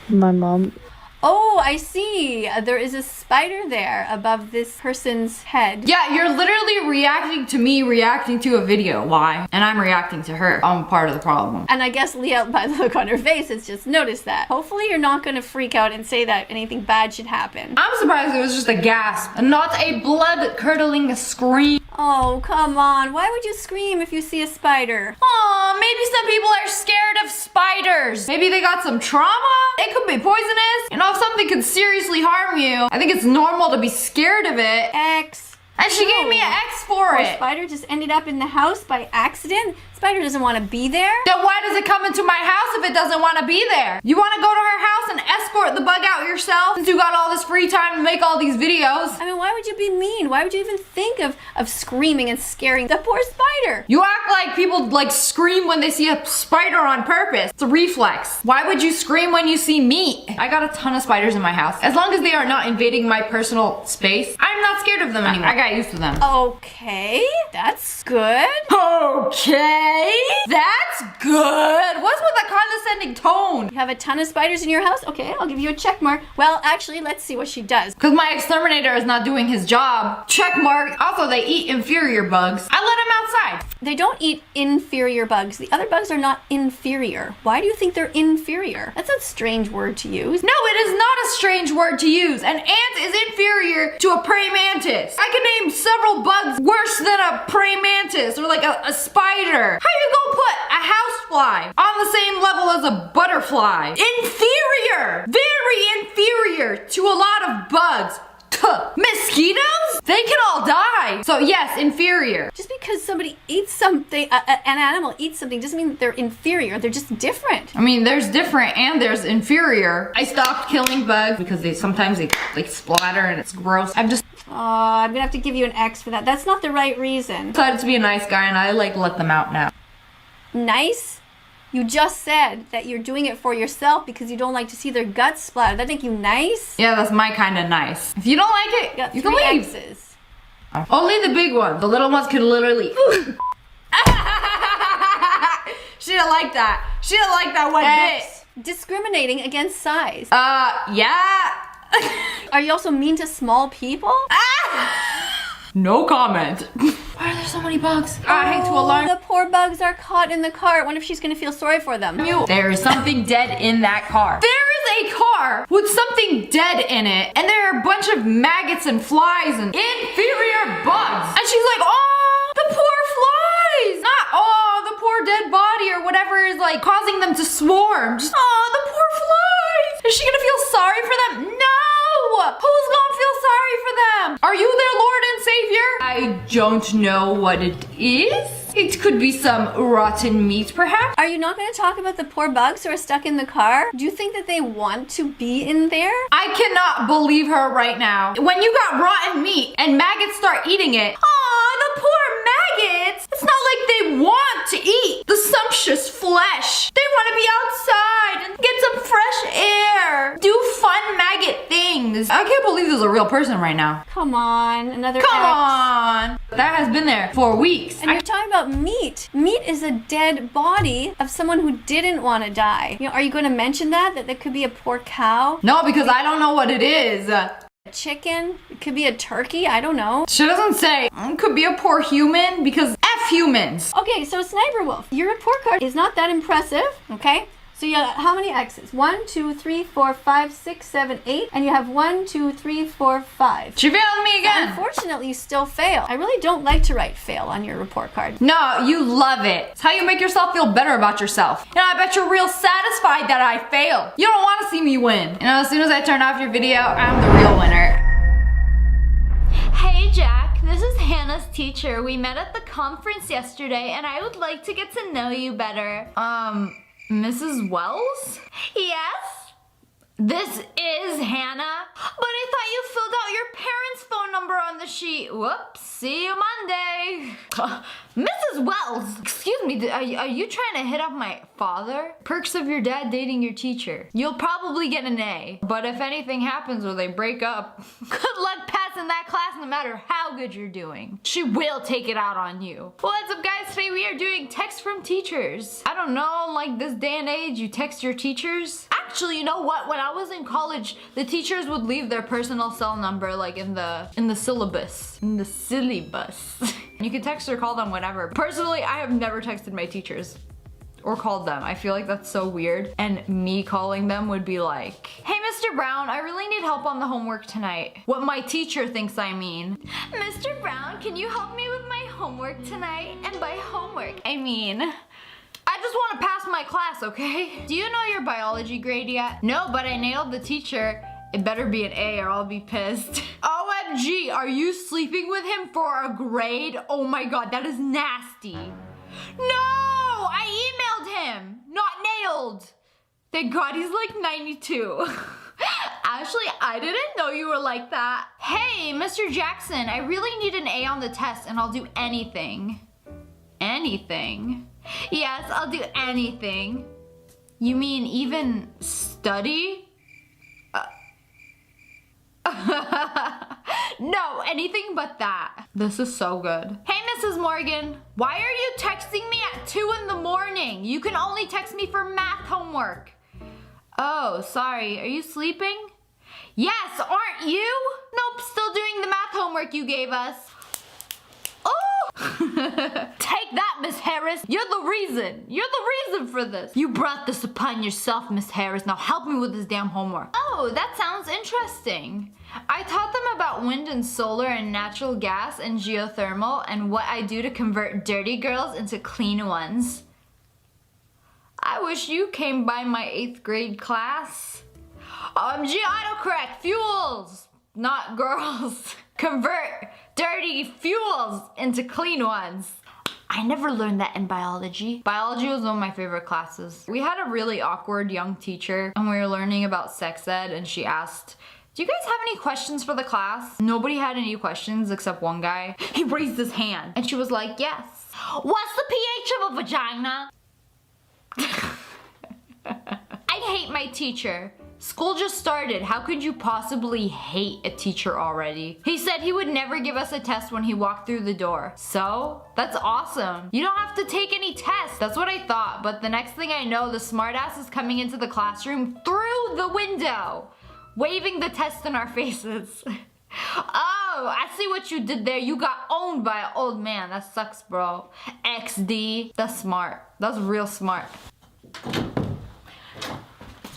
My mom. Oh, I see. There is a spider there above this person's head. Yeah, you're literally reacting to me reacting to a video. Why? And I'm reacting to her. I'm part of the problem. And I guess Leah, by the look on her face, has just noticed that. Hopefully you're not going to freak out and say that anything bad should happen. I'm surprised it was just a gasp and not a blood-curdling scream. Oh, come on. Why would you scream if you see a spider? Aw, maybe some people are scared of spiders. Maybe they got some trauma. It could be poisonous. You know, if something could seriously harm you, I think it's normal to be scared of it. X. And she gave me an X for it. Spider just ended up in the house by accident. Spider doesn't want to be there. Then why does it come into my house if it doesn't want to be there? You want to go to her house and escort the bug out yourself since you got all this free time to make all these videos? I mean, why would you be mean? Why would you even think of screaming and scaring the poor spider? You act like people like scream when they see a spider on purpose. It's a reflex. Why would you scream when you see meat? I got a ton of spiders in my house. As long as they are not invading my personal space, I'm not scared of them anymore. I got used to them. Okay, that's good. Okay. That's good. What's with the condescending tone? You have a ton of spiders in your house? Okay, I'll give you a check mark. Well, actually, let's see what she does. Because my exterminator is not doing his job. Check mark. Also, they eat inferior bugs. I let them outside. They don't eat inferior bugs. The other bugs are not inferior. Why do you think they're inferior? That's a strange word to use. No, it is not a strange word to use. An ant is inferior to a praying mantis. I can name several bugs worse than a praying mantis or like a spider. How you gonna put a housefly on the same level as a butterfly? Inferior! Very inferior to a lot of bugs. Mosquitoes? They can all die. So yes, inferior. Just because somebody eats something, an animal eats something, doesn't mean that they're inferior. They're just different. I mean, there's different and there's inferior. I stopped killing bugs because sometimes they splatter and it's gross. I'm gonna have to give you an X for that. That's not the right reason. Decided to be a nice guy and I let them out now. Nice? You just said that you're doing it for yourself because you don't like to see their guts splatter. That make you nice? Yeah, that's my kind of nice. If you don't like it, you can leave. X's. Only the big ones. The little ones can literally. She didn't like that. She didn't like that one bit. Discriminating against size. Yeah. Are you also mean to small people? No comment. Why are there so many bugs? I hate to alarm. The poor bugs are caught in the car. I wonder if she's gonna feel sorry for them. There is something dead in that car. There is a car with something dead in it, and there are a bunch of maggots and flies and inferior bugs. And she's like, oh, the poor flies. Not, oh, the poor dead body or whatever is like causing them to swarm. Just, oh, the poor flies. Are you their Lord and Savior? I don't know what it is. It could be some rotten meat, perhaps. Are you not going to talk about the poor bugs who are stuck in the car? Do you think that they want to be in there? I cannot believe her right now. When you got rotten meat and maggots start eating it, aw, the poor maggots. It's not like they want to eat the sumptuous flesh. They want to be outside and get some fresh air. Do fun maggot things. I can't believe there's a real person right now. Come on, another Come X. on. That has been there for weeks. And you're talking about meat. Meat is a dead body of someone who didn't want to die. You know, are you going to mention that there could be a poor cow? No, because I don't know what it is. A chicken? It could be a turkey? I don't know. She doesn't say. It could be a poor human because F humans. Okay, so Sniper Wolf, your report card is not that impressive, okay? So you have how many X's? 1, 2, 3, 4, 5, 6, 7, 8, and you have 1, 2, 3, 4, 5. She failed me again. Unfortunately, you still fail. I really don't like to write fail on your report card. No, you love it. It's how you make yourself feel better about yourself. You know, I bet you're real satisfied that I failed. You don't want to see me win. You know, as soon as I turn off your video, I'm the real winner. Hey Jack, this is Hannah's teacher. We met at the conference yesterday and I would like to get to know you better. Mrs. Wells? Yes? This is Hannah. But I thought you filled out your parents' phone number on the sheet. Whoops, see you Monday. Mrs. Wells, excuse me, are you trying to hit up my father? Perks of your dad dating your teacher. You'll probably get an A, but if anything happens or they break up, good luck passing that class no matter how good you're doing. She will take it out on you. Well, what's up guys? Today we are doing text from teachers. I don't know, like this day and age, you text your teachers? Actually, you know what? When I was in college, the teachers would leave their personal cell number like in the syllabus. In the syllabus. You can text or call them whatever. Personally, I have never texted my teachers or called them. I feel like that's so weird. And me calling them would be like, hey Mr. Brown, I really need help on the homework tonight. What my teacher thinks I mean. Mr. Brown, can you help me with my homework tonight? And by homework, I mean, I just want to pass my class, okay? Do you know your biology grade yet? No, but I nailed the teacher. It better be an A or I'll be pissed. OMG, are you sleeping with him for a grade? Oh my god, that is nasty. No, I emailed him, not nailed. Thank god he's like 92. Ashley, I didn't know you were like that. Hey, Mr. Jackson, I really need an A on the test and I'll do anything. Anything? Yes, I'll do anything. You mean even study? No, anything but that. This is so good. Hey, Mrs. Morgan, why are you texting me at 2 in the morning? You can only text me for math homework. Oh, sorry, are you sleeping? Yes, aren't you? Nope, still doing the math homework you gave us. Oh! Take that, Miss Harris. You're the reason. You're the reason for this. You brought this upon yourself, Miss Harris. Now help me with this damn homework. Oh, that sounds interesting. I taught them about wind and solar and natural gas and geothermal and what I do to convert dirty girls into clean ones. I wish you came by my 8th grade class. OMG, autocorrect, fuels, not girls. Convert dirty fuels into clean ones. I never learned that in biology. Biology was one of my favorite classes. We had a really awkward young teacher and we were learning about sex ed and she asked, do you guys have any questions for the class? Nobody had any questions except one guy. He raised his hand and she was like, yes. What's the pH of a vagina? I hate my teacher. School just started. How could you possibly hate a teacher already? He said he would never give us a test when he walked through the door. So, that's awesome. You don't have to take any tests. That's what I thought. But the next thing I know, the smartass is coming into the classroom through the window, waving the test in our faces. Oh, I see what you did there. You got owned by an old man. That sucks, bro. XD. That's smart. That's real smart.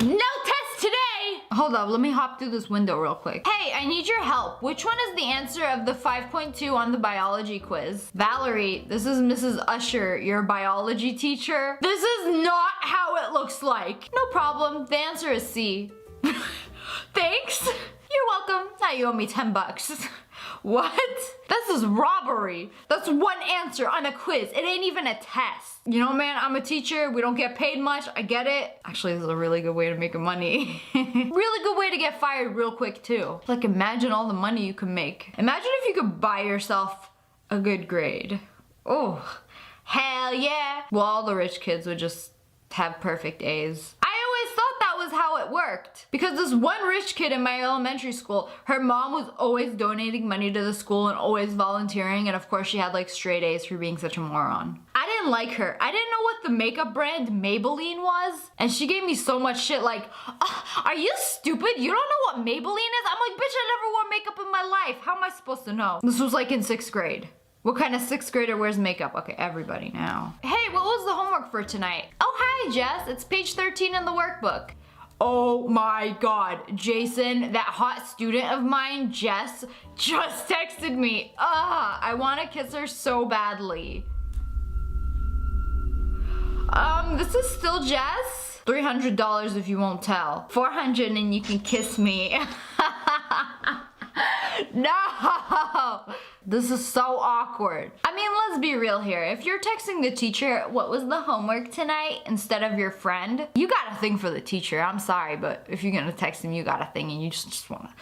No test today! Hold up, let me hop through this window real quick. Hey, I need your help. Which one is the answer of the 5.2 on the biology quiz? Valerie, this is Mrs. Usher, your biology teacher. This is not how it looks like. No problem, the answer is C. Thanks. You're welcome. Now you owe me $10. What? This is robbery. That's one answer on a quiz. It ain't even a test. You know, man, I'm a teacher. We don't get paid much. I get it. Actually, this is a really good way to make money. Really good way to get fired real quick, too. Like, imagine all the money you could make. Imagine if you could buy yourself a good grade. Oh, hell yeah. Well, all the rich kids would just have perfect A's. I always thought that was how it worked. Because this one rich kid in my elementary school, her mom was always donating money to the school and always volunteering. And of course she had like straight A's for being such a moron. I didn't like her. I didn't know what the makeup brand Maybelline was. And she gave me so much shit like, oh, are you stupid? You don't know what Maybelline is? I'm like, bitch, I never wore makeup in my life. How am I supposed to know? This was like in 6th grade. What kind of 6th grader wears makeup? Okay, everybody now. Hey, what was the homework for tonight? Oh, hi, Jess. It's page 13 in the workbook. Oh my God, Jason, that hot student of mine, Jess, just texted me. I want to kiss her so badly. This is still Jess? $300 if you won't tell. $400 and you can kiss me. No! This is so awkward. I mean, let's be real here. If you're texting the teacher, what was the homework tonight, instead of your friend, you got a thing for the teacher. I'm sorry, but if you're gonna text him, you got a thing and you just wanna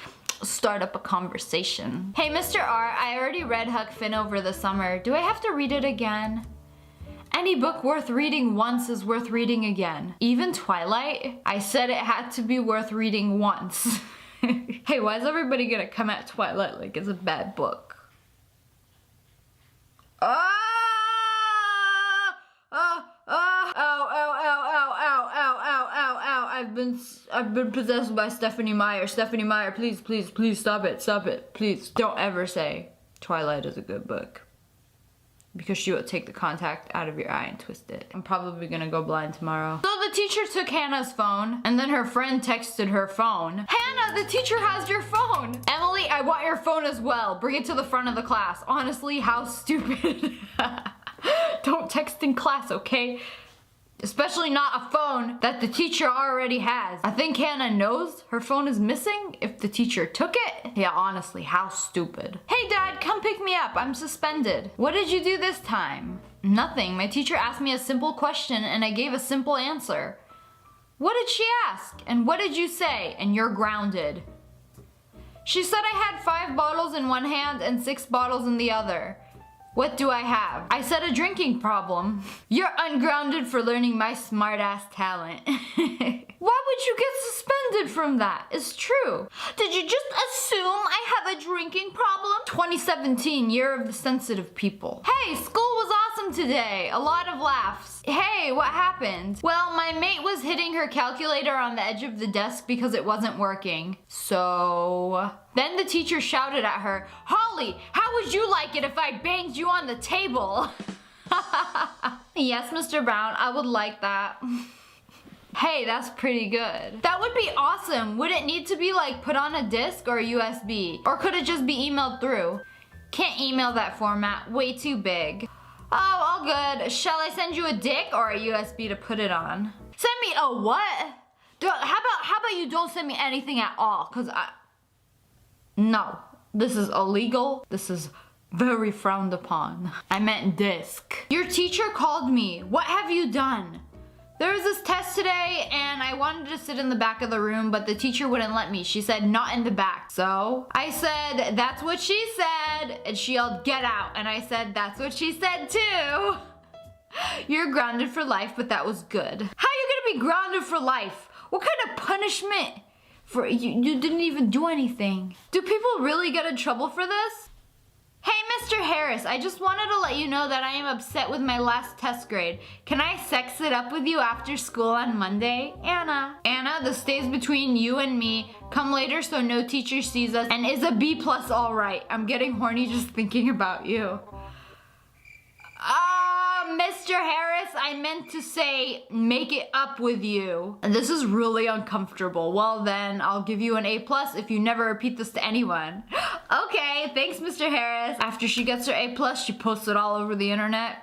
start up a conversation. Hey, Mr. R, I already read Huck Finn over the summer. Do I have to read it again? Any book worth reading once is worth reading again. Even Twilight? I said it had to be worth reading once. Hey, why is everybody gonna come at Twilight like it's a bad book? I've been possessed by Stephanie Meyer. Stephanie Meyer, please, please, please stop it, please. Don't ever say Twilight is a good book. Because she will take the contact out of your eye and twist it. I'm probably gonna go blind tomorrow. So the teacher took Hannah's phone, and then her friend texted her phone. Hannah, the teacher has your phone! Emily, I want your phone as well. Bring it to the front of the class. Honestly, how stupid. Don't text in class, okay? Especially not a phone that the teacher already has. I think Hannah knows her phone is missing if the teacher took it. Yeah, honestly, how stupid. Hey Dad, come pick me up. I'm suspended. What did you do this time? Nothing. My teacher asked me a simple question and I gave a simple answer. What did she ask? And what did you say? And you're grounded. She said I had 5 bottles in one hand and 6 bottles in the other. What do I have? I said a drinking problem. You're ungrounded for learning my smart-ass talent. Why would you get suspended from that? It's true. Did you just assume I have a drinking problem? 2017, year of the sensitive people. Hey, school was awesome today. A lot of laughs. Hey, what happened? Well, my mate was hitting her calculator on the edge of the desk because it wasn't working. So... Then the teacher shouted at her, Holly, how would you like it if I banged you on the table? Yes, Mr. Brown, I would like that. Hey, that's pretty good. That would be awesome. Would it need to be like put on a disc or a USB? Or could it just be emailed through? Can't email that format, way too big. Oh, all good. Shall I send you a dick or a USB to put it on? Send me a what? How about you don't send me anything at all? Cause no, this is illegal. This is very frowned upon. I meant disc. Your teacher called me. What have you done? There was this test today and I wanted to sit in the back of the room, but the teacher wouldn't let me. She said, not in the back. So I said, that's what she said. And she yelled, get out. And I said, that's what she said too. You're grounded for life, but that was good. How are you gonna be grounded for life? What kind of punishment? For you didn't even do anything. Do people really get in trouble for this? Hey, Mr. Harris, I just wanted to let you know that I am upset with my last test grade. Can I sex it up with you after school on Monday? Anna. Anna, this stays between you and me. Come later so no teacher sees us. And is a B+ all right? I'm getting horny just thinking about you. Mr. Harris, I meant to say make it up with you. And this is really uncomfortable. Well then, I'll give you an A+ if you never repeat this to anyone. Okay, thanks Mr. Harris. After she gets her A+, she posts it all over the internet.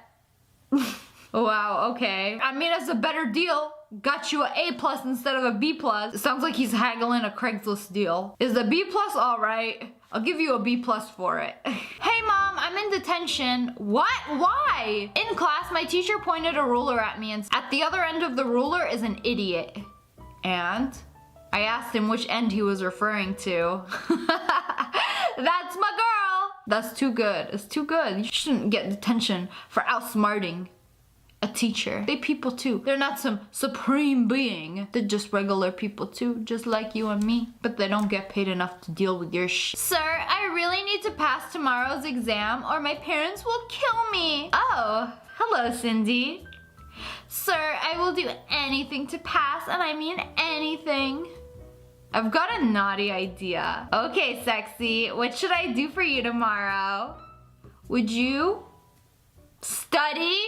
Wow, okay. I mean, it's a better deal. Got you an A+ instead of a B+. It sounds like he's haggling a Craigslist deal. Is the B+ all right? I'll give you a B+ for it. Hey mom, I'm in detention. What? Why? In class, my teacher pointed a ruler at me and at the other end of the ruler is an idiot. And I asked him which end he was referring to. That's my girl. That's too good. It's too good. You shouldn't get detention for outsmarting a teacher. They people too. They're not some supreme being. They're just regular people too, just like you and me. But they don't get paid enough to deal with your shit. Sir, I really need to pass tomorrow's exam or my parents will kill me. Oh, hello, Cindy. Sir, I will do anything to pass, and I mean anything. I've got a naughty idea. Okay, sexy, what should I do for you tomorrow? Would you study?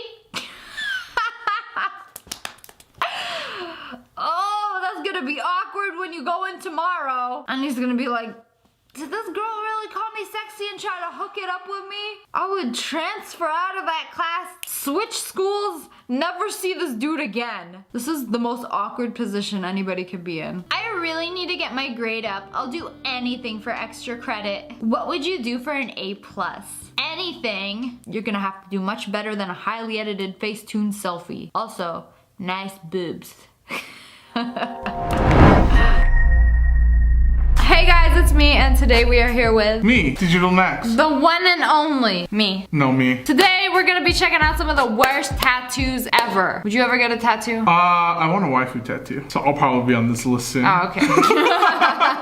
Oh, that's gonna be awkward when you go in tomorrow. And he's gonna be like, did this girl really call me sexy and try to hook it up with me? I would transfer out of that class, switch schools, never see this dude again. This is the most awkward position anybody could be in. I really need to get my grade up. I'll do anything for extra credit. What would you do for an A+? Anything. You're gonna have to do much better than a highly edited Facetune selfie. Also, nice boobs. Hey guys, it's me, and today we are here with me, Digital Max. The one and only me. No, me. Today we're gonna be checking out some of the worst tattoos ever. Would you ever get a tattoo? I want a waifu tattoo, so I'll probably be on this list soon. Oh, okay.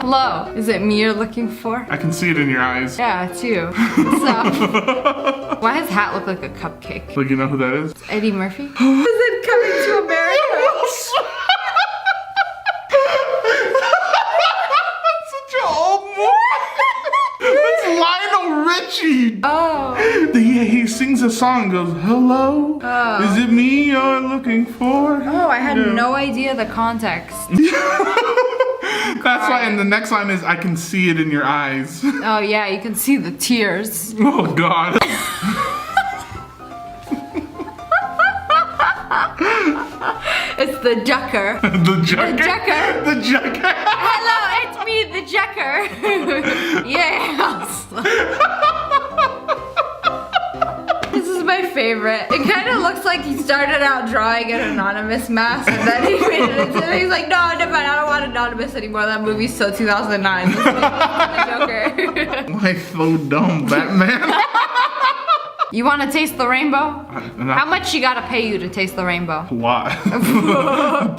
Hello, is it me you're looking for? I can see it in your eyes. Yeah, it's you. What's up? Why does hat look like a cupcake? Like, you know who that is? It's Eddie Murphy? Is it Coming to America? Richie! Oh. He sings a song and goes, hello? Oh. Is it me you're looking for? Oh, I had no idea the context. That's why, and the next line is, I can see it in your eyes. Oh yeah, you can see the tears. Oh God. It's the Jucker. The Jucker? The Jucker. The Jucker. Hello, it's me, the Jucker. Yes. This is my favorite. It kind of looks like he started out drawing an anonymous mask and then he made it into, he's like, no, never mind, I don't want anonymous anymore. That movie's so 2009. This is the Joker. Life so dumb, Batman. You want to taste the rainbow? How much you gotta pay you to taste the rainbow? A lot.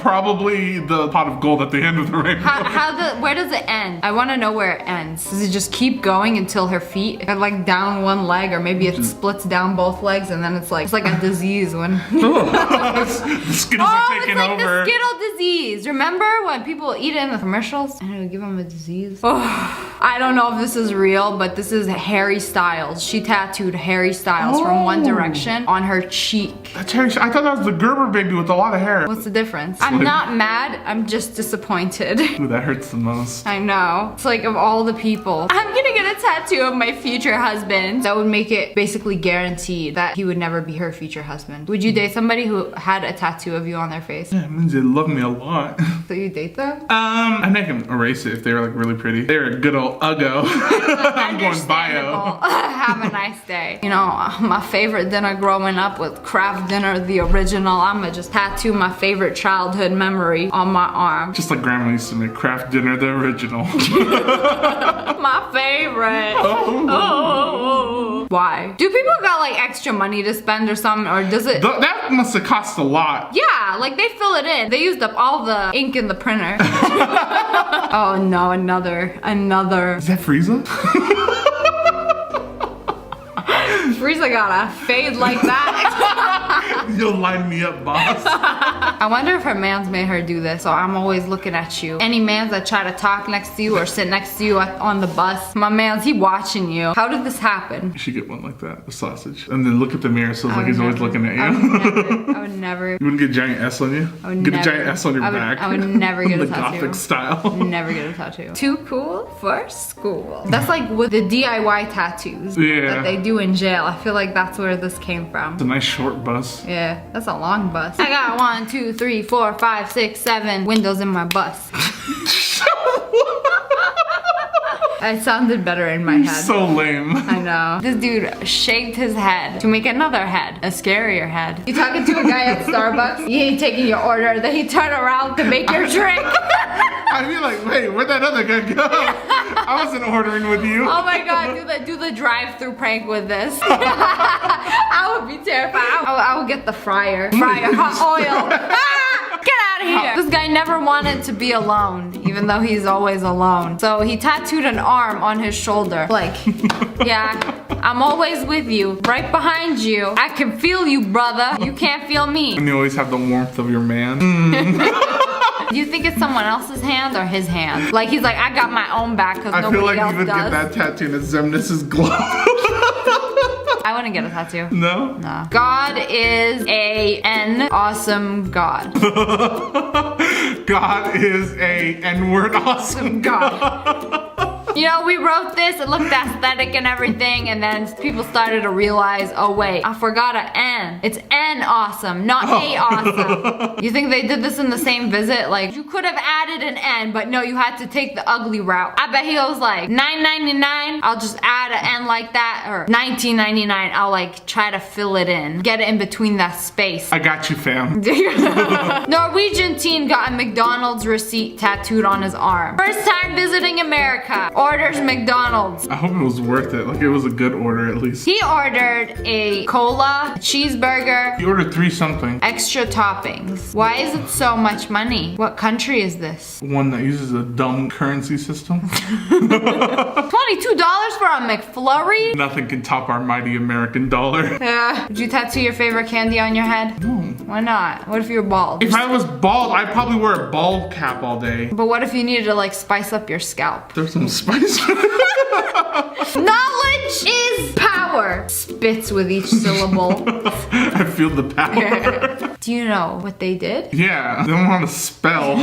Probably the pot of gold at the end of the rainbow. Where does it end? I want to know where it ends. Does it just keep going until her feet are like down one leg, or maybe it splits down both legs and then it's like a disease when the Skittles are taking it's like over. The Skittle disease. Remember when people eat it in the commercials and it would give them a disease? Oh, I don't know if this is real, but this is Harry Styles. She tattooed Harry Styles from One Direction on her cheek. That's Harry. I thought that was the Gerber baby with a lot of hair. What's the difference? I'm not mad, I'm just disappointed. Ooh, that hurts the most. I know. It's like, of all the people, I'm gonna get a tattoo of my future husband. That would make it basically guaranteed that he would never be her future husband. Would you date somebody who had a tattoo of you on their face? Yeah, it means they love me a lot. So you date them? I make them erase it if they were like really pretty. They're a good old uggo. I'm going bio. Have a nice day. You know, my favorite dinner growing up was Kraft Dinner, the original. I'ma just tattoo my favorite childhood memory on my arm. Just like grandma used to make Kraft Dinner, the original. My favorite. Oh. Why? Do people got like extra money to spend or something, or does it? That must have cost a lot. Yeah, like they fill it in. They used up all the ink in the printer. Oh no, another. Is that Frieza? Frieza got a fade like that. You'll line me up, boss. I wonder if her mans made her do this, so I'm always looking at you. Any mans that try to talk next to you or sit next to you on the bus, my mans, he watching you. How did this happen? You should get one like that, a sausage. And then look at the mirror so it's like he's always looking at you. I would never. You wouldn't get a giant S on you? I would get never. a giant S on your back. I would never get a tattoo. The Gothic style. Never get a tattoo. Too cool for school. That's like with the DIY tattoos that they do in jail. I feel like that's where this came from. It's a nice short bus. Yeah, that's a long bus. I got 1, 2, 3, 4, 5, 6, 7 windows in my bus. It sounded better in my head. So lame. I know. This dude shaved his head to make another head, a scarier head. You talking to a guy at Starbucks, he ain't taking your order, then he turn around to make your drink. I'd be like, wait, where'd that other guy go? I wasn't ordering with you. Oh my god, do the drive-through prank with this. I would be terrified. I would get the fryer hot oil. Get out of here. This guy never wanted to be alone, even though he's always alone. So he tattooed an arm on his shoulder. Like, yeah, I'm always with you, right behind you. I can feel you, brother. You can't feel me. And you always have the warmth of your man. Do you think it's someone else's hand or his hand? Like he's like, I got my own back because nobody else does. I feel like you would get that tattoo and it's Zemnis's glove. I wouldn't get a tattoo. No? No. God is an awesome God. God is a N-word awesome God. You know, we wrote this, it looked aesthetic and everything, and then people started to realize, oh wait, I forgot an N. It's N awesome, not A awesome. You think they did this in the same visit? Like, you could have added an N, but no, you had to take the ugly route. I bet he was like, $9.99, I'll just add an N like that, or $19.99, I'll like try to fill it in. Get it in between that space. I got you, fam. Norwegian teen got a McDonald's receipt tattooed on his arm. First time visiting America. Orders McDonald's. I hope it was worth it. Like it was a good order at least. He ordered a cola, a cheeseburger. He ordered 3 something. Extra toppings. Why is it so much money? What country is this? One that uses a dumb currency system. $22 for a McFlurry? Nothing can top our mighty American dollar. Yeah. Did you tattoo your favorite candy on your head? No. Why not? What if you're bald? If I was bald, I'd probably wear a bald cap all day. But what if you needed to like spice up your scalp? There's some spice. Knowledge is power. Spits with each syllable. I feel the power. Do you know what they did? Yeah, they don't want to spell.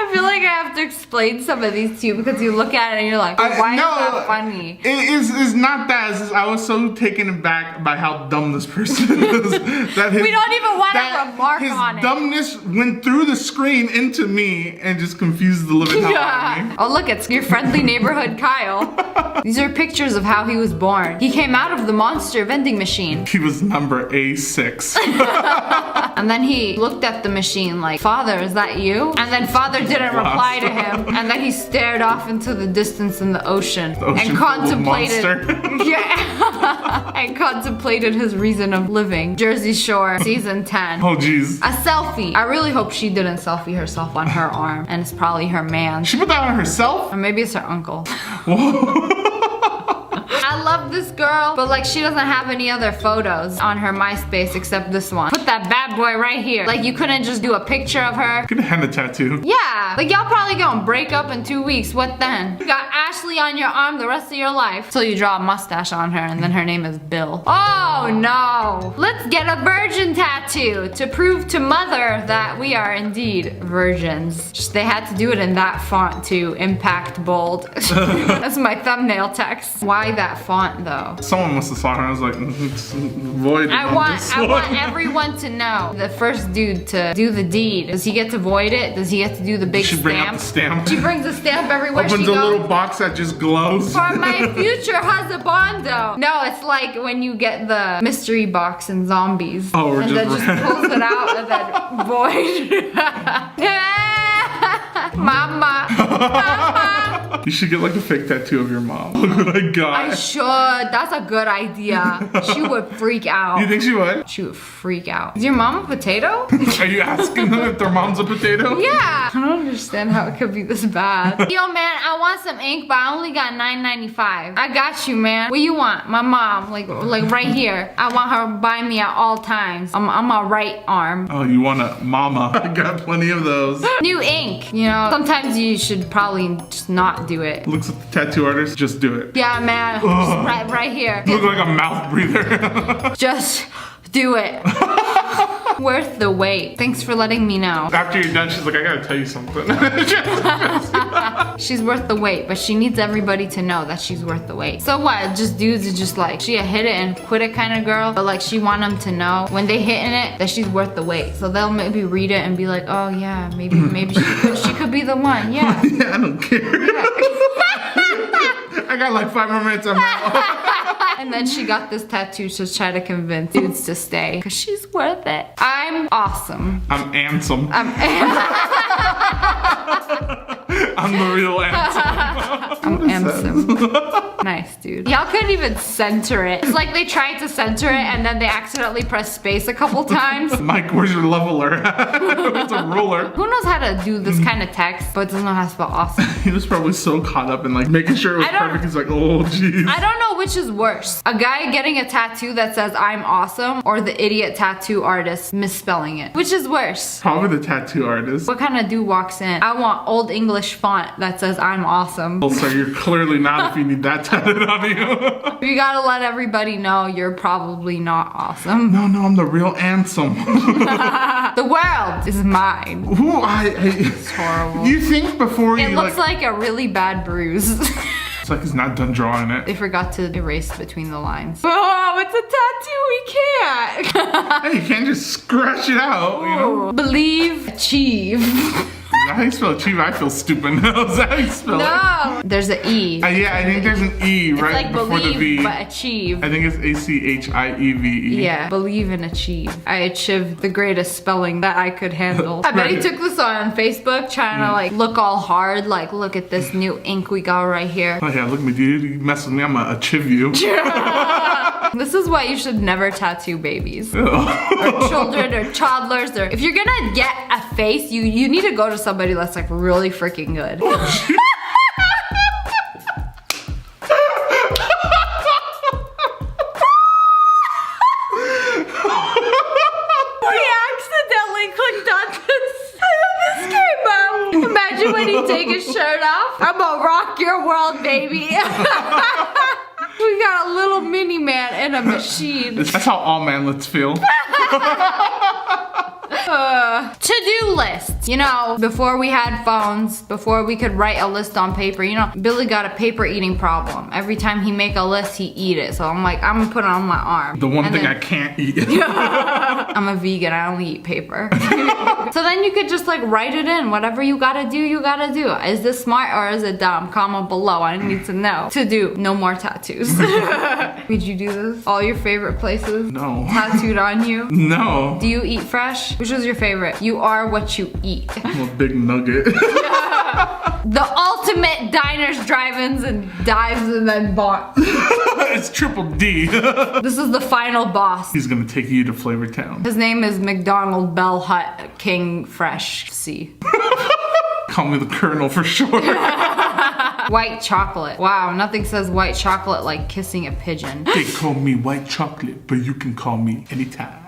I feel like I have to explain some of these to you because you look at it and you're like, why is that funny? It's not that. It's just, I was so taken aback by how dumb this person is. That We don't even want to remark on it. His dumbness went through the screen into me and just confused the living hell out of me. Oh look, it's your friendly neighborhood Kyle. These are pictures of how he was born. He came out of the monster vending machine. He was number A6. And then he looked at the machine like, Father, is that you? And then Father didn't reply to him. And then he stared off into the distance in the ocean and contemplated. Yeah. And contemplated his reason of living. Jersey Shore, season 10. Oh jeez. A selfie. I really hope she didn't selfie herself on her arm. And it's probably her man. She put that on herself? Or maybe it's her uncle. Whoa. I love this girl, but like she doesn't have any other photos on her MySpace except this one. Put that bad boy right here. Like you couldn't just do a picture of her. Get a henna tattoo. Yeah, like y'all probably gonna break up in 2 weeks. What then? You got Ashley on your arm the rest of your life. So you draw a mustache on her and then her name is Bill. Oh no. Let's get a virgin tattoo to prove to mother that we are indeed virgins. Just, they had to do it in that font too. Impact bold. That's my thumbnail text. Why that font though? Someone must have saw her and I was like, void. I want everyone to know. The first dude to do the deed. Does he get to void it? Does he get to do the big stamp? Bring out the stamp. She brings a stamp everywhere she goes. Opens a little box that just glows. For my future husbando. No, it's like when you get the mystery box in Zombies. Oh, we're and then just pulls it out and then void. Mama. Mama. You should get like a fake tattoo of your mom. Look what I got. I should. That's a good idea. She would freak out. You think she would? She would freak out. Is your mom a potato? Are you asking them if their mom's a potato? Yeah. I don't understand how it could be this bad. Yo, man, I want some ink, but I only got $9.95. I got you, man. What you want? My mom, like right here. I want her by me at all times. I'm my right arm. Oh, you want a mama? I got plenty of those. New ink. You know, sometimes you should probably just not do it. Looks at the tattoo artist, just do it. Yeah, man. Right here. You look like a mouth breather. Just Do it. Worth the wait. Thanks for letting me know. After you're done, she's like, I gotta tell you something. She's worth the wait, but she needs everybody to know that she's worth the wait. So what? Just dudes are just like, she a hit it and quit it kind of girl, but like she want them to know when they hitting it that she's worth the wait. So they'll maybe read it and be like, oh yeah, maybe she could be the one. Yeah. Yeah, I don't care. Yeah. I got like 5 more minutes on that. And then she got this tattoo to try to convince dudes to stay because she's worth it. I'm awesome. I'm handsome. I'm the real handsome. I'm handsome. Nice, dude. Y'all couldn't even center it. It's like they tried to center it and then they accidentally pressed space a couple times. Mike, where's your leveler? It's a ruler. Who knows how to do this kind of text, but doesn't know how to spell awesome? He was probably so caught up in like making sure it was perfect. He's like, oh, jeez. I don't know which is worse. A guy getting a tattoo that says I'm awesome or the idiot tattoo artist misspelling it. Which is worse? Probably the tattoo artist. What kind of dude walks in? I want old English font that says I'm awesome. Well, so you're clearly not if you need that tattooed on you. You gotta let everybody know you're probably not awesome. No, I'm the real handsome. The world is mine. Ooh, it's horrible. You think before you It looks like a really bad bruise. It's like he's not done drawing it. They forgot to erase between the lines. Oh, it's a tattoo, we can't. Hey, you can't just scratch it out, you know? Believe, achieve. Is that how you spell achieve? I feel stupid now. Is that how you spell it? No. There's an E. Yeah, I think there's an E right like before believe, the V. But achieve. I think it's ACHIEVE. Yeah, believe and achieve. I achieved the greatest spelling that I could handle. I bet he took this on Facebook trying to like look all hard. Like, look at this new ink we got right here. Oh yeah, look at me, dude. You mess with me, I'm gonna achieve you. This is why you should never tattoo babies. Or children or toddlers. Or if you're gonna get a face, you need to go to somebody that's like really freaking good. Imagine when he take his shirt off. I'm gonna rock your world, baby. We got a little mini man in a machine. That's how all manlets feel. To-do lists. You know, before we had phones, before we could write a list on paper, you know, Billy got a paper eating problem. Every time he make a list, he eat it. So I'm like, I'm gonna put it on my arm. The one thing I can't eat. I'm a vegan, I only eat paper. So then you could just like write it in. Whatever you gotta do, you gotta do. Is this smart or is it dumb? Comment below, I need to know. To do, no more tattoos. Did you do this? All your favorite places? No. Tattooed on you? No. Do you eat fresh? Which was your favorite? You are what you eat. I'm a big nugget. The ultimate diners, drive-ins, and dives and then bar. It's Triple D. This is the final boss. He's gonna take you to Flavor Town. His name is McDonald Bell Hut King Fresh C. Call me the Colonel for short. White chocolate. Wow, nothing says white chocolate like kissing a pigeon. They call me white chocolate, but you can call me anytime.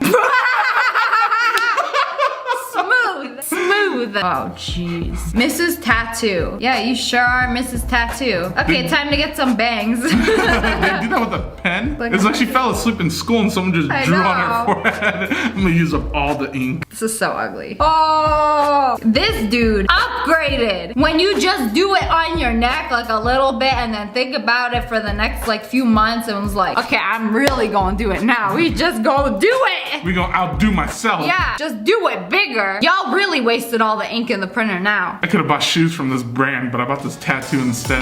Smooth. Oh, jeez. Mrs. Tattoo. Yeah, you sure are Mrs. Tattoo. Okay, time to get some bangs. They do that with a pen? It's like she fell asleep in school and someone just drew on her forehead. I'm gonna use up all the ink. This is so ugly. Oh, this dude upgraded. When you just do it on your neck like a little bit and then think about it for the next like few months and was like, okay, I'm really gonna do it now. We just gonna do it. We gonna outdo myself. Yeah, just do it bigger. Y'all really wasted all the ink in the printer now. I could have bought shoes from this brand, but I bought this tattoo instead.